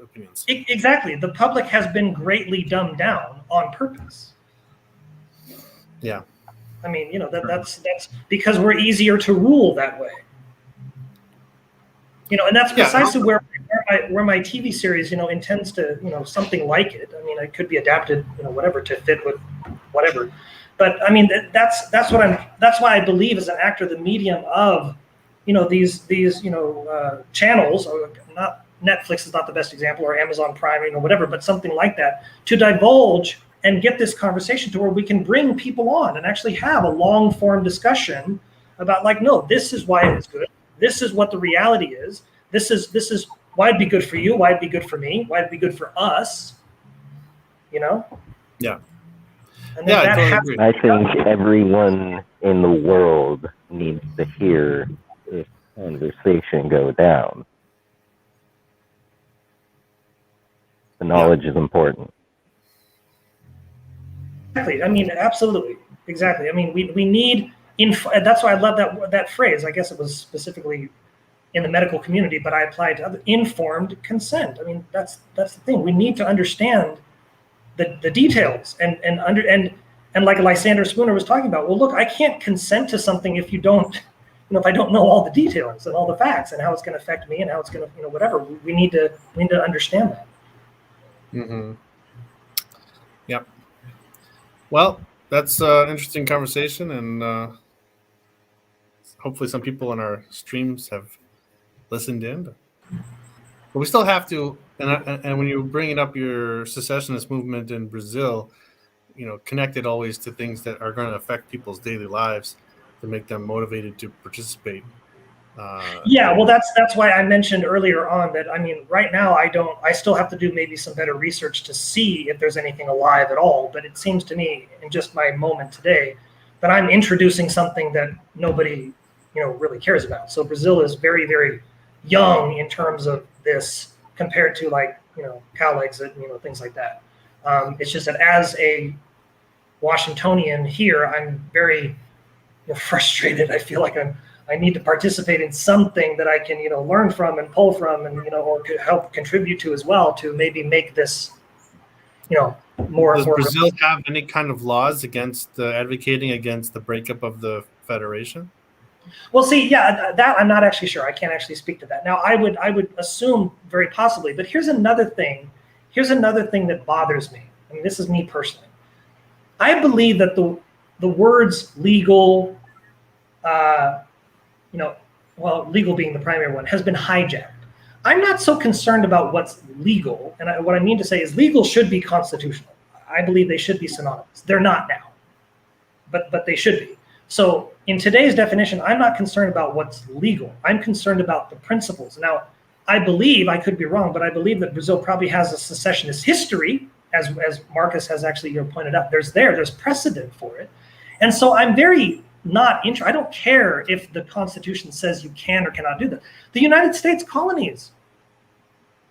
E: opinions.
B: Exactly. The public has been greatly dumbed down on purpose.
E: Yeah.
B: I mean, that's because we're easier to rule that way. And that's precisely where my TV series, intends to, something like it. I mean, it could be adapted, whatever, to fit with whatever. But I mean, that's why I believe as an actor, the medium of, these channels, or not Netflix is not the best example, or Amazon Prime, whatever, but something like that, to divulge and get this conversation to where we can bring people on and actually have a long form discussion about, like, no, this is why it's good. This is what the reality is. This is why it'd be good for you, why it'd be good for me, why it'd be good for us.
E: Yeah.
B: And then
E: I totally agree.
A: I think everyone in the world needs to hear this conversation go down. The knowledge is important.
B: Exactly. I mean, absolutely. Exactly. I mean, we need that's why I love that phrase. I guess it was specifically in the medical community, but I applied to other, informed consent. I mean, that's the thing. We need to understand the details and like Lysander Spooner was talking about. Well, look, I can't consent to something if you don't, if I don't know all the details and all the facts and how it's going to affect me and how it's going to, whatever. We need to understand that.
E: Mm-hmm. Yep. Well, that's an interesting conversation, and hopefully some people on our streams have listened in. But we still have to, and when you're bringing up your secessionist movement in Brazil, connect it always to things that are going to affect people's daily lives to make them motivated to participate.
B: Well, that's why I mentioned earlier on that, I mean, right now I still have to do maybe some better research to see if there's anything alive at all. But it seems to me, in just my moment today, that I'm introducing something that nobody, really cares about. So Brazil is very, very young in terms of this compared to, like, CALEXIT, things like that. It's just that as a Washingtonian here, I'm very frustrated. I feel like I need to participate in something that I can, learn from and pull from, and or could help contribute to as well to maybe make this, more.
E: Does Brazil have any kind of laws against advocating against the breakup of the federation?
B: Well, see, that I'm not actually sure. I can't actually speak to that. Now, I would assume very possibly, but here's another thing. Here's another thing that bothers me. I mean, this is me personally. I believe that the words legal, legal being the primary one, has been hijacked. I'm not so concerned about what's legal, and what I mean to say is legal should be constitutional. I believe they should be synonymous. They're not now, but they should be. So in today's definition, I'm not concerned about what's legal. I'm concerned about the principles. Now, I believe, I could be wrong, but I believe that Brazil probably has a secessionist history, as Marcus has actually pointed out. There's precedent for it. And so I'm very not interested. I don't care if the Constitution says you can or cannot do that. The United States colonies,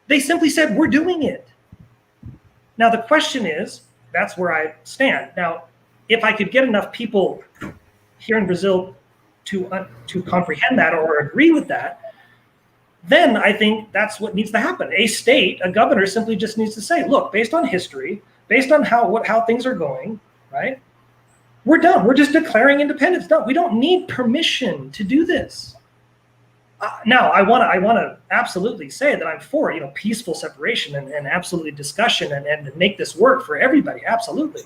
B: they simply said, we're doing it. Now, the question is, that's where I stand. Now, if I could get enough people here in Brazil to comprehend that or agree with that, then I think that's what needs to happen. A governor simply just needs to say, look, based on history, based on how things are going, right? We're done. We're just declaring independence. No, we don't need permission to do this. Now, I want to absolutely say that I'm for peaceful separation and absolutely discussion and make this work for everybody. Absolutely.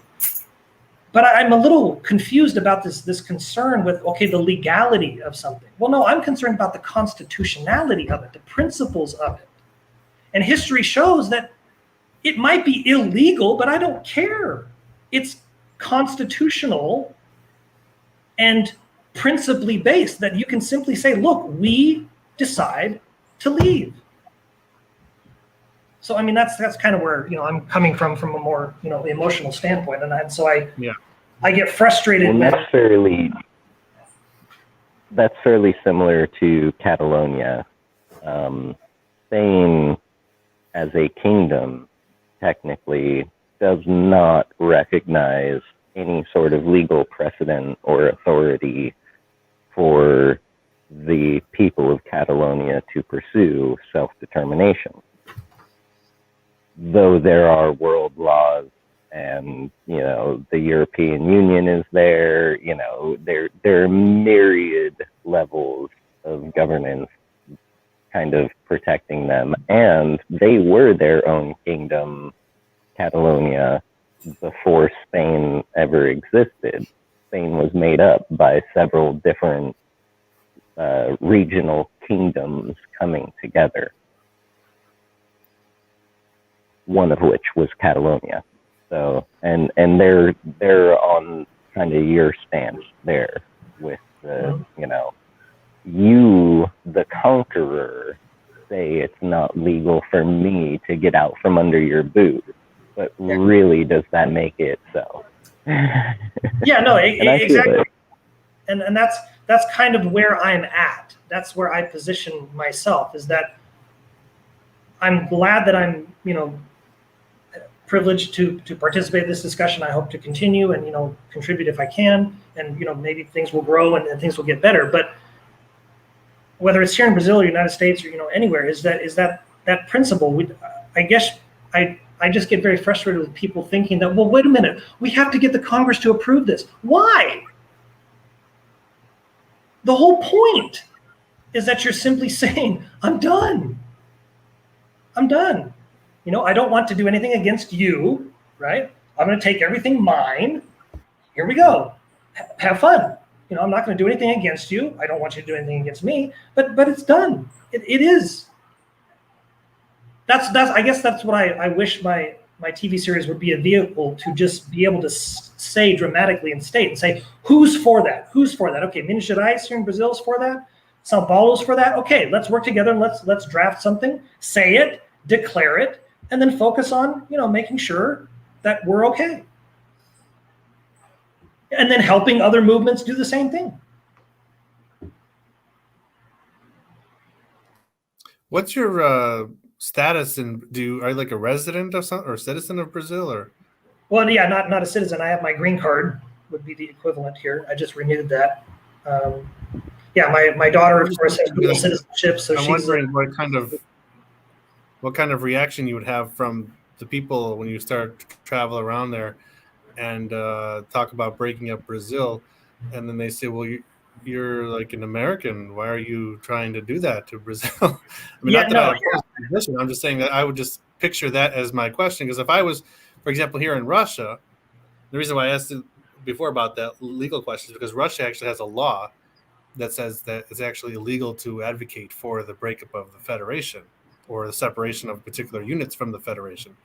B: But I'm a little confused about this concern with, the legality of something. Well, no, I'm concerned about the constitutionality of it, the principles of it. And history shows that it might be illegal, but I don't care. It's constitutional and principally based, that you can simply say, look, we decide to leave. So, I mean, that's kind of where, I'm coming from a more, emotional standpoint. And so I get frustrated.
A: Well, that's fairly similar to Catalonia. Spain as a kingdom technically does not recognize any sort of legal precedent or authority for the people of Catalonia to pursue self-determination. Though there are world laws and, the European Union is there, there are myriad levels of governance kind of protecting them. And they were their own kingdom, Catalonia, before Spain ever existed. Spain was made up by several different regional kingdoms coming together, one of which was Catalonia. So, and they're on kind of your stance there with the, you, the conqueror, say it's not legal for me to get out from under your boot, but really, does that make it so?
B: Yeah, no, exactly. And that's kind of where I'm at. That's where I position myself, is that I'm glad that I'm, privileged to participate in this discussion. I hope to continue and, contribute if I can, and, maybe things will grow and things will get better. But whether it's here in Brazil or United States or, anywhere, is that principle. I guess I just get very frustrated with people thinking that, well, wait a minute, we have to get the Congress to approve this. Why? The whole point is that you're simply saying, I'm done. I'm done. I don't want to do anything against you, right? I'm going to take everything mine. Here we go. Have fun. I'm not going to do anything against you. I don't want you to do anything against me, but it's done. It is. I guess that's what I wish my TV series would be, a vehicle to just be able to say dramatically and state and say, who's for that? Who's for that? Okay, Minas Gerais here in Brazil is for that. São Paulo's for that. Okay, let's work together and let's draft something, say it, declare it, and then focus on, making sure that we're okay. And then helping other movements do the same thing.
E: What's your status are you like a resident of or citizen of Brazil, or?
B: Well, yeah, not a citizen. I have my green card, would be the equivalent here. I just renewed that. My daughter, of course, has dual citizenship, so
E: I'm
B: she's
E: wondering what kind of reaction you would have from the people when you start to travel around there and talk about breaking up Brazil, and then they say, well, you're like an American. Why are you trying to do that to Brazil? I mean, I'm just saying that I would just picture that as my question. Because if I was, for example, here in Russia, the reason why I asked before about that legal question is because Russia actually has a law that says that it's actually illegal to advocate for the breakup of the federation or the separation of particular units from the federation.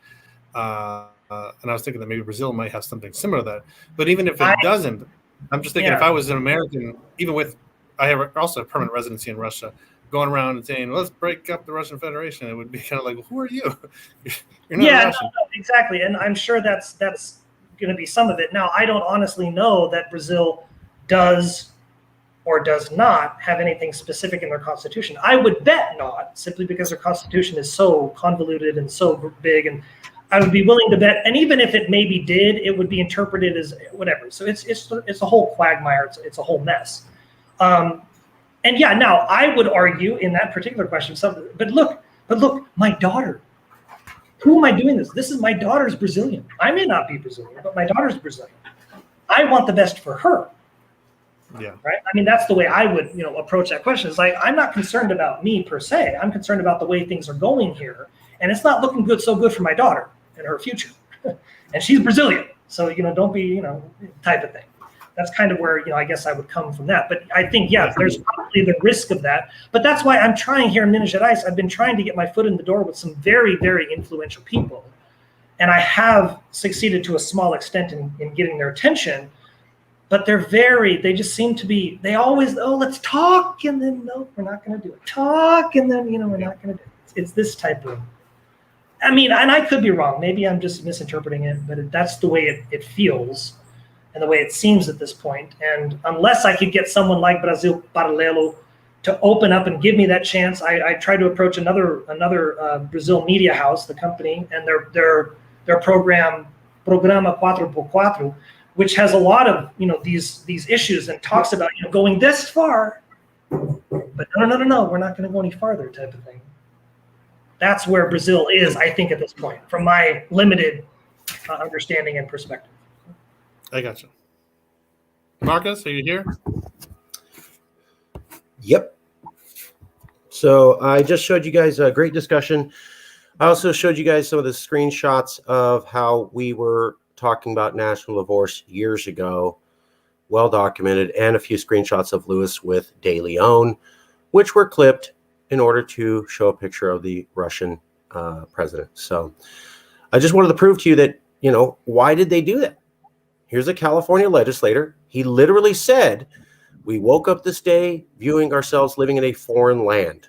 E: And I was thinking that maybe Brazil might have something similar to that. But even if it doesn't, I'm just thinking if I was an American, I have also a permanent residency in Russia, going around and saying, let's break up the Russian Federation, it would be kind of like, well, who are you? You're not Russian.
B: No, exactly. And I'm sure that's going to be some of it. Now, I don't honestly know that Brazil does or does not have anything specific in their constitution. I would bet not, simply because their constitution is so convoluted and so big, and I would be willing to bet. And even if it maybe did, it would be interpreted as whatever. So it's a whole quagmire. It's a whole mess. Now I would argue in that particular question. But look, my daughter. Who am I doing this? This is my daughter's Brazilian. I may not be Brazilian, but my daughter's Brazilian. I want the best for her.
E: Yeah.
B: Right. I mean, that's the way I would, approach that question. It's like, I'm not concerned about me per se. I'm concerned about the way things are going here, and it's not looking so good for my daughter and her future. And she's Brazilian, so don't be, type of thing. that's kind of where, I guess I would come from that. But I think, yeah, there's probably the risk of that. But that's why I'm trying here in Minas Gerais. I've been trying to get my foot in the door with some very, very influential people. And I have succeeded to a small extent in getting their attention. But they just seem to be, they always, let's talk. And then, no, we're not going to do it. Talk. And then, we're not going to do it. It's this type of, and I could be wrong. Maybe I'm just misinterpreting it, but that's the way it feels and the way it seems at this point. And unless I could get someone like Brasil Paralelo to open up and give me that chance, I tried to approach another Brazil media house, the company, and their program, Programa 4x4, which has a lot of these issues and talks about going this far, but no, we're not going to go any farther, type of thing. That's where Brazil is, I think, at this point, from my limited understanding and perspective.
E: I got you. Marcus, are you here?
C: Yep. So I just showed you guys a great discussion. I also showed you guys some of the screenshots of how we were talking about national divorce years ago, well documented, and a few screenshots of Lewis with De Leon, which were clipped in order to show a picture of the Russian president. So I just wanted to prove to you that, why did they do that? Here's a California legislator. He literally said, we woke up this day viewing ourselves living in a foreign land.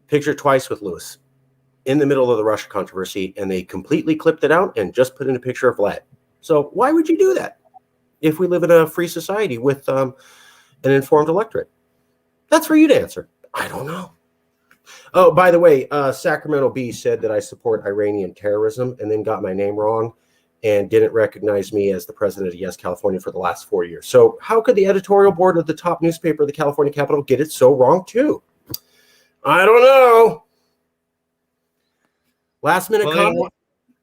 C: Picture twice with Lewis in the middle of the Russia controversy, and they completely clipped it out and just put in a picture of Vlad. So why would you do that if we live in a free society with an informed electorate? That's for you to answer. I don't know. Oh, by the way, Sacramento Bee said that I support Iranian terrorism and then got my name wrong and didn't recognize me as the president of Yes California for the last 4 years. So how could the editorial board of the top newspaper of the California Capitol get it so wrong too? I don't know. Last minute comment?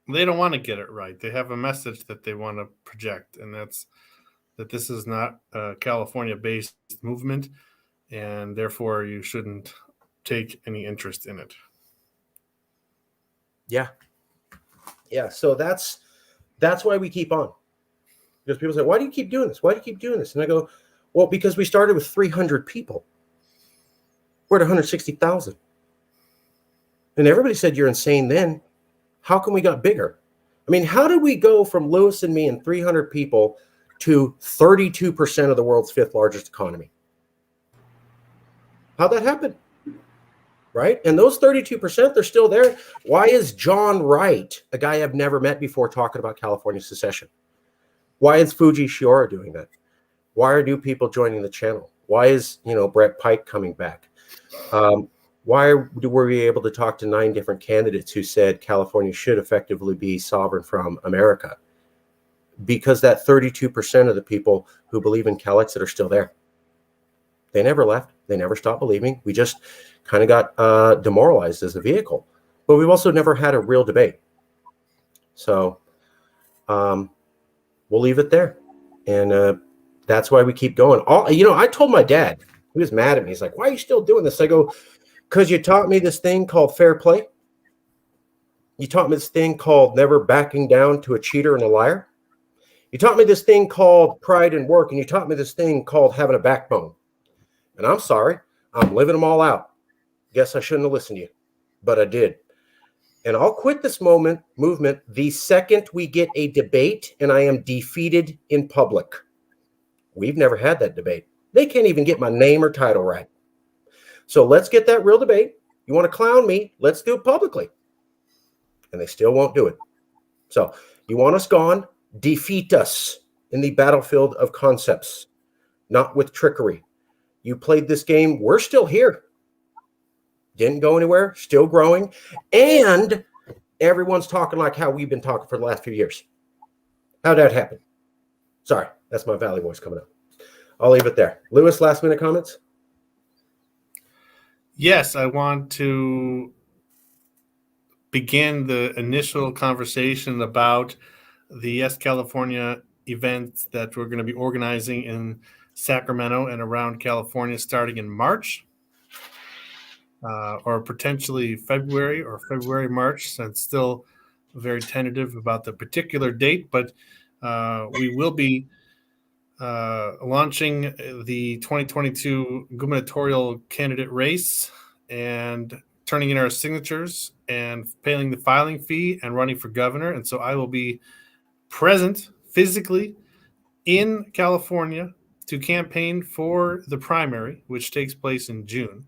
E: They don't want to get it right. They have a message that they want to project, and that's that this is not a California-based movement, and therefore you shouldn't take any interest in it.
C: Yeah. So that's why we keep on. Because people say, why do you keep doing this? Why do you keep doing this? And I go, well, because we started with 300 people. We're at 160,000. And everybody said you're insane then. How come we got bigger? I mean, how did we go from Lewis and me and 300 people to 32% of the world's fifth largest economy? How'd that happen? Right? And those 32%, they're still there. Why is John Wright, a guy I've never met before, talking about California secession? Why is Fuji Shiora doing that? Why are new people joining the channel? Why is, Brett Pike coming back? Why were we able to talk to 9 different candidates who said California should effectively be sovereign from America? Because that 32% of the people who believe in CALEXIT are still there. They never left. They never stopped believing. We just kind of got demoralized as a vehicle. But we've also never had a real debate. So we'll leave it there. And that's why we keep going. I told my dad, he was mad at me. He's like, why are you still doing this? I go, because you taught me this thing called fair play. You taught me this thing called never backing down to a cheater and a liar. You taught me this thing called pride and work. And you taught me this thing called having a backbone. And I'm sorry, I'm living them all out. Guess I shouldn't have listened to you, but I did. And I'll quit this movement the second we get a debate and I am defeated in public. We've never had that debate. They can't even get my name or title right. So let's get that real debate. You want to clown me? Let's do it publicly. And they still won't do it. So you want us gone? Defeat us in the battlefield of concepts, not with trickery. You played this game. We're still here. Didn't go anywhere. Still growing. And everyone's talking like how we've been talking for the last few years. How'd that happen? Sorry, that's my Valley voice coming up. I'll leave it there. Lewis, last minute comments?
E: Yes, I want to begin the initial conversation about the Yes California events that we're going to be organizing in Sacramento and around California starting in March or potentially February or March. So it's still very tentative about the particular date, but we will be launching the 2022 gubernatorial candidate race and turning in our signatures and paying the filing fee and running for governor. And so I will be present physically in California to campaign for the primary, which takes place in June.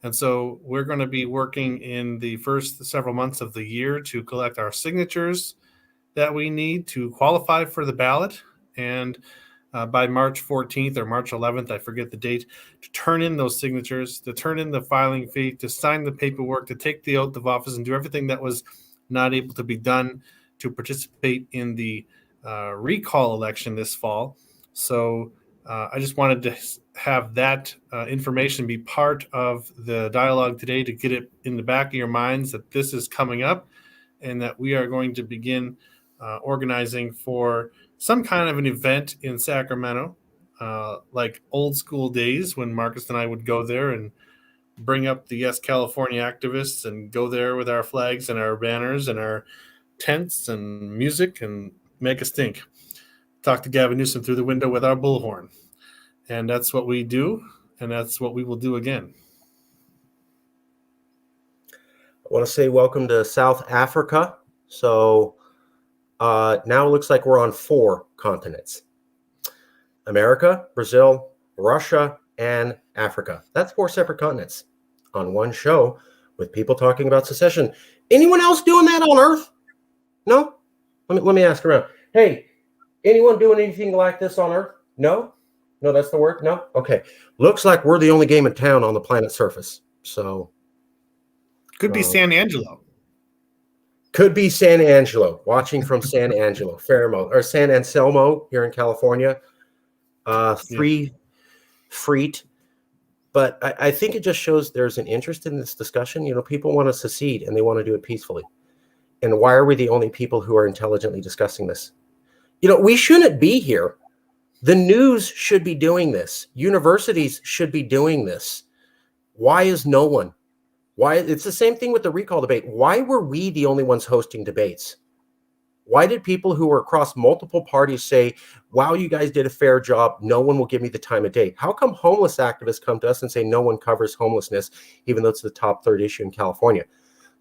E: And so we're going to be working in the first several months of the year to collect our signatures that we need to qualify for the ballot. And by March 14th or March 11th, I forget the date, to turn in those signatures, to turn in the filing fee, to sign the paperwork, to take the oath of office and do everything that was not able to be done to participate in the recall election this fall. So I just wanted to have that information be part of the dialogue today to get it in the back of your minds that this is coming up and that we are going to begin organizing for some kind of an event in Sacramento, like old school days when Marcus and I would go there and bring up the Yes California activists and go there with our flags and our banners and our tents and music and make a stink. Talk to Gavin Newsom through the window with our bullhorn. And that's what we do, and that's what we will do again.
C: I want to say welcome to South Africa. So now it looks like we're on 4 continents. America, Brazil, Russia, and Africa. That's 4 separate continents on one show with people talking about secession. Anyone else doing that on Earth? No? Let me ask around. Hey, anyone doing anything like this on Earth? No? No, that's the word? No? Okay. Looks like we're the only game in town on the planet's surface. So
E: could be San Angelo.
C: Could be San Angelo, watching from San Angelo, Fairmont, or San Anselmo here in California. 3 Freet. But I think it just shows there's an interest in this discussion. You know, people want to secede and they want to do it peacefully. And why are we the only people who are intelligently discussing this? You know, we shouldn't be here. The news should be doing this. Universities should be doing this. Why is no one? Why? It's the same thing with the recall debate. Why were we the only ones hosting debates? Why did people who were across multiple parties say, wow, you guys did a fair job. No one will give me the time of day. How come homeless activists come to us and say no one covers homelessness, even though it's the top 3rd issue in California?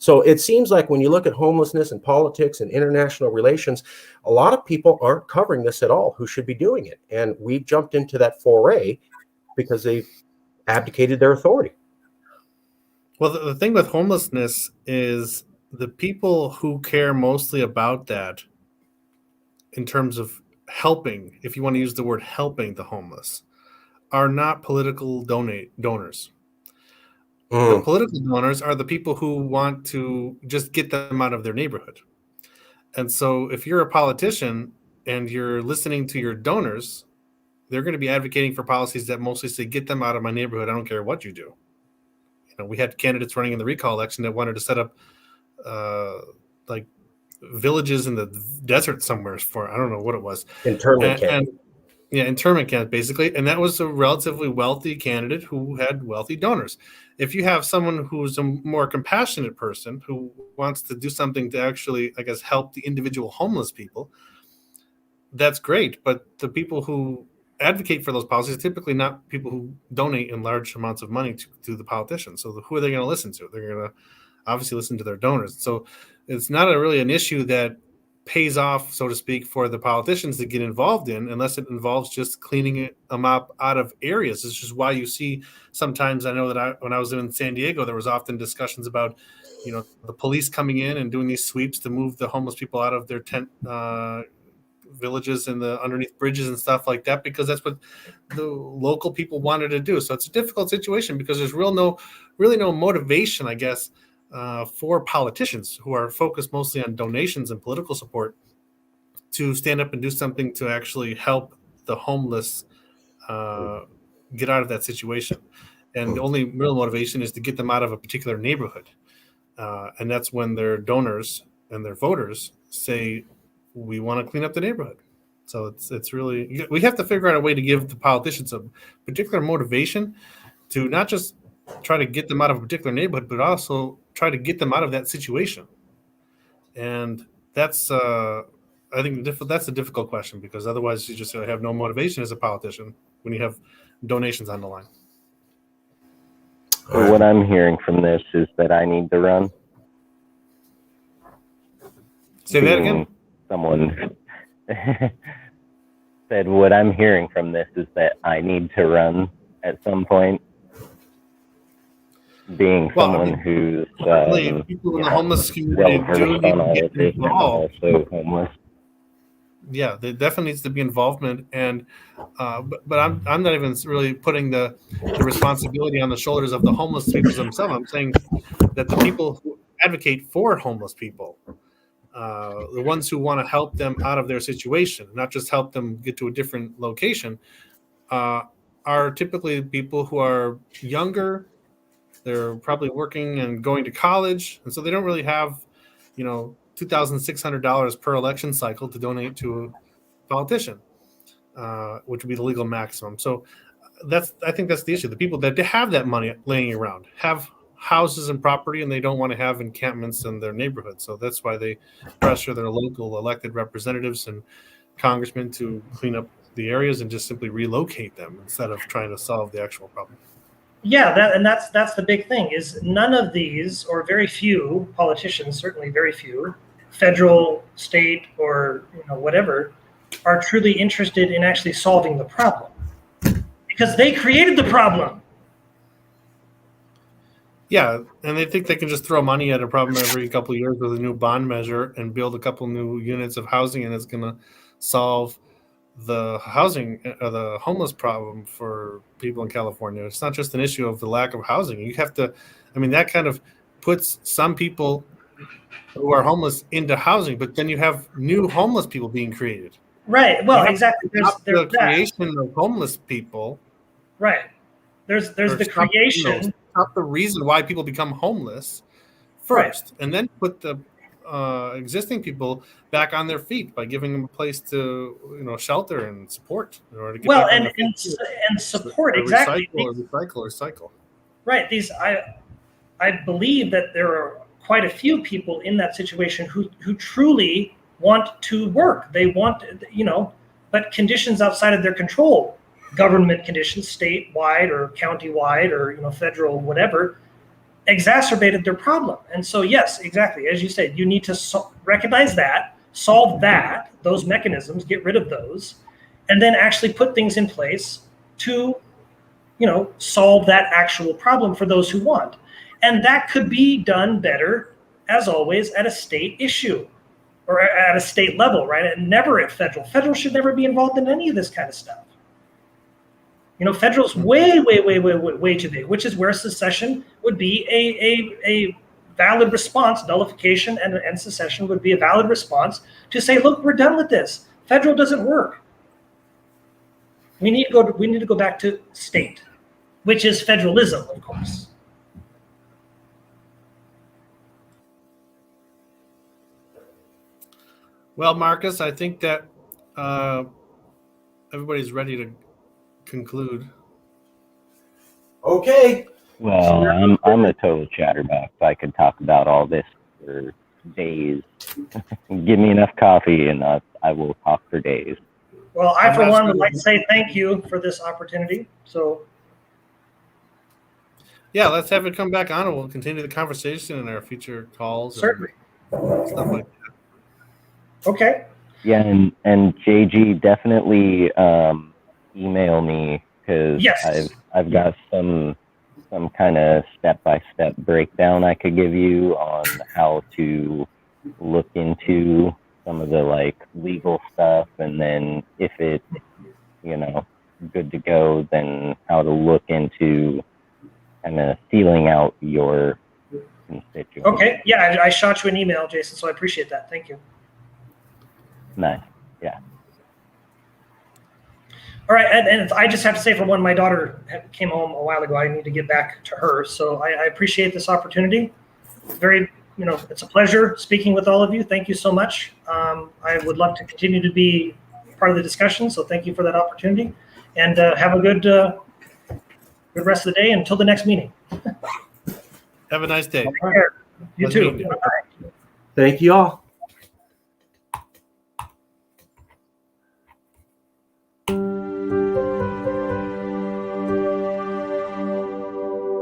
C: So it seems like when you look at homelessness and politics and international relations, a lot of people aren't covering this at all who should be doing it. And we've jumped into that foray because they've abdicated their authority.
E: Well, the thing with homelessness is the people who care mostly about that in terms of helping, if you want to use the word helping the homeless, are not political donors. The political donors are the people who want to just get them out of their neighborhood. And so if you're a politician and you're listening to your donors, they're going to be advocating for policies that mostly say, get them out of my neighborhood. I don't care what you do. You know, we had candidates running in the recall election that wanted to set up like villages in the desert somewhere for, I don't know what it was.
C: Internment camp.
E: Internment camp, basically. And that was a relatively wealthy candidate who had wealthy donors. If you have someone who's a more compassionate person who wants to do something to actually, I guess, help the individual homeless people, that's great. But the people who advocate for those policies are typically not people who donate in large amounts of money to the politicians. So who are they going to listen to? They're going to obviously listen to their donors. So it's not really an issue that pays off, so to speak, for the politicians to get involved in, unless it involves just cleaning them up out of areas. This is why you see sometimes, I know that when I was in San Diego, there was often discussions about, you know, the police coming in and doing these sweeps to move the homeless people out of their tent villages and the underneath bridges and stuff like that, because that's what the local people wanted to do. So it's a difficult situation because there's really no motivation, I guess, for politicians who are focused mostly on donations and political support to stand up and do something to actually help the homeless get out of that situation. And the only real motivation is to get them out of a particular neighborhood. And that's when their donors and their voters say, we want to clean up the neighborhood. So it's really, we have to figure out a way to give the politicians a particular motivation to not just try to get them out of a particular neighborhood, but also try to get them out of that situation. And that's I think that's a difficult question, because otherwise you just have no motivation as a politician when you have donations on the line.
A: So what I'm hearing from this is that I need to run.
E: Say that again?
A: Someone said what I'm hearing from this is that I need to run at some point. Being someone who's
E: people in the homeless community do need to get involved.
A: Also homeless.
E: Yeah, there definitely needs to be involvement, and but I'm not even really putting the responsibility on the shoulders of the homeless people themselves. I'm saying that the people who advocate for homeless people, the ones who want to help them out of their situation, not just help them get to a different location, are typically people who are younger. They're probably working and going to college, and so they don't really have, $2,600 per election cycle to donate to a politician, which would be the legal maximum. So I think that's the issue. The people that have that money laying around have houses and property, and they don't want to have encampments in their neighborhood. So that's why they pressure their local elected representatives and congressmen to clean up the areas and just simply relocate them instead of trying to solve the actual problem.
B: Yeah, that's the big thing, is none of these, or very few politicians, certainly very few, federal, state, or whatever, are truly interested in actually solving the problem, because they created the problem.
E: Yeah, and they think they can just throw money at a problem every couple of years with a new bond measure and build a couple new units of housing, and it's going to solve the housing, the homeless problem for people in California. It's not just an issue of the lack of housing. You have to, that kind of puts some people who are homeless into housing, but then you have new homeless people being created.
B: Right. Well, exactly. There's
E: the creation of homeless people.
B: Right. There's the creation.
E: Stop the reason why people become homeless first, right, and then put the existing people back on their feet by giving them a place to shelter and support in order to get back on their feet.
B: And support, exactly.
E: Recycle.
B: Right. These I believe that there are quite a few people in that situation who truly want to work. They want, but conditions outside of their control, government conditions, statewide or county-wide or federal, whatever, exacerbated their problem. And so, yes, exactly, as you said, you need to recognize that, solve that, those mechanisms, get rid of those, and then actually put things in place to, solve that actual problem for those who want. And that could be done better, as always, at a state issue or at a state level, right? And never at federal. Federal should never be involved in any of this kind of stuff. Federal's way too big, which is where secession would be a valid response. Nullification and secession would be a valid response to say, look, we're done with this. Federal doesn't work. We need to go back to state, which is federalism, of course.
E: Well, Marcus, I think that everybody's ready to conclude.
C: Okay.
A: Well, I'm a total chatterbox. I could talk about all this for days. Give me enough coffee and I will talk for days.
B: Well, I, for one, would like to say thank you for this opportunity. So,
E: yeah, let's have it come back on and we'll continue the conversation in our future calls.
B: Certainly.
E: Stuff like that.
B: Okay.
A: Yeah, and JG, definitely email me, because
B: yes,
A: I've got some kind of step-by-step breakdown I could give you on how to look into some of the legal stuff, and then if it's good to go, then how to look into kind of feeling out your constituents.
B: Okay, yeah, I shot you an email, Jason, so I appreciate that. Thank you.
A: Nice. Yeah.
B: All right, and I just have to say, for one, my daughter came home a while ago. I need to get back to her, so I appreciate this opportunity. Very, it's a pleasure speaking with all of you. Thank you so much. I would love to continue to be part of the discussion, so thank you for that opportunity. And have a good rest of the day until the next meeting.
E: Have a nice day.
B: You too. Bye.
C: Thank you all.